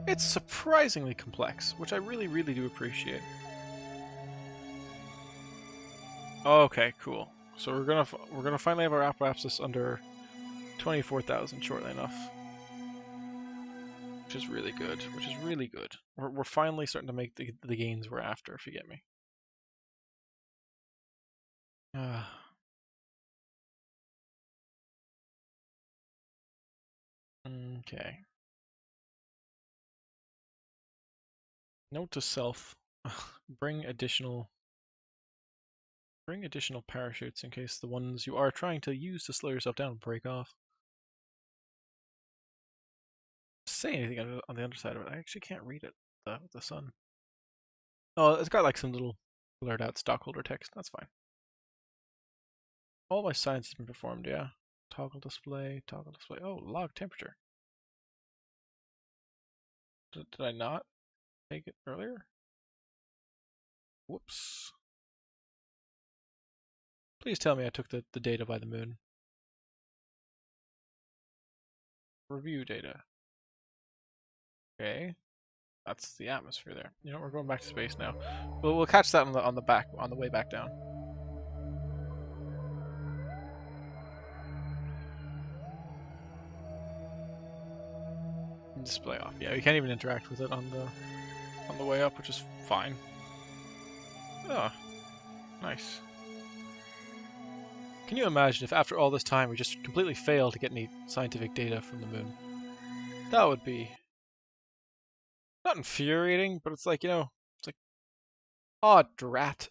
Speaker 1: it's surprisingly complex, which I really, really do appreciate. Okay, cool. So we're gonna finally have our apoapsis under 24,000 shortly enough, which is really good. Which is really good. We're finally starting to make the gains we're after, if you get me. Okay. Note to self: bring additional parachutes in case the ones you are trying to use to slow yourself down break off. Say anything on the underside of it. I actually can't read it. The sun. Oh, it's got like some little blurred out stockholder text. That's fine. All my science has been performed, yeah. Toggle display, toggle display. Oh, log temperature. Did I not take it earlier? Whoops. Please tell me I took the data by the moon. Review data. Okay. That's the atmosphere there. You know, we're going back to space now. We'll catch that on the way back down. Display off. Yeah, you can't even interact with it on the way up, which is fine. Oh, nice. Can you imagine if after all this time we just completely failed to get any scientific data from the moon? That would be not infuriating, but it's like, you know, it's like, oh drat.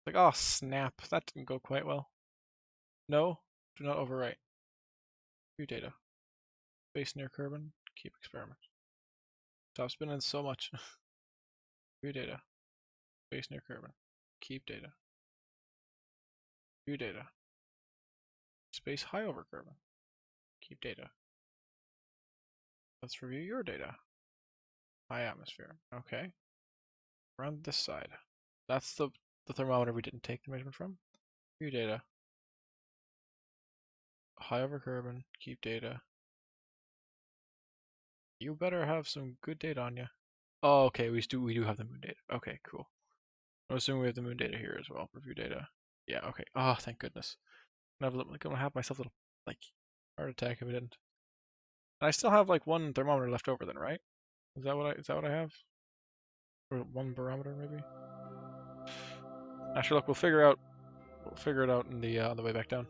Speaker 1: Like, oh snap, that didn't go quite well. No, do not overwrite. View data. Space near Kerbal. Keep experiment. Stop spinning so much. View data. Space near Kerbal. Keep data. View data. Space high over Kerbal. Keep data. Let's review your data. High atmosphere. Okay. Around this side. That's the thermometer we didn't take the measurement from. View data. High over Kerbal. Keep data. You better have some good data on you. Oh, okay. We do have the moon data. Okay, cool. I'm assuming we have the moon data here as well. Review data. Yeah. Okay. Oh, thank goodness. I'm gonna have myself a little like heart attack if I didn't. And I still have like one thermometer left over then, right? Is that what I have? Or one barometer maybe? Actually, look, we'll figure it out in the on the way back down.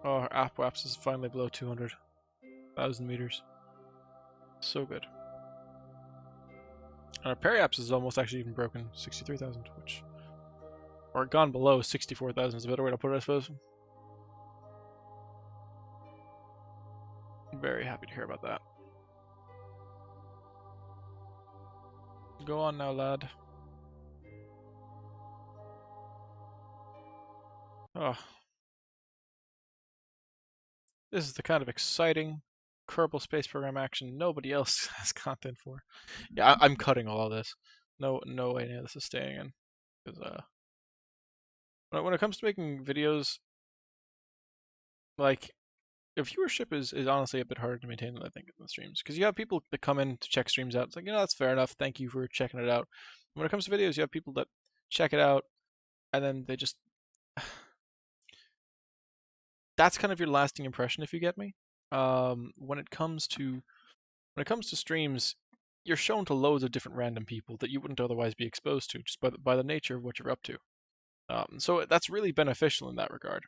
Speaker 1: Oh, our APWAPS is finally below 200,000 meters. So good. And our periaps is almost actually even broken 63,000, which or gone below 64,000 is a better way to put it, I suppose. I'm very happy to hear about that. Go on now, lad. Oh. This is the kind of exciting Kerbal Space Program action nobody else has content for. Yeah, I'm cutting all of this. No way any of this is staying in. Because when it comes to making videos, like viewership is honestly a bit harder to maintain than I think in the streams. Because you have people that come in to check streams out. It's like, you know, that's fair enough. Thank you for checking it out. When it comes to videos, you have people that check it out and then they just that's kind of your lasting impression, if you get me. When it comes to streams, you're shown to loads of different random people that you wouldn't otherwise be exposed to just by the nature of what you're up to. So that's really beneficial in that regard.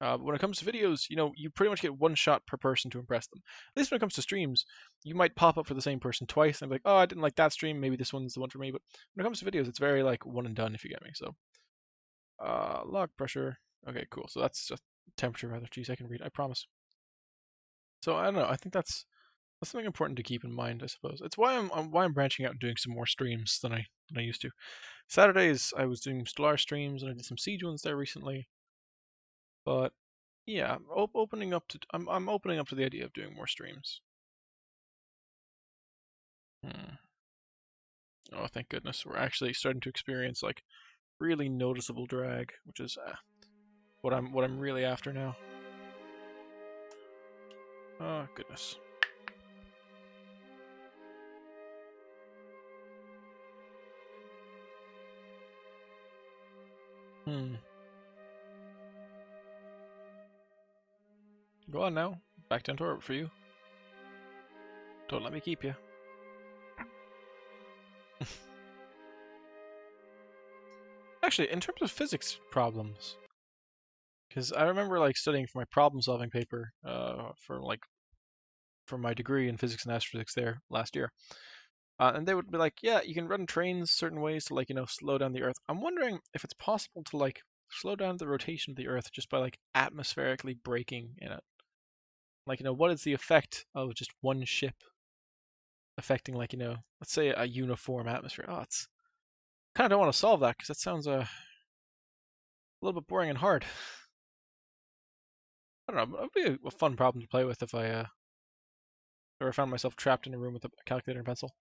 Speaker 1: When it comes to videos, you know, you pretty much get one shot per person to impress them. At least when it comes to streams, you might pop up for the same person twice and be like, oh, I didn't like that stream, maybe this one's the one for me. But when it comes to videos, it's very like one and done, if you get me. So, log pressure. Okay, cool. So that's just temperature rather. Geez, I can read. I promise. So I don't know. I think that's something important to keep in mind, I suppose. It's why I'm branching out and doing some more streams than I used to. Saturdays I was doing Stellar streams and I did some Siege ones there recently. But yeah, opening up to I'm opening up to the idea of doing more streams. Oh, thank goodness, we're actually starting to experience like really noticeable drag, which is what I'm really after now. Oh goodness. Go on now. Back down to orbit for you. Don't let me keep you. Actually, in terms of physics problems, because I remember like studying for my problem-solving paper for my degree in physics and astrophysics there last year, and they would be like, yeah, you can run trains certain ways to like slow down the Earth. I'm wondering if it's possible to like slow down the rotation of the Earth just by like atmospherically braking in it. Like what is the effect of just one ship affecting like let's say a uniform atmosphere? Oh, it's kind of don't want to solve that because that sounds a little bit boring and hard. I don't know. It would be a fun problem to play with if I ever found myself trapped in a room with a calculator and pencil.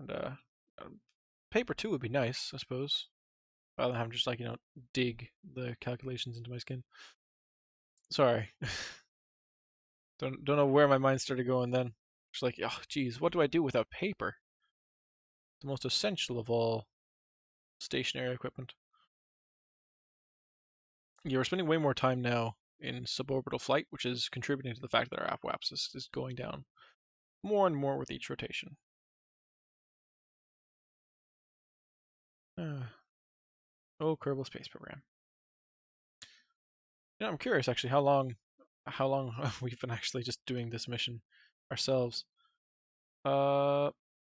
Speaker 1: And paper too would be nice, I suppose, rather than having just like dig the calculations into my skin. Sorry. Don't know where my mind started going then. It's like, oh, geez, what do I do without paper? The most essential of all stationary equipment. Yeah, we're spending way more time now in suborbital flight, which is contributing to the fact that our apoapsis is going down more and more with each rotation. Oh, Kerbal Space Program. You know, I'm curious actually how long we've been actually just doing this mission ourselves. Do I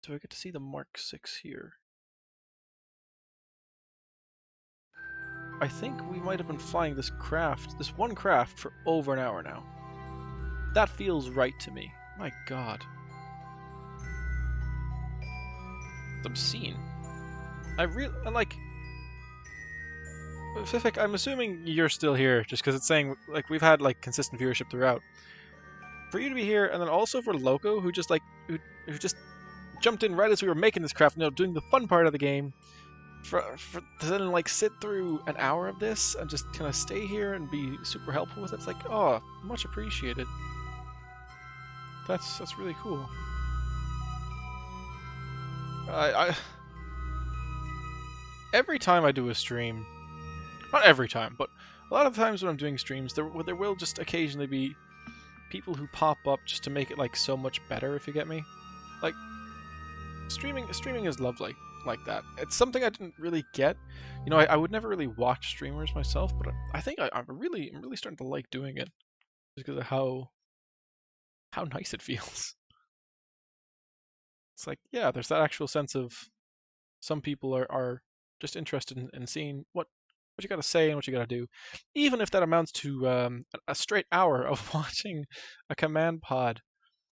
Speaker 1: get to see the Mark 6 here? I think we might have been flying this one craft, for over an hour now. That feels right to me. My god. It's obscene. Like, Pacific, I'm assuming you're still here, just because it's saying, like, we've had, like, consistent viewership throughout. For you to be here, and then also for Loco, who just, like, who just jumped in right as we were making this craft, doing the fun part of the game, to then, like, sit through an hour of this and just kind of stay here and be super helpful with it. It's like, oh, much appreciated. That's really cool. Every time I do a stream, not every time, but a lot of times when I'm doing streams, there will just occasionally be people who pop up just to make it like so much better, if you get me. Like, streaming is lovely like that. It's something I didn't really get. You know, I would never really watch streamers myself, but I think I'm really starting to like doing it just because of how nice it feels. It's like, yeah, there's that actual sense of some people are just interested in seeing what you got to say and what you got to do, even if that amounts to a straight hour of watching a command pod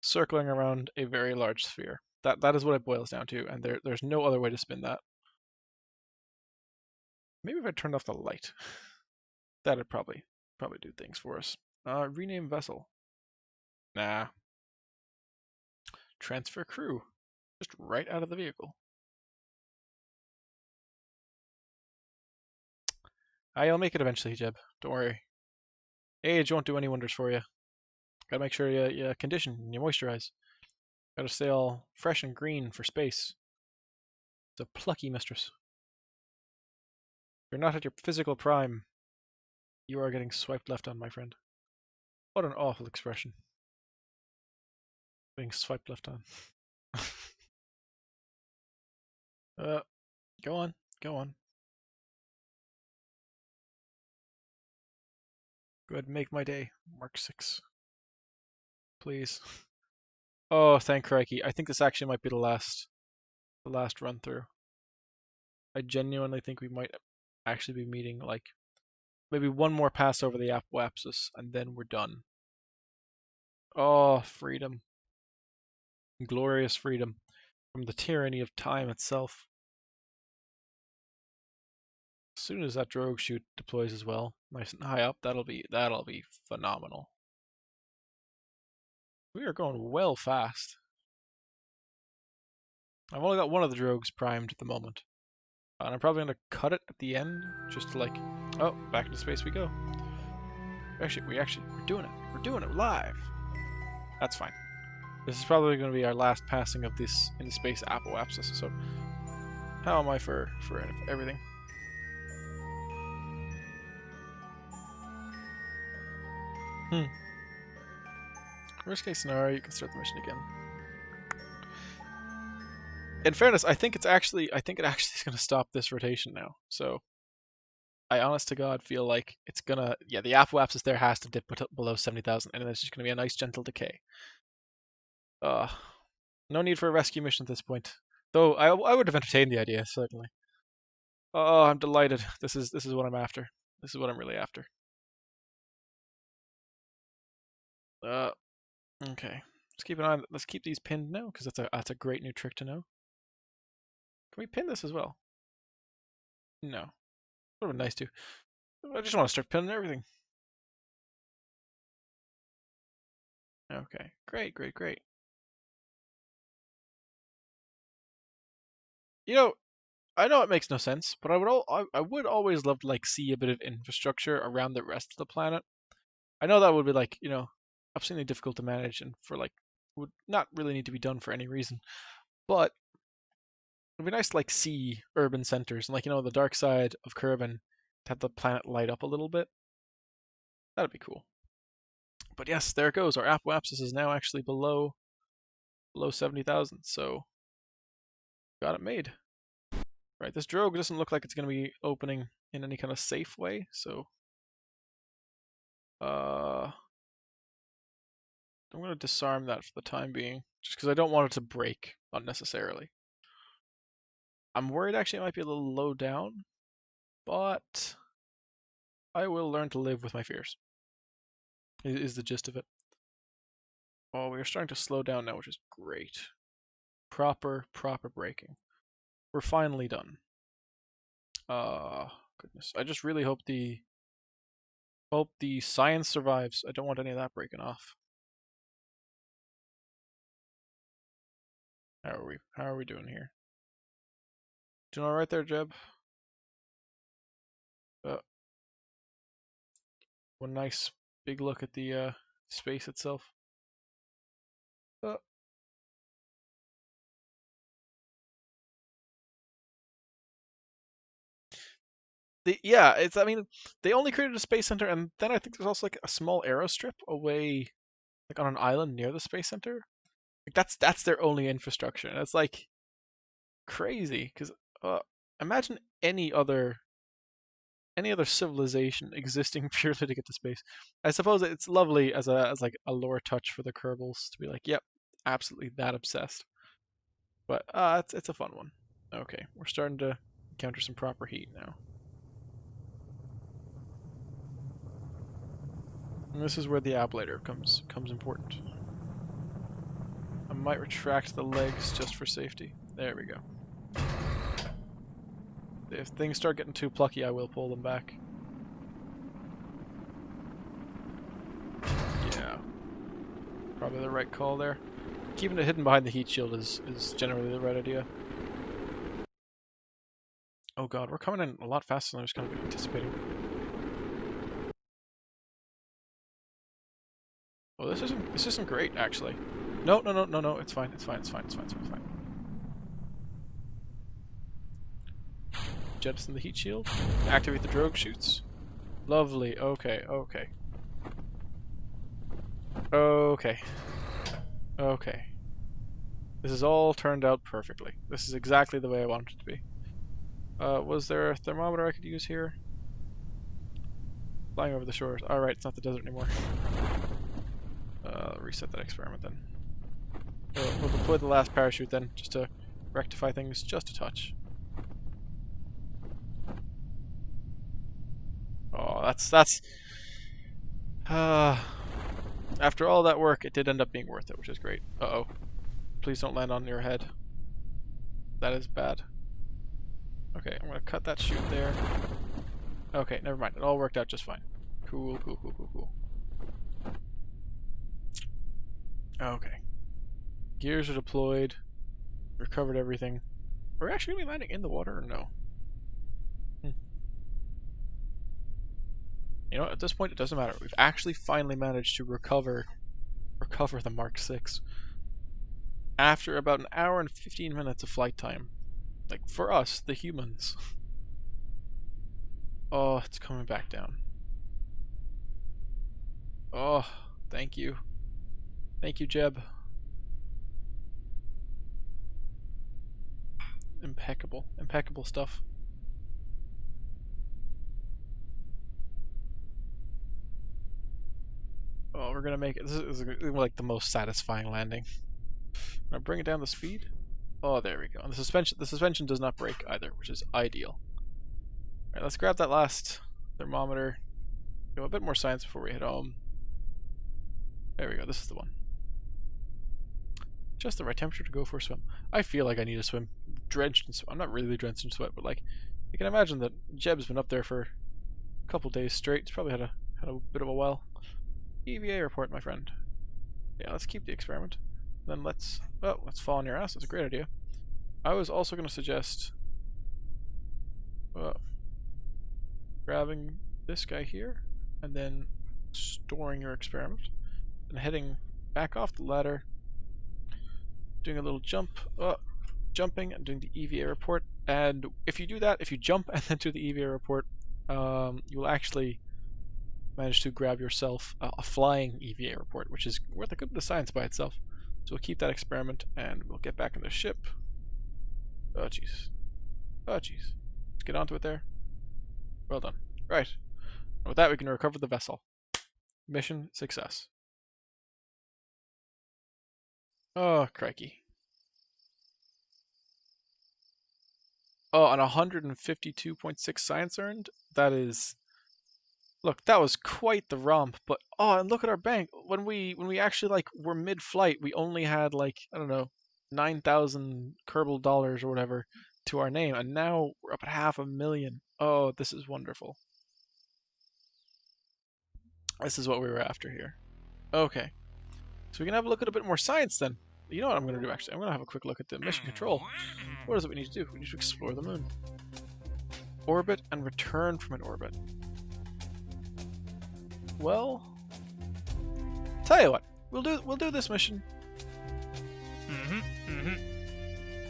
Speaker 1: circling around a very large sphere. That is what it boils down to, and there's no other way to spin that. Maybe if I turned off the light, that'd probably do things for us. Rename vessel. Nah. Transfer crew. Just right out of the vehicle. You'll make it eventually, Jeb. Don't worry. Age won't do any wonders for you. Gotta make sure you condition and you moisturize. Gotta stay all fresh and green for space. It's a plucky mistress. If you're not at your physical prime, you are getting swiped left on, my friend. What an awful expression. Being swiped left on. Go on. Go on. Go ahead and make my day. Mark 6. Please. Oh, thank crikey. I think this actually might be the last run through. I genuinely think we might actually be meeting, like, maybe one more pass over the apoapsis, and then we're done. Oh, freedom. Glorious freedom from the tyranny of time itself. As soon as that drogue chute deploys as well, nice and high up, that'll be phenomenal. We are going well fast. I've only got one of the drogues primed at the moment. And I'm probably going to cut it at the end, just to like, oh, back into space we go. We're doing it. We're doing it live. That's fine. This is probably going to be our last passing of this in space apoapsis, so how am I for everything? Worst case scenario, you can start the mission again. In fairness, I think it actually is going to stop this rotation now. So I honest to God feel like it's gonna, yeah, the apoapsis there has to dip below 70,000, and then it's just gonna be a nice gentle decay. No need for a rescue mission at this point. Though I would have entertained the idea, certainly. Oh, I'm delighted. This is what I'm after. This is what I'm really after. Okay. Let's keep an eye. Let's keep these pinned now, because that's a great new trick to know. Can we pin this as well? No. Would have been nice to. I just want to start pinning everything. Okay. Great. You know, I know it makes no sense, but I would always love to like see a bit of infrastructure around the rest of the planet. I know that would be like, obscenely difficult to manage and for like would not really need to be done for any reason. But it'd be nice to like see urban centers and like the dark side of Kerbin to have the planet light up a little bit. That'd be cool. But yes, there it goes. Our apoapsis is now actually below 70,000, so got it made. Right, this drogue doesn't look like it's going to be opening in any kind of safe way, so I'm going to disarm that for the time being, just because I don't want it to break unnecessarily. I'm worried actually it might be a little low down, but I will learn to live with my fears, is the gist of it. Oh, we are starting to slow down now, which is great. Proper braking. We're finally done. Goodness. I just really hope the science survives. I don't want any of that breaking off. How are we doing here? Doing alright there, Jeb? One nice big look at the space itself. Yeah, I mean, they only created a space center, and then I think there's also like a small aerostrip away, like on an island near the space center. Like that's their only infrastructure, and it's like crazy because imagine any other civilization existing purely to get to space. I suppose it's lovely as like a lore touch for the Kerbals to be like, yep, absolutely that obsessed. But it's a fun one. Okay, we're starting to encounter some proper heat now. And this is where the ablator comes important. I might retract the legs just for safety. There we go. If things start getting too plucky, I will pull them back. Yeah. Probably the right call there. Keeping it hidden behind the heat shield is generally the right idea. Oh god, we're coming in a lot faster than I was kind of anticipating. Oh, this isn't great, actually. No, it's fine, it's fine. Jettison the heat shield. Activate the drogue chutes. Lovely, okay. This has all turned out perfectly. This is exactly the way I wanted it to be. Was there a thermometer I could use here? Flying over the shores. Alright, it's not the desert anymore. Reset that experiment then. We'll deploy the last parachute then, just to rectify things just a touch. Oh, that's after all that work, it did end up being worth it, which is great. Uh-oh. Please don't land on your head. That is bad. Okay, I'm gonna cut that chute there. Okay, never mind. It all worked out just fine. Cool. Okay. Gears are deployed. Recovered everything. We're actually gonna be landing in the water or no? You know, at this point it doesn't matter. We've actually finally managed to recover the Mark 6 after about an hour and 15 minutes of flight time. Like, for us, the humans. Oh, it's coming back down. Oh, thank you. Thank you, Jeb. Impeccable stuff. Oh, we're gonna make it. This is like the most satisfying landing. Now bring it down the speed. Oh, there we go. And the suspension does not break either, which is ideal. Alright, let's grab that last thermometer. Go a bit more science before we head home. There we go, this is the one. Just the right temperature to go for a swim. I feel like I need a swim. Drenched in sweat. I'm not really drenched in sweat, but like, you can imagine that Jeb's been up there for a couple days straight. He's probably had a bit of a while. EVA report, my friend. Yeah, let's keep the experiment. Then let's fall on your ass. That's a great idea. I was also going to suggest grabbing this guy here and then storing your experiment. and heading back off the ladder, doing a little jump, jumping and doing the EVA report. And if you do that, if you jump and then do the EVA report, you will actually manage to grab yourself a flying EVA report, which is worth a good bit of science by itself. So we'll keep that experiment, and we'll get back in the ship. Oh jeez. Oh jeez. Let's get onto it there. Well done. Right. And with that, we can recover the vessel. Mission success. Oh, crikey. Oh, and 152.6 science earned? That is... Look, that was quite the romp, but oh, and look at our bank. When we actually like were mid-flight, we only had like, I don't know, 9,000 Kerbal dollars or whatever to our name, and now we're up at 500,000. Oh, this is wonderful. This is what we were after here. Okay. So we can have a look at a bit more science then. You know what I'm going to do actually? I'm going to have a quick look at the mission control. What is it we need to do? We need to explore the moon. Orbit and return from an orbit. Well, tell you what, we'll do this mission.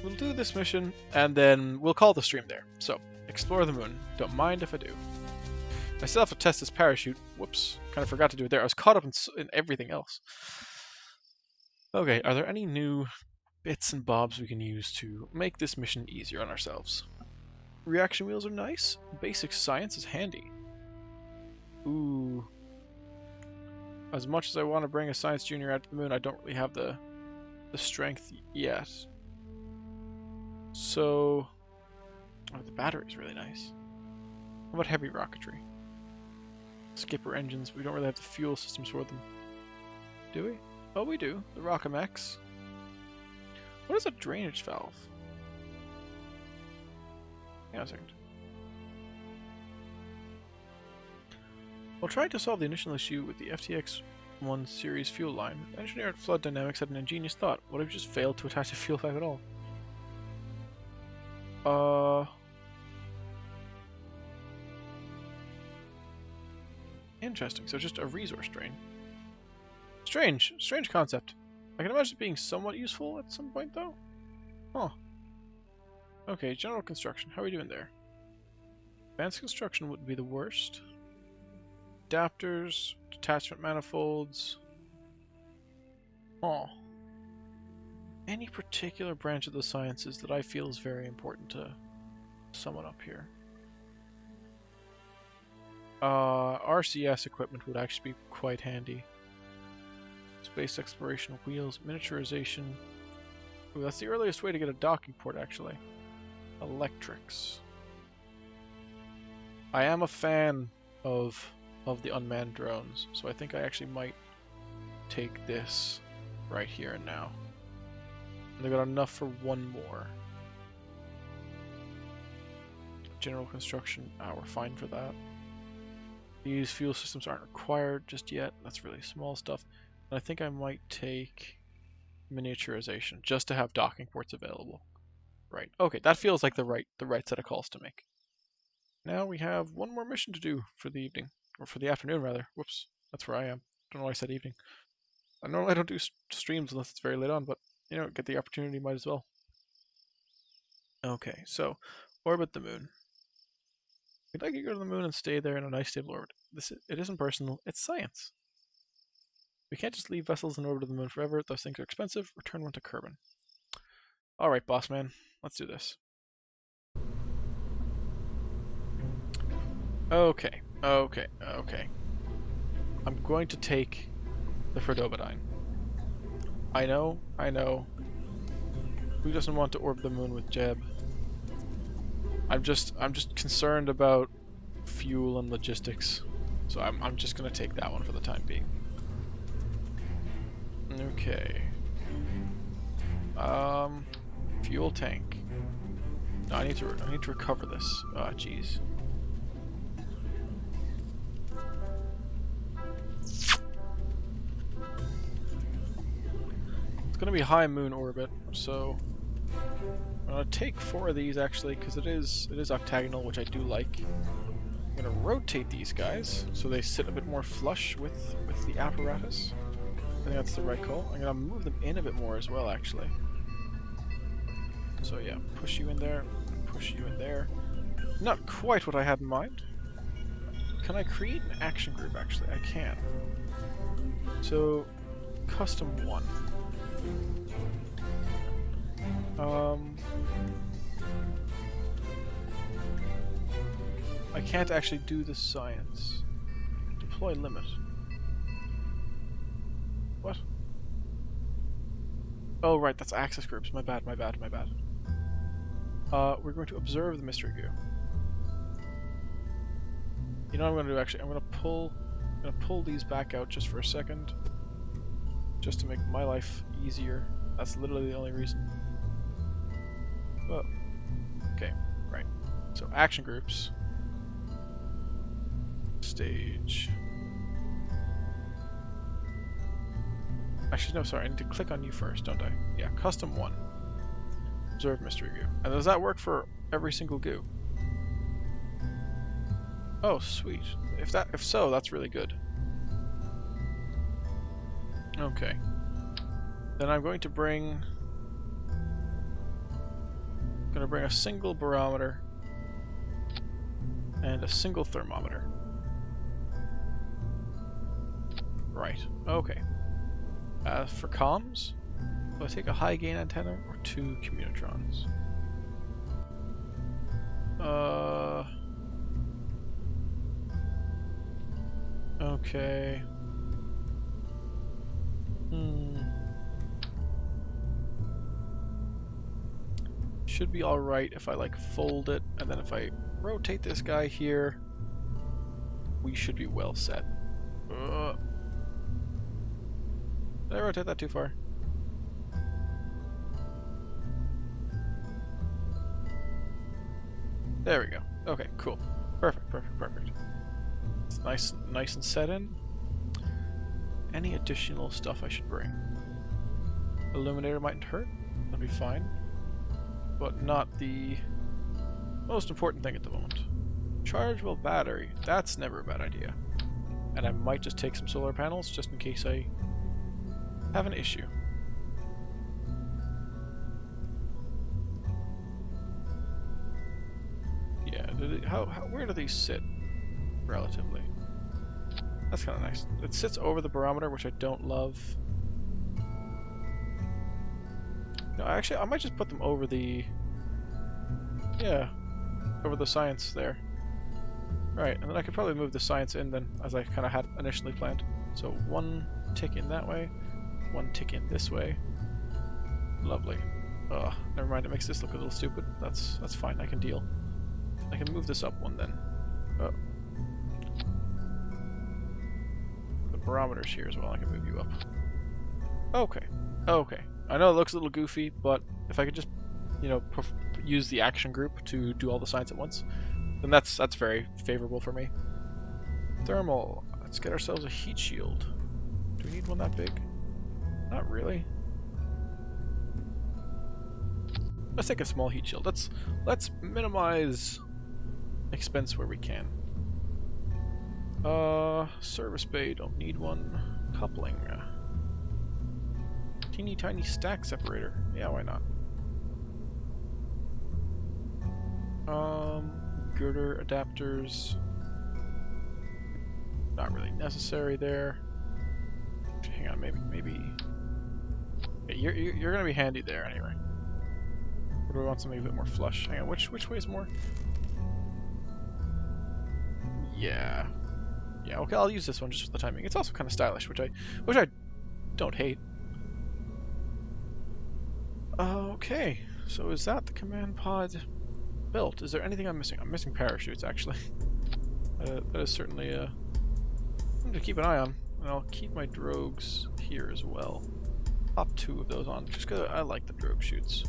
Speaker 1: We'll do this mission, and then we'll call the stream there. So, explore the moon. Don't mind if I do. I still have to test this parachute. Whoops, kind of forgot to do it there. I was caught up in everything else. Okay, are there any new bits and bobs we can use to make this mission easier on ourselves? Reaction wheels are nice. Basic science is handy. Ooh. As much as I want to bring a science junior out to the moon, I don't really have the strength yet. So, oh, the battery's really nice. How about heavy rocketry? Skipper engines, we don't really have the fuel systems for them. Do we? Oh, we do. The Rockamex. What is a drainage valve? Hang on a second. While trying to solve the initial issue with the FTX-1 series fuel line, the engineer at Flood Dynamics had an ingenious thought. What if we just failed to attach a fuel pipe at all? Interesting. So just a resource drain. Strange concept. I can imagine it being somewhat useful at some point, though. Huh. Okay, general construction. How are we doing there? Advanced construction would be the worst. Adapters, detachment manifolds. Oh. Any particular branch of the sciences that I feel is very important to someone up here? RCS equipment would actually be quite handy. Space exploration wheels, miniaturization. Ooh, that's the earliest way to get a docking port, actually. Electrics. I am a fan of the unmanned drones, so I think I actually might take this right here and now. And they've got enough for one more. General construction, we're fine for that. These fuel systems aren't required just yet. That's really small stuff. And I think I might take miniaturization just to have docking ports available. Right. Okay, that feels like the right set of calls to make. Now we have one more mission to do for the evening. Or for the afternoon, rather. Whoops. That's where I am. Don't know why I said evening. I normally don't do streams unless it's very late on, but, you know, get the opportunity, might as well. Okay, so, orbit the moon. We'd like you to go to the moon and stay there in a nice stable orbit. It isn't personal, it's science. We can't just leave vessels in orbit of the moon forever. Those things are expensive. Return one to Kerbin. Alright, boss man. Let's do this. Okay. I'm going to take the Fredobadine. I know. Who doesn't want to orbit the moon with Jeb? I'm just concerned about fuel and logistics. So I'm just gonna take that one for the time being. Okay. Fuel tank. No, I need to recover this. Ah, jeez. It's gonna be high moon orbit, so I'm gonna take 4 of these actually, because it is octagonal, which I do like. I'm gonna rotate these guys so they sit a bit more flush with the apparatus. think that's the right call. I'm gonna move them in a bit more as well, actually. So yeah, push you in there, push you in there. Not quite what I had in mind. Can I create an action group, actually? I can. So, custom 1. I can't actually do the science. Deploy limit. What? Oh, right, that's access groups. My bad, my bad, my bad. We're going to observe the mystery goo. You know what I'm going to do, actually? I'm going to pull these back out just for a second. Just to make my life easier. That's literally the only reason. Well, okay, right. So, action groups. Stage. Actually, no, sorry. I need to click on you first, don't I? Yeah, custom 1. Observe mystery goo. And does that work for every single goo? Oh, sweet. If so, that's really good. Okay. Then I'm going to bring a single barometer and a single thermometer. Right. Okay. For comms, will I take a high gain antenna or 2 communitrons? Okay. Should be alright if I like fold it, and then if I rotate this guy here, we should be well set. Did I rotate that too far? There we go. Okay, cool. Perfect, perfect, perfect. It's nice and set in. Any additional stuff I should bring? Illuminator mightn't hurt. That'll be fine. But not the most important thing at the moment. Chargeable battery. That's never a bad idea. And I might just take some solar panels just in case I have an issue. Yeah, where do these sit relatively? That's kind of nice. It sits over the barometer, which I don't love. No, actually, I might just put them over the... Yeah, over the science there. Right, and then I could probably move the science in then, as I kind of had initially planned. So 1 tick in that way, 1 tick in this way. Lovely. Ugh, never mind, it makes this look a little stupid. That's fine, I can deal. I can move this up 1 then. Oh. The barometer's here as well, I can move you up. Okay, okay. I know it looks a little goofy, but if I could just, you know, use the action group to do all the science at once, then that's very favorable for me. Thermal. Let's get ourselves a heat shield. Do we need one that big? Not really. Let's take a small heat shield. Let's minimize expense where we can. Service bay, don't need one. Coupling. Teeny tiny stack separator. Yeah, why not? Girder adapters. Not really necessary there. Hang on, maybe. Yeah, you're gonna be handy there anyway. Or do we want something a bit more flush? Hang on, which way is more? Yeah. Yeah, okay, I'll use this one just for the timing. It's also kind of stylish, which I don't hate. Okay, so is that the command pod built? Is there anything I'm missing? I'm missing parachutes, actually. That is certainly something to keep an eye on. And I'll keep my drogues here as well. Pop 2 of those on, just because I like the drogue chutes.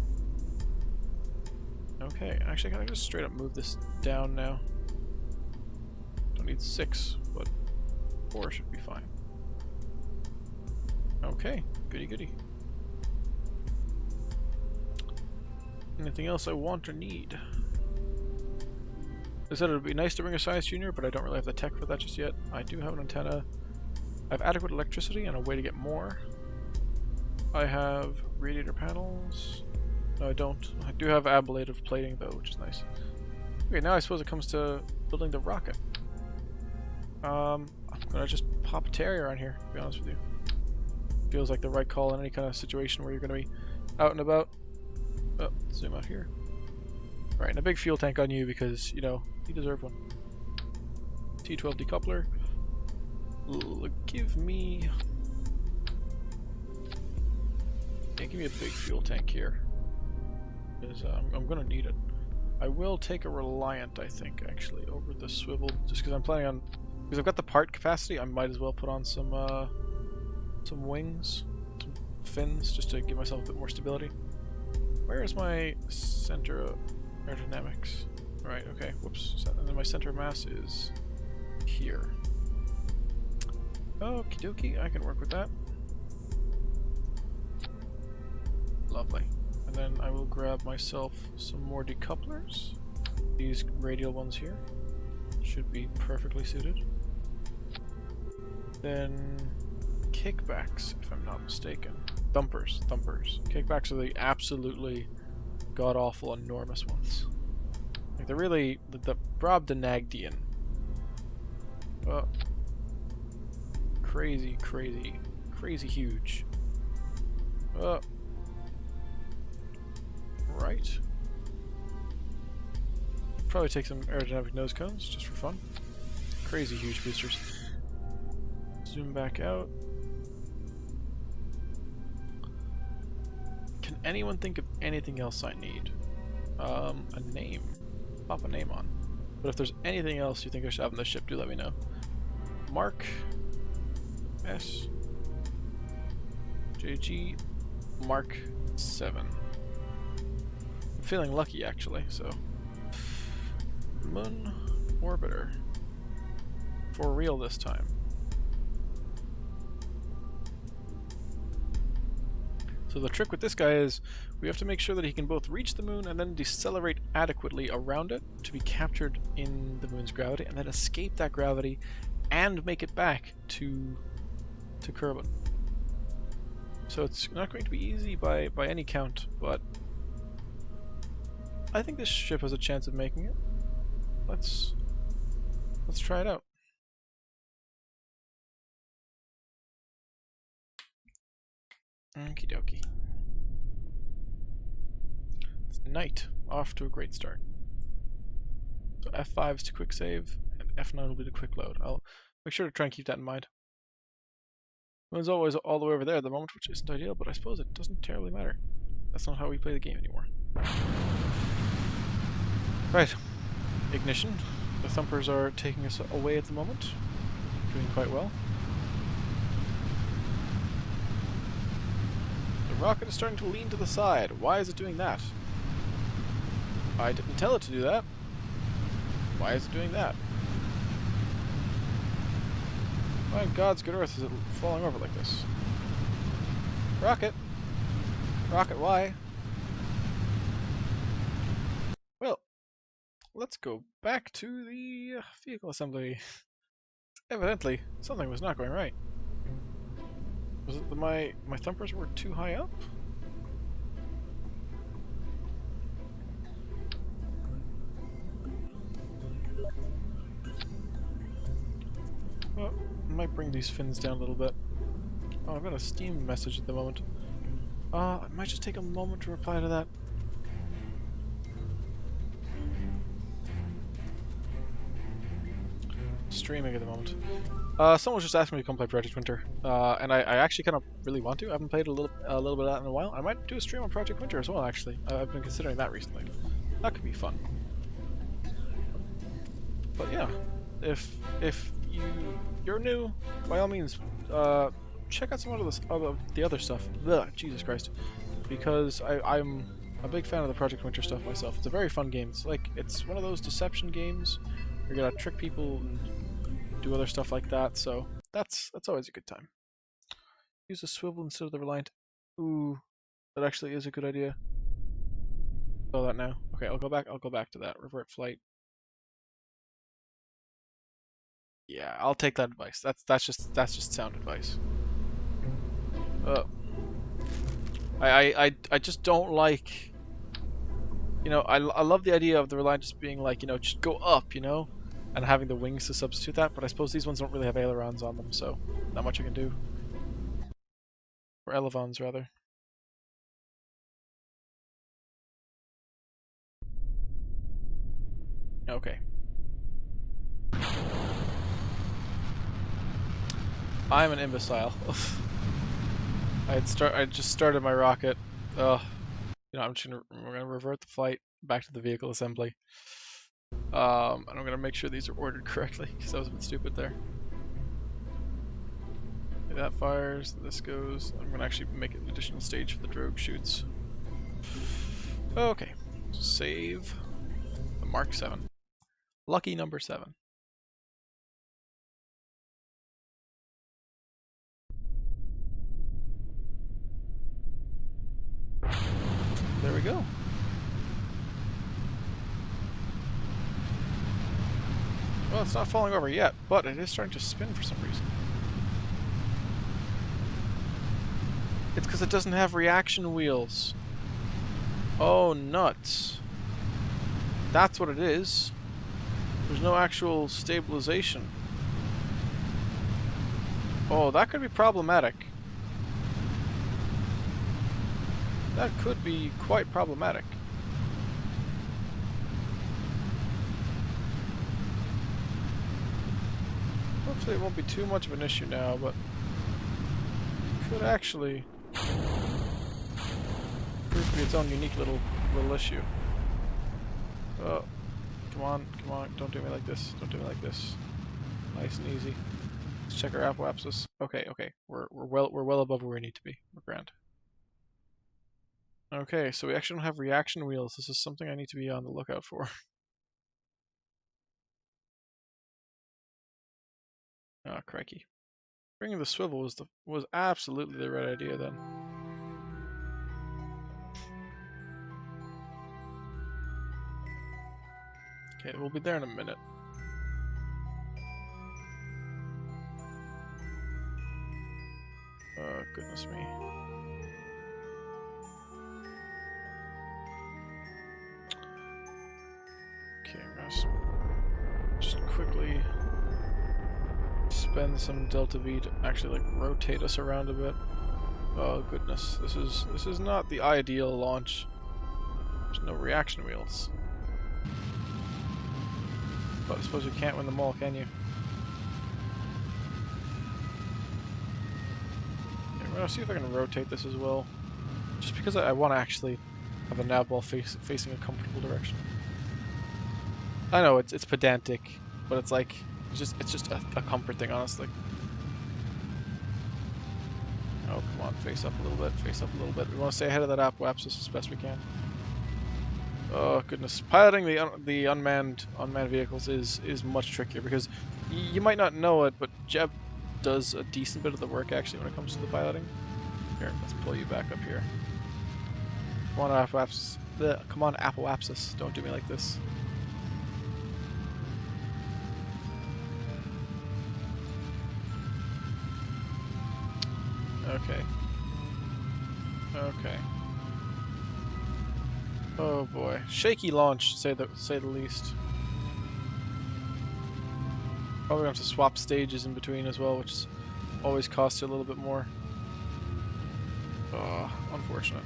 Speaker 1: Okay, actually, can I just straight up move this down now? Don't need 6, but 4 should be fine. Okay, goody goody. Anything else I want or need? I said it would be nice to bring a Science Junior, but I don't really have the tech for that just yet. I do have an antenna. I have adequate electricity and a way to get more. I have radiator panels. No, I don't. I do have ablative plating though, which is nice. Okay, now I suppose it comes to building the rocket. I'm gonna just pop a Terrier on here, to be honest with you. Feels like the right call in any kind of situation where you're gonna be out and about. Oh, zoom out here. Alright, and a big fuel tank on you because, you know, you deserve one. T12 decoupler. Give me... Yeah, give me a big fuel tank here. Because I'm gonna need it. I will take a Reliant, I think, actually, over the swivel, just because I'm planning on... Because I've got the part capacity, I might as well put on some wings, some fins, just to give myself a bit more stability. Where is my center of aerodynamics? Right, okay, whoops. And then my center of mass is here. Okie dokie, I can work with that. Lovely. And then I will grab myself some more decouplers. These radial ones here should be perfectly suited. Then kickbacks, if I'm not mistaken. Thumpers. Kickbacks are the absolutely god-awful, enormous ones. Like they're really the Brobdingnagdian. Crazy huge. Right. Probably take some aerodynamic nose cones just for fun. Crazy huge boosters. Zoom back out. Can anyone think of anything else I need? A name. Pop a name on. But if there's anything else you think I should have on the ship, do let me know. Mark S JG Mark 7. I'm feeling lucky actually, so Moon Orbiter. For real this time. So the trick with this guy is we have to make sure that he can both reach the moon and then decelerate adequately around it to be captured in the moon's gravity and then escape that gravity and make it back to Kerbal. So it's not going to be easy by any count, but I think this ship has a chance of making it. Let's try it out. Okie dokie. It's night. Off to a great start. So F5 is to quick save, and F9 will be the quick load. I'll make sure to try and keep that in mind. Moon's always all the way over there at the moment, which isn't ideal, but I suppose it doesn't terribly matter. That's not how we play the game anymore. Right. Ignition. The thumpers are taking us away at the moment. Doing quite well. The rocket is starting to lean to the side. Why is it doing that? I didn't tell it to do that. Why is it doing that? Why in God's good earth is it falling over like this? Rocket! Rocket, why? Well, let's go back to the vehicle assembly. Evidently, something was not going right. Was it that my thumpers were too high up? Well, I might bring these fins down a little bit. Oh, I've got a Steam message at the moment. I might just take a moment to reply to that. Streaming at the moment. Someone was just asking me to come play Project Winter, and I actually kind of really want to. I haven't played a little bit of that in a while. I might do a stream on Project Winter as well, actually. I've been considering that recently. That could be fun. But yeah, if you're new, by all means, check out some of the other stuff. Ugh, Jesus Christ, because I'm a big fan of the Project Winter stuff myself. It's a very fun game. It's one of those deception games. You're gonna trick people and do other stuff like that. So that's always a good time. Use a swivel instead of the Reliant. Ooh, that actually is a good idea. Oh, that now. Okay, I'll go back to that. Revert flight. Yeah, I'll take that advice. That's just sound advice. Uh, I just don't like. You know, I love the idea of the Reliant just being like, you know, just go up, you know, and having the wings to substitute that. But I suppose these ones don't really have ailerons on them, so not much I can do. Or elevons rather. Okay. I'm an imbecile. I just started my rocket. Ugh. You know, we're gonna revert the flight back to the vehicle assembly. And I'm gonna make sure these are ordered correctly because I was a bit stupid there. Okay, that fires. This goes. I'm gonna actually make an additional stage for the drogue chutes. Okay. Save the Mark 7. Lucky number 7. There we go. Well, it's not falling over yet, but it is starting to spin for some reason. It's because it doesn't have reaction wheels. Oh, nuts. That's what it is. There's no actual stabilization. Oh, that could be problematic. That could be quite problematic. Hopefully it won't be too much of an issue now, but it could actually prove to be its own unique little issue. Oh, come on, don't do me like this. Don't do me like this. Nice and easy. Let's check our apoapsis. Okay, we're well above where we need to be. We're grand. Okay, so we actually don't have reaction wheels. This is something I need to be on the lookout for. Oh, crikey. Bringing the swivel was absolutely the right idea then. Okay, we'll be there in a minute. Oh, goodness me. Okay, I'm gonna just quickly spend some delta V to actually like rotate us around a bit. Oh goodness, this is not the ideal launch. There's no reaction wheels. But I suppose you can't win them all, can you? Okay, I'm gonna see if I can rotate this as well. Just because I want to actually have a nav ball facing a comfortable direction. I know it's pedantic, but it's like it's just a comfort thing, honestly. Oh, come on, face up a little bit, face up a little bit. We want to stay ahead of that apoapsis as best we can. Oh goodness, piloting the unmanned vehicles is much trickier because you might not know it, but Jeb does a decent bit of the work actually when it comes to the piloting. Here, let's pull you back up here. Come on, apoapsis. Come on, apoapsis. Don't do me like this. Okay. Okay. Oh boy, shaky launch, say the least. Probably gonna have to swap stages in between as well, which always costs you a little bit more. Oh, unfortunate.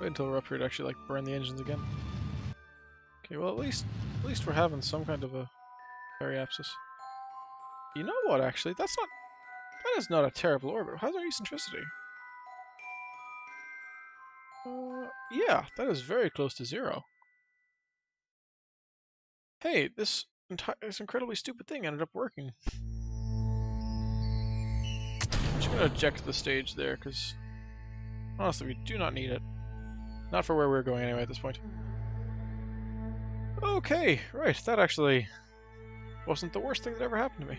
Speaker 1: Wait until we're up here to actually like burn the engines again. Okay, well at least we're having some kind of a periapsis. You know what? Actually, that is not a terrible orbit. How's our eccentricity? Yeah, that is very close to 0. Hey, this incredibly stupid thing ended up working. I'm just gonna eject the stage there, because honestly, we do not need it. Not for where we're going anyway at this point. Okay, right, that actually wasn't the worst thing that ever happened to me.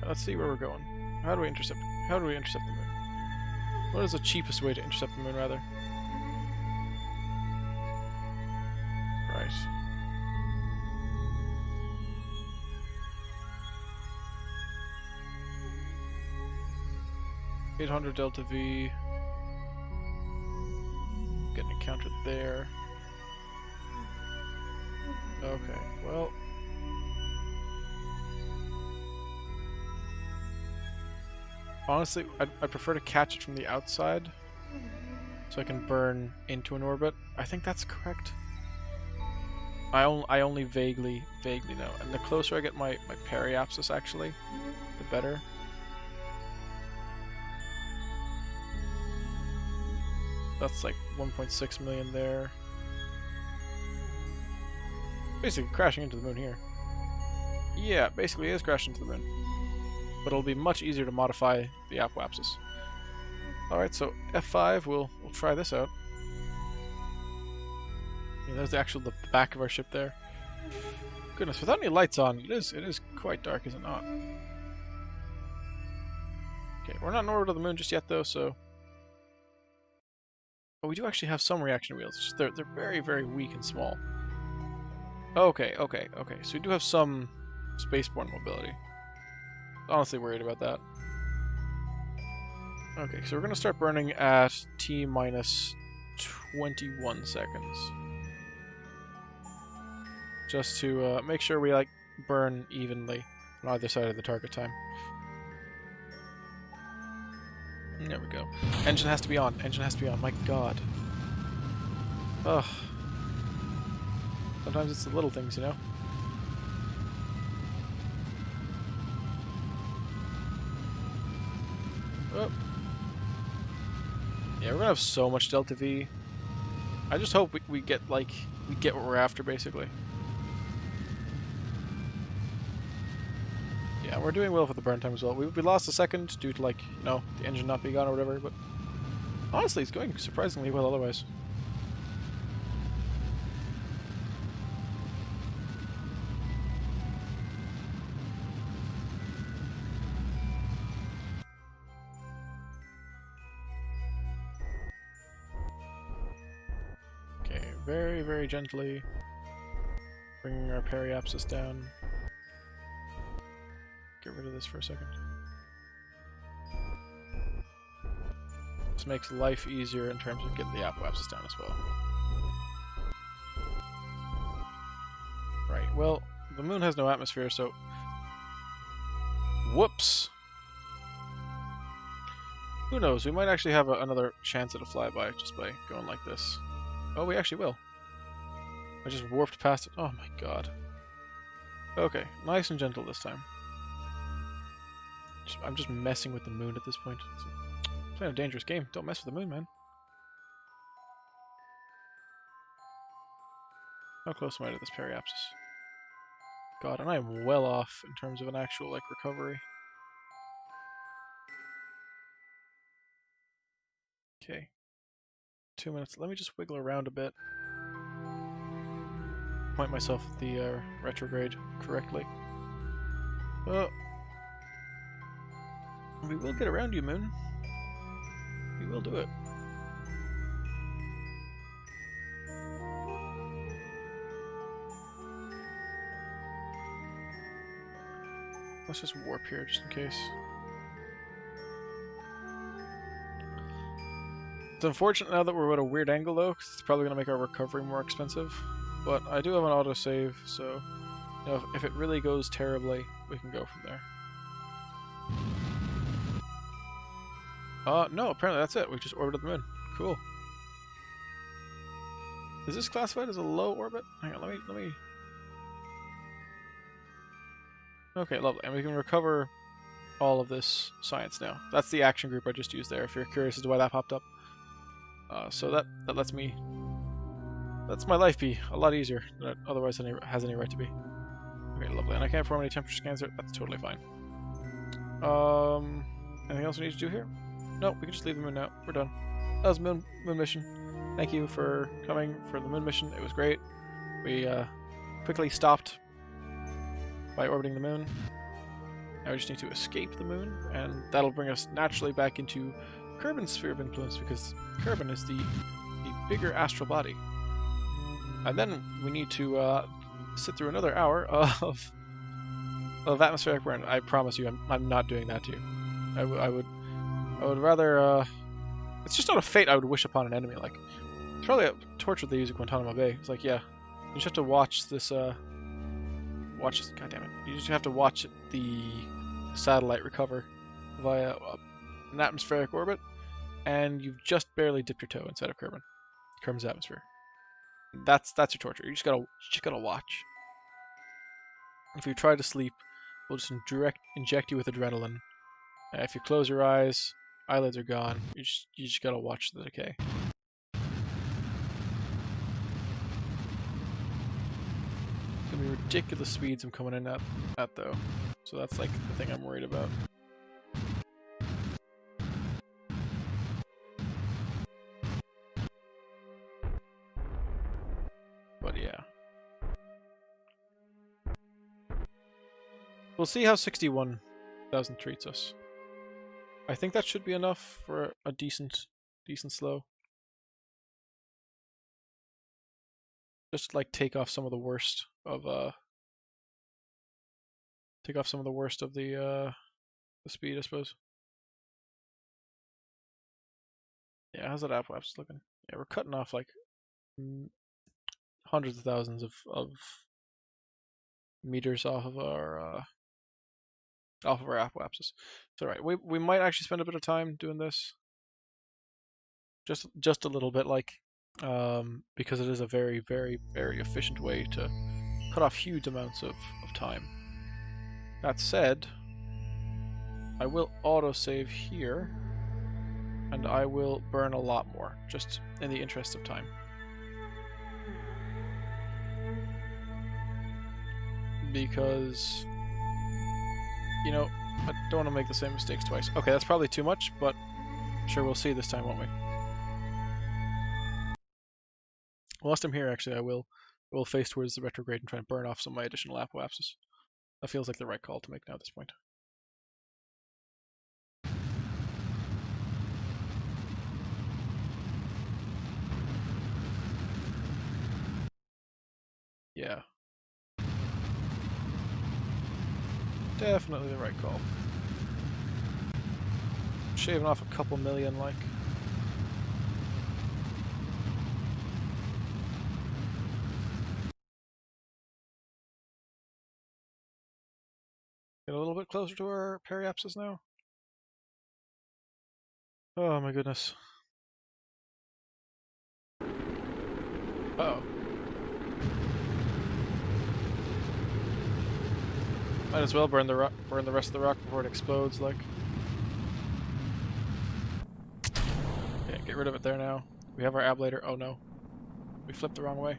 Speaker 1: Let's see where we're going. How do we intercept the moon? What is the cheapest way to intercept the moon, rather? Alright. $800 Delta V. Getting encountered there. Okay, well. Honestly, I prefer to catch it from the outside, so I can burn into an orbit. I think that's correct. I only vaguely know. And the closer I get my periapsis, actually, the better. That's like 1.6 million there. Basically crashing into the moon here. Yeah, basically it is crashing into the moon. But it'll be much easier to modify the apoapsis. Alright, so F5, we'll try this out. Yeah, there's the back of our ship there. Goodness, without any lights on, it is quite dark, is it not? Okay, we're not in orbit of the moon just yet though, so... But we do actually have some reaction wheels. Just they're very, very weak and small. Okay. So we do have some spaceborne mobility. Honestly worried about that. Okay, so we're gonna start burning at T minus 21 seconds. Just to make sure we burn evenly on either side of the target time. There we go. Engine has to be on. Engine has to be on. My god. Ugh. Sometimes it's the little things, you know? Oh. Yeah, we're gonna have so much Delta V. I just hope we get what we're after, basically. Yeah, we're doing well for the burn time as well. We lost a second due to, the engine not being on or whatever, but honestly, it's going surprisingly well otherwise. Okay, very, very gently bringing our periapsis down. Get rid of this for a second. This makes life easier in terms of getting the apoapsis down as well. Right, well, the moon has no atmosphere, so... Whoops! Who knows, we might actually have another chance at a flyby just by going like this. Oh, we actually will. I just warped past it. Oh my god. Okay, nice and gentle this time. I'm just messing with the moon at this point. It's playing a dangerous game. Don't mess with the moon, man. How close am I to this periapsis? God, and I am well off in terms of an actual, recovery. Okay. 2 minutes. Let me just wiggle around a bit. Point myself at the retrograde correctly. Oh. We will get around you, moon. We will do it. Let's just warp here just in case. It's unfortunate now that we're at a weird angle though, because it's probably going to make our recovery more expensive. But I do have an autosave, so if it really goes terribly, we can go from there. No, apparently that's it. We just orbited the moon. Cool. Is this classified as a low orbit? Hang on, let me... Okay, lovely. And we can recover all of this science now. That's the action group I just used there, if you're curious as to why that popped up. So that lets me... lets my life be a lot easier than it otherwise has any right to be. Okay, lovely. And I can't perform any temperature scans there. That's totally fine. Anything else we need to do here? No, we can just leave the moon now. We're done. That was moon mission. Thank you for coming for the moon mission. It was great. We quickly stopped by orbiting the moon. Now we just need to escape the moon, and that'll bring us naturally back into Kerbin's sphere of influence, because Kerbin is the bigger astral body. And then we need to sit through another hour of atmospheric burn. I promise you, I'm not doing that to you. I would rather. It's just not a fate I would wish upon an enemy. Like, it's probably a torture they use at Guantanamo Bay. It's like, yeah, you just have to watch this. Watch this. God damn it! You just have to watch the satellite recover via an atmospheric orbit, and you've just barely dipped your toe inside of Kerbin's atmosphere. That's your torture. You just gotta watch. If you try to sleep, we'll just inject you with adrenaline. If you close your eyes, eyelids are gone. You just gotta watch the decay. It's gonna be ridiculous speeds I'm coming in at though. So that's like the thing I'm worried about. But yeah. We'll see how 61,000 treats us. I think that should be enough for a decent slow. Just to, like, take off some of the worst of the speed, I suppose. Yeah, how's that Apoapsis looking? Yeah, we're cutting off like hundreds of thousands of meters off of our Apoapsis. It's alright. We might actually spend a bit of time doing this. Just a little bit, like, because it is a very, very, very efficient way to cut off huge amounts of time. That said, I will autosave here, and I will burn a lot more, just in the interest of time. Because, you know, I don't want to make the same mistakes twice. Okay, that's probably too much, but sure, we'll see this time, won't we? Whilst I'm here, actually, I will face towards the retrograde and try and burn off some of my additional Apoapsis. That feels like the right call to make now at this point. Yeah. Definitely the right call. Shaving off a couple million, like. Get a little bit closer to our periapsis now. Oh my goodness. Uh-oh. Might as well burn the rest of the rock before it explodes, like. Okay, get rid of it there now. We have our ablator. Oh no. We flipped the wrong way.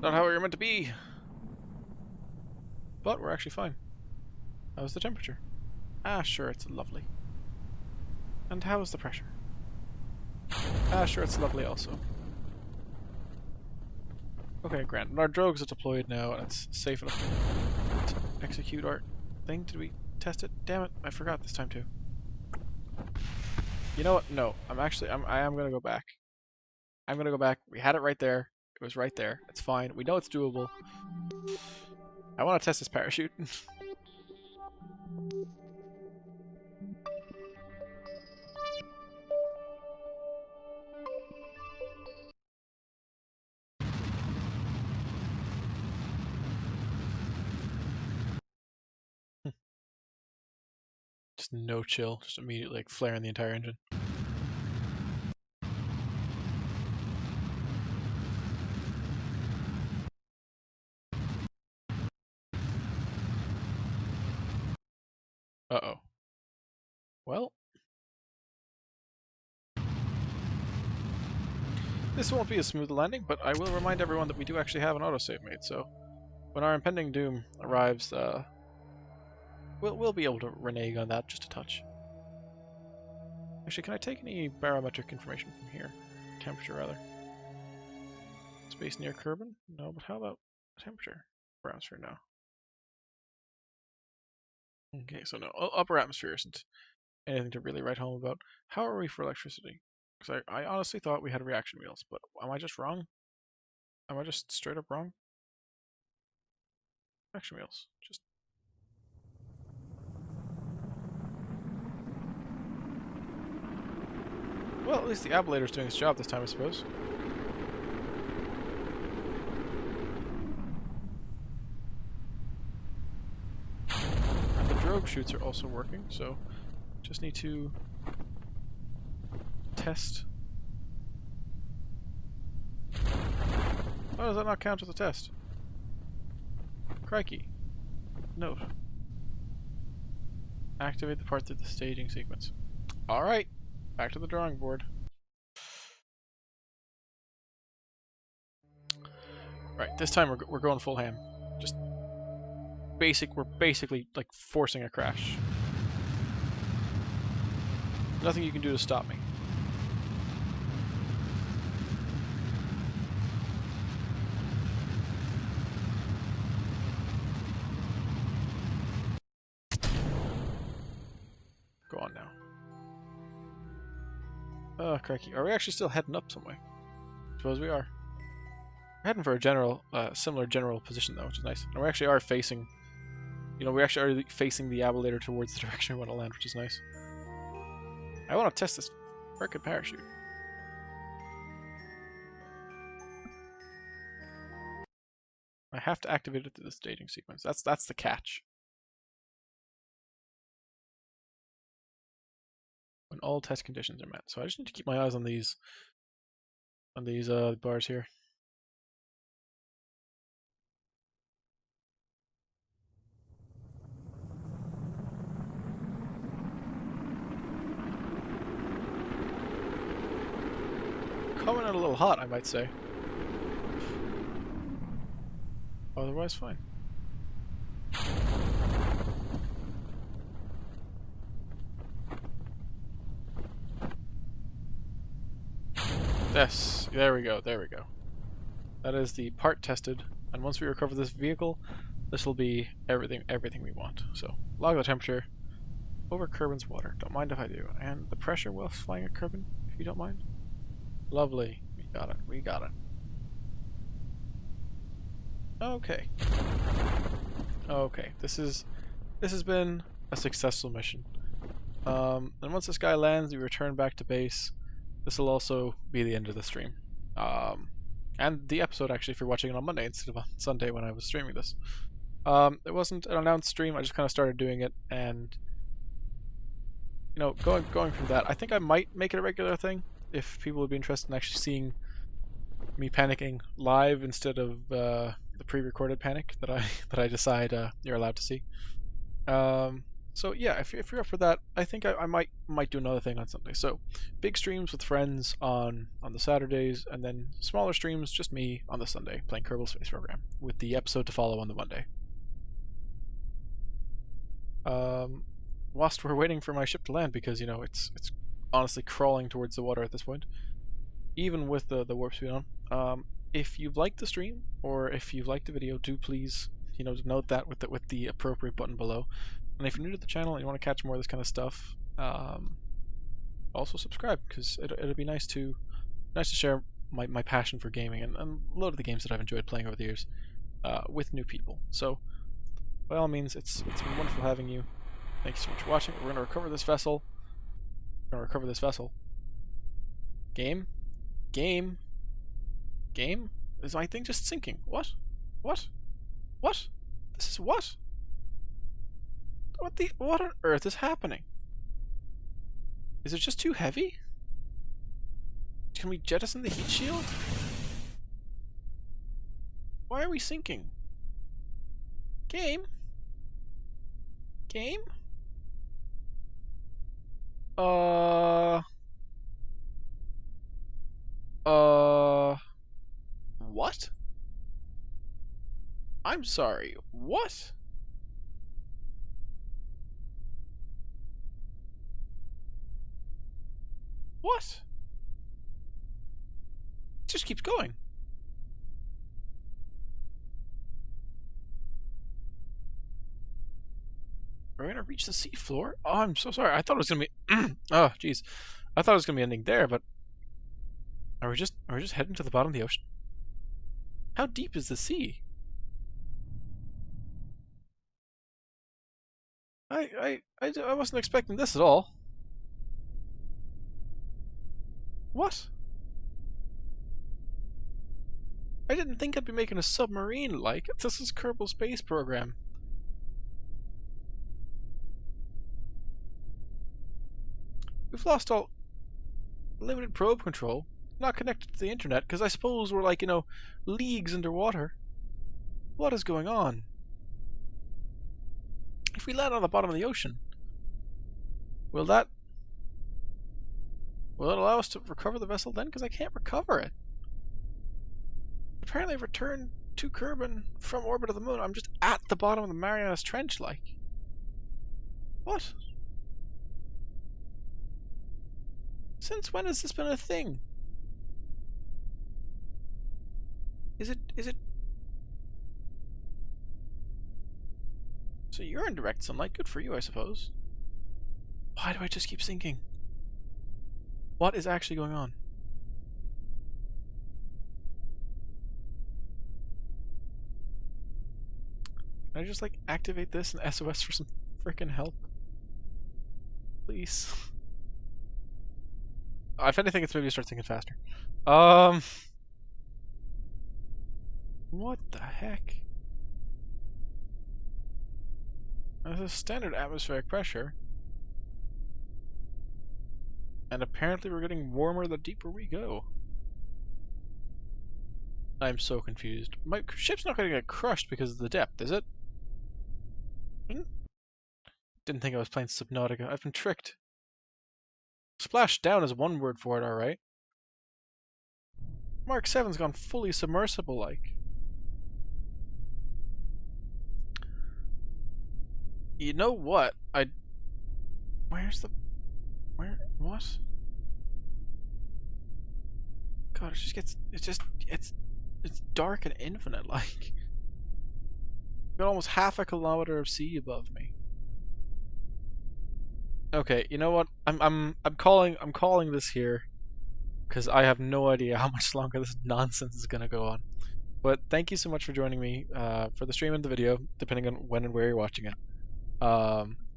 Speaker 1: Not how we were meant to be. But we're actually fine. How's the temperature? Ah, sure, it's lovely. And how is the pressure? Ah, sure, it's lovely also. Okay, grand. Our drogues are deployed now, and it's safe enough to execute our thing. Did we test it? Damn it, I forgot this time too. You know what? No, I am gonna go back. I'm gonna go back. We had it right there. It was right there. It's fine. We know it's doable. I want to test this parachute. Just no chill. Just immediately like flaring the entire engine. Uh-oh. Well, this won't be a smooth landing, but I will remind everyone that we do actually have an autosave made, so when our impending doom arrives, we'll be able to renege on that just a touch. Actually, can I take any barometric information from here? Temperature, rather. Space near Kerbin? No, but how about temperature? Upper atmosphere, no. Okay, so no. Upper atmosphere isn't anything to really write home about. How are we for electricity? Because I honestly thought we had reaction wheels, but am I just wrong? Am I just straight up wrong? Reaction wheels. Just... Well, at least the ablator's doing its job this time, I suppose. And the drogue chutes are also working, so just need to test. Why does that not count as a test? Crikey. Note. Activate the part through the staging sequence. Alright, back to the drawing board. Right, this time we're going full ham. Just we're basically like forcing a crash. Nothing you can do to stop me. Go on now. Oh, crikey. Are we actually still heading up some way? Suppose we are. We're heading for a general, similar general position though, which is nice. And we actually are facing, we actually are facing the ablator towards the direction we want to land, which is nice. I want to test this frickin' parachute. I have to activate it through the staging sequence. That's the catch. When all test conditions are met. So I just need to keep my eyes on these bars here. Coming out a little hot, I might say. Otherwise, fine. Yes, there we go, there we go. That is the part tested, and once we recover this vehicle, this will be everything we want. So, log the temperature over Kerbin's water. Don't mind if I do. And the pressure while flying at Kerbin, if you don't mind. Lovely. We got it. We got it. Okay. Okay. This has been a successful mission. And once this guy lands, we return back to base. This will also be the end of the stream. And the episode, actually, if you're watching it on Monday instead of on Sunday when I was streaming this. It wasn't an announced stream, I just kind of started doing it, and going from that, I think I might make it a regular thing if people would be interested in actually seeing me panicking live instead of the pre-recorded panic that I decide you're allowed to see. So yeah, if you're up for that, I think I might do another thing on Sunday. So big streams with friends on the Saturdays, and then smaller streams, just me on the Sunday playing Kerbal Space Program with the episode to follow on the Monday. Whilst we're waiting for my ship to land, because it's honestly crawling towards the water at this point, even with the warp speed on. If you've liked the stream or if you've liked the video, do please note that with the appropriate button below. And if you're new to the channel and you want to catch more of this kind of stuff, also subscribe, because it'll be nice to share my passion for gaming and a lot of the games that I've enjoyed playing over the years with new people. So by all means, it's been wonderful having you. Thank you so much for watching. We're going to recover this vessel. Game? Is my thing just sinking? What? This is what? What on earth is happening? Is it just too heavy? Can we jettison the heat shield? Why are we sinking? Game? What? I'm sorry, what? What? It just keeps going. We're gonna reach the seafloor? Oh, I'm so sorry. I thought it was gonna be... oh, jeez. I thought it was gonna be ending there, but Are we just heading to the bottom of the ocean? How deep is the sea? I wasn't expecting this at all. What? I didn't think I'd be making a submarine like. This is Kerbal Space Program. We've lost all limited probe control. Not connected to the internet, because I suppose we're like, leagues underwater. What is going on? If we land on the bottom of the ocean, will it allow us to recover the vessel then? Because I can't recover it. Apparently I've returned to Kerbin from orbit of the moon. I'm just at the bottom of the Marianas Trench, like. What? Since when has this been a thing? Is it... So you're in direct sunlight. Good for you, I suppose. Why do I just keep sinking? What is actually going on? Can I just, like, activate this and SOS for some frickin' help? Please. If anything, it's maybe start thinking faster. What the heck? There's a standard atmospheric pressure. And apparently we're getting warmer the deeper we go. I'm so confused. My ship's not going to get crushed because of the depth, is it? Didn't think I was playing Subnautica. I've been tricked. Splash down is one word for it, alright. Mark 7's gone fully submersible like. You know what? Where's the... What? God, it just gets... It's dark and infinite, like. Got almost half a kilometer of sea above me. Okay, you know what? I'm calling this here, because I have no idea how much longer this nonsense is gonna go on. But thank you so much for joining me for the stream and the video, depending on when and where you're watching it.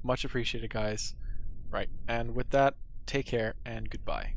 Speaker 1: Much appreciated, guys. Right, and with that, take care and goodbye.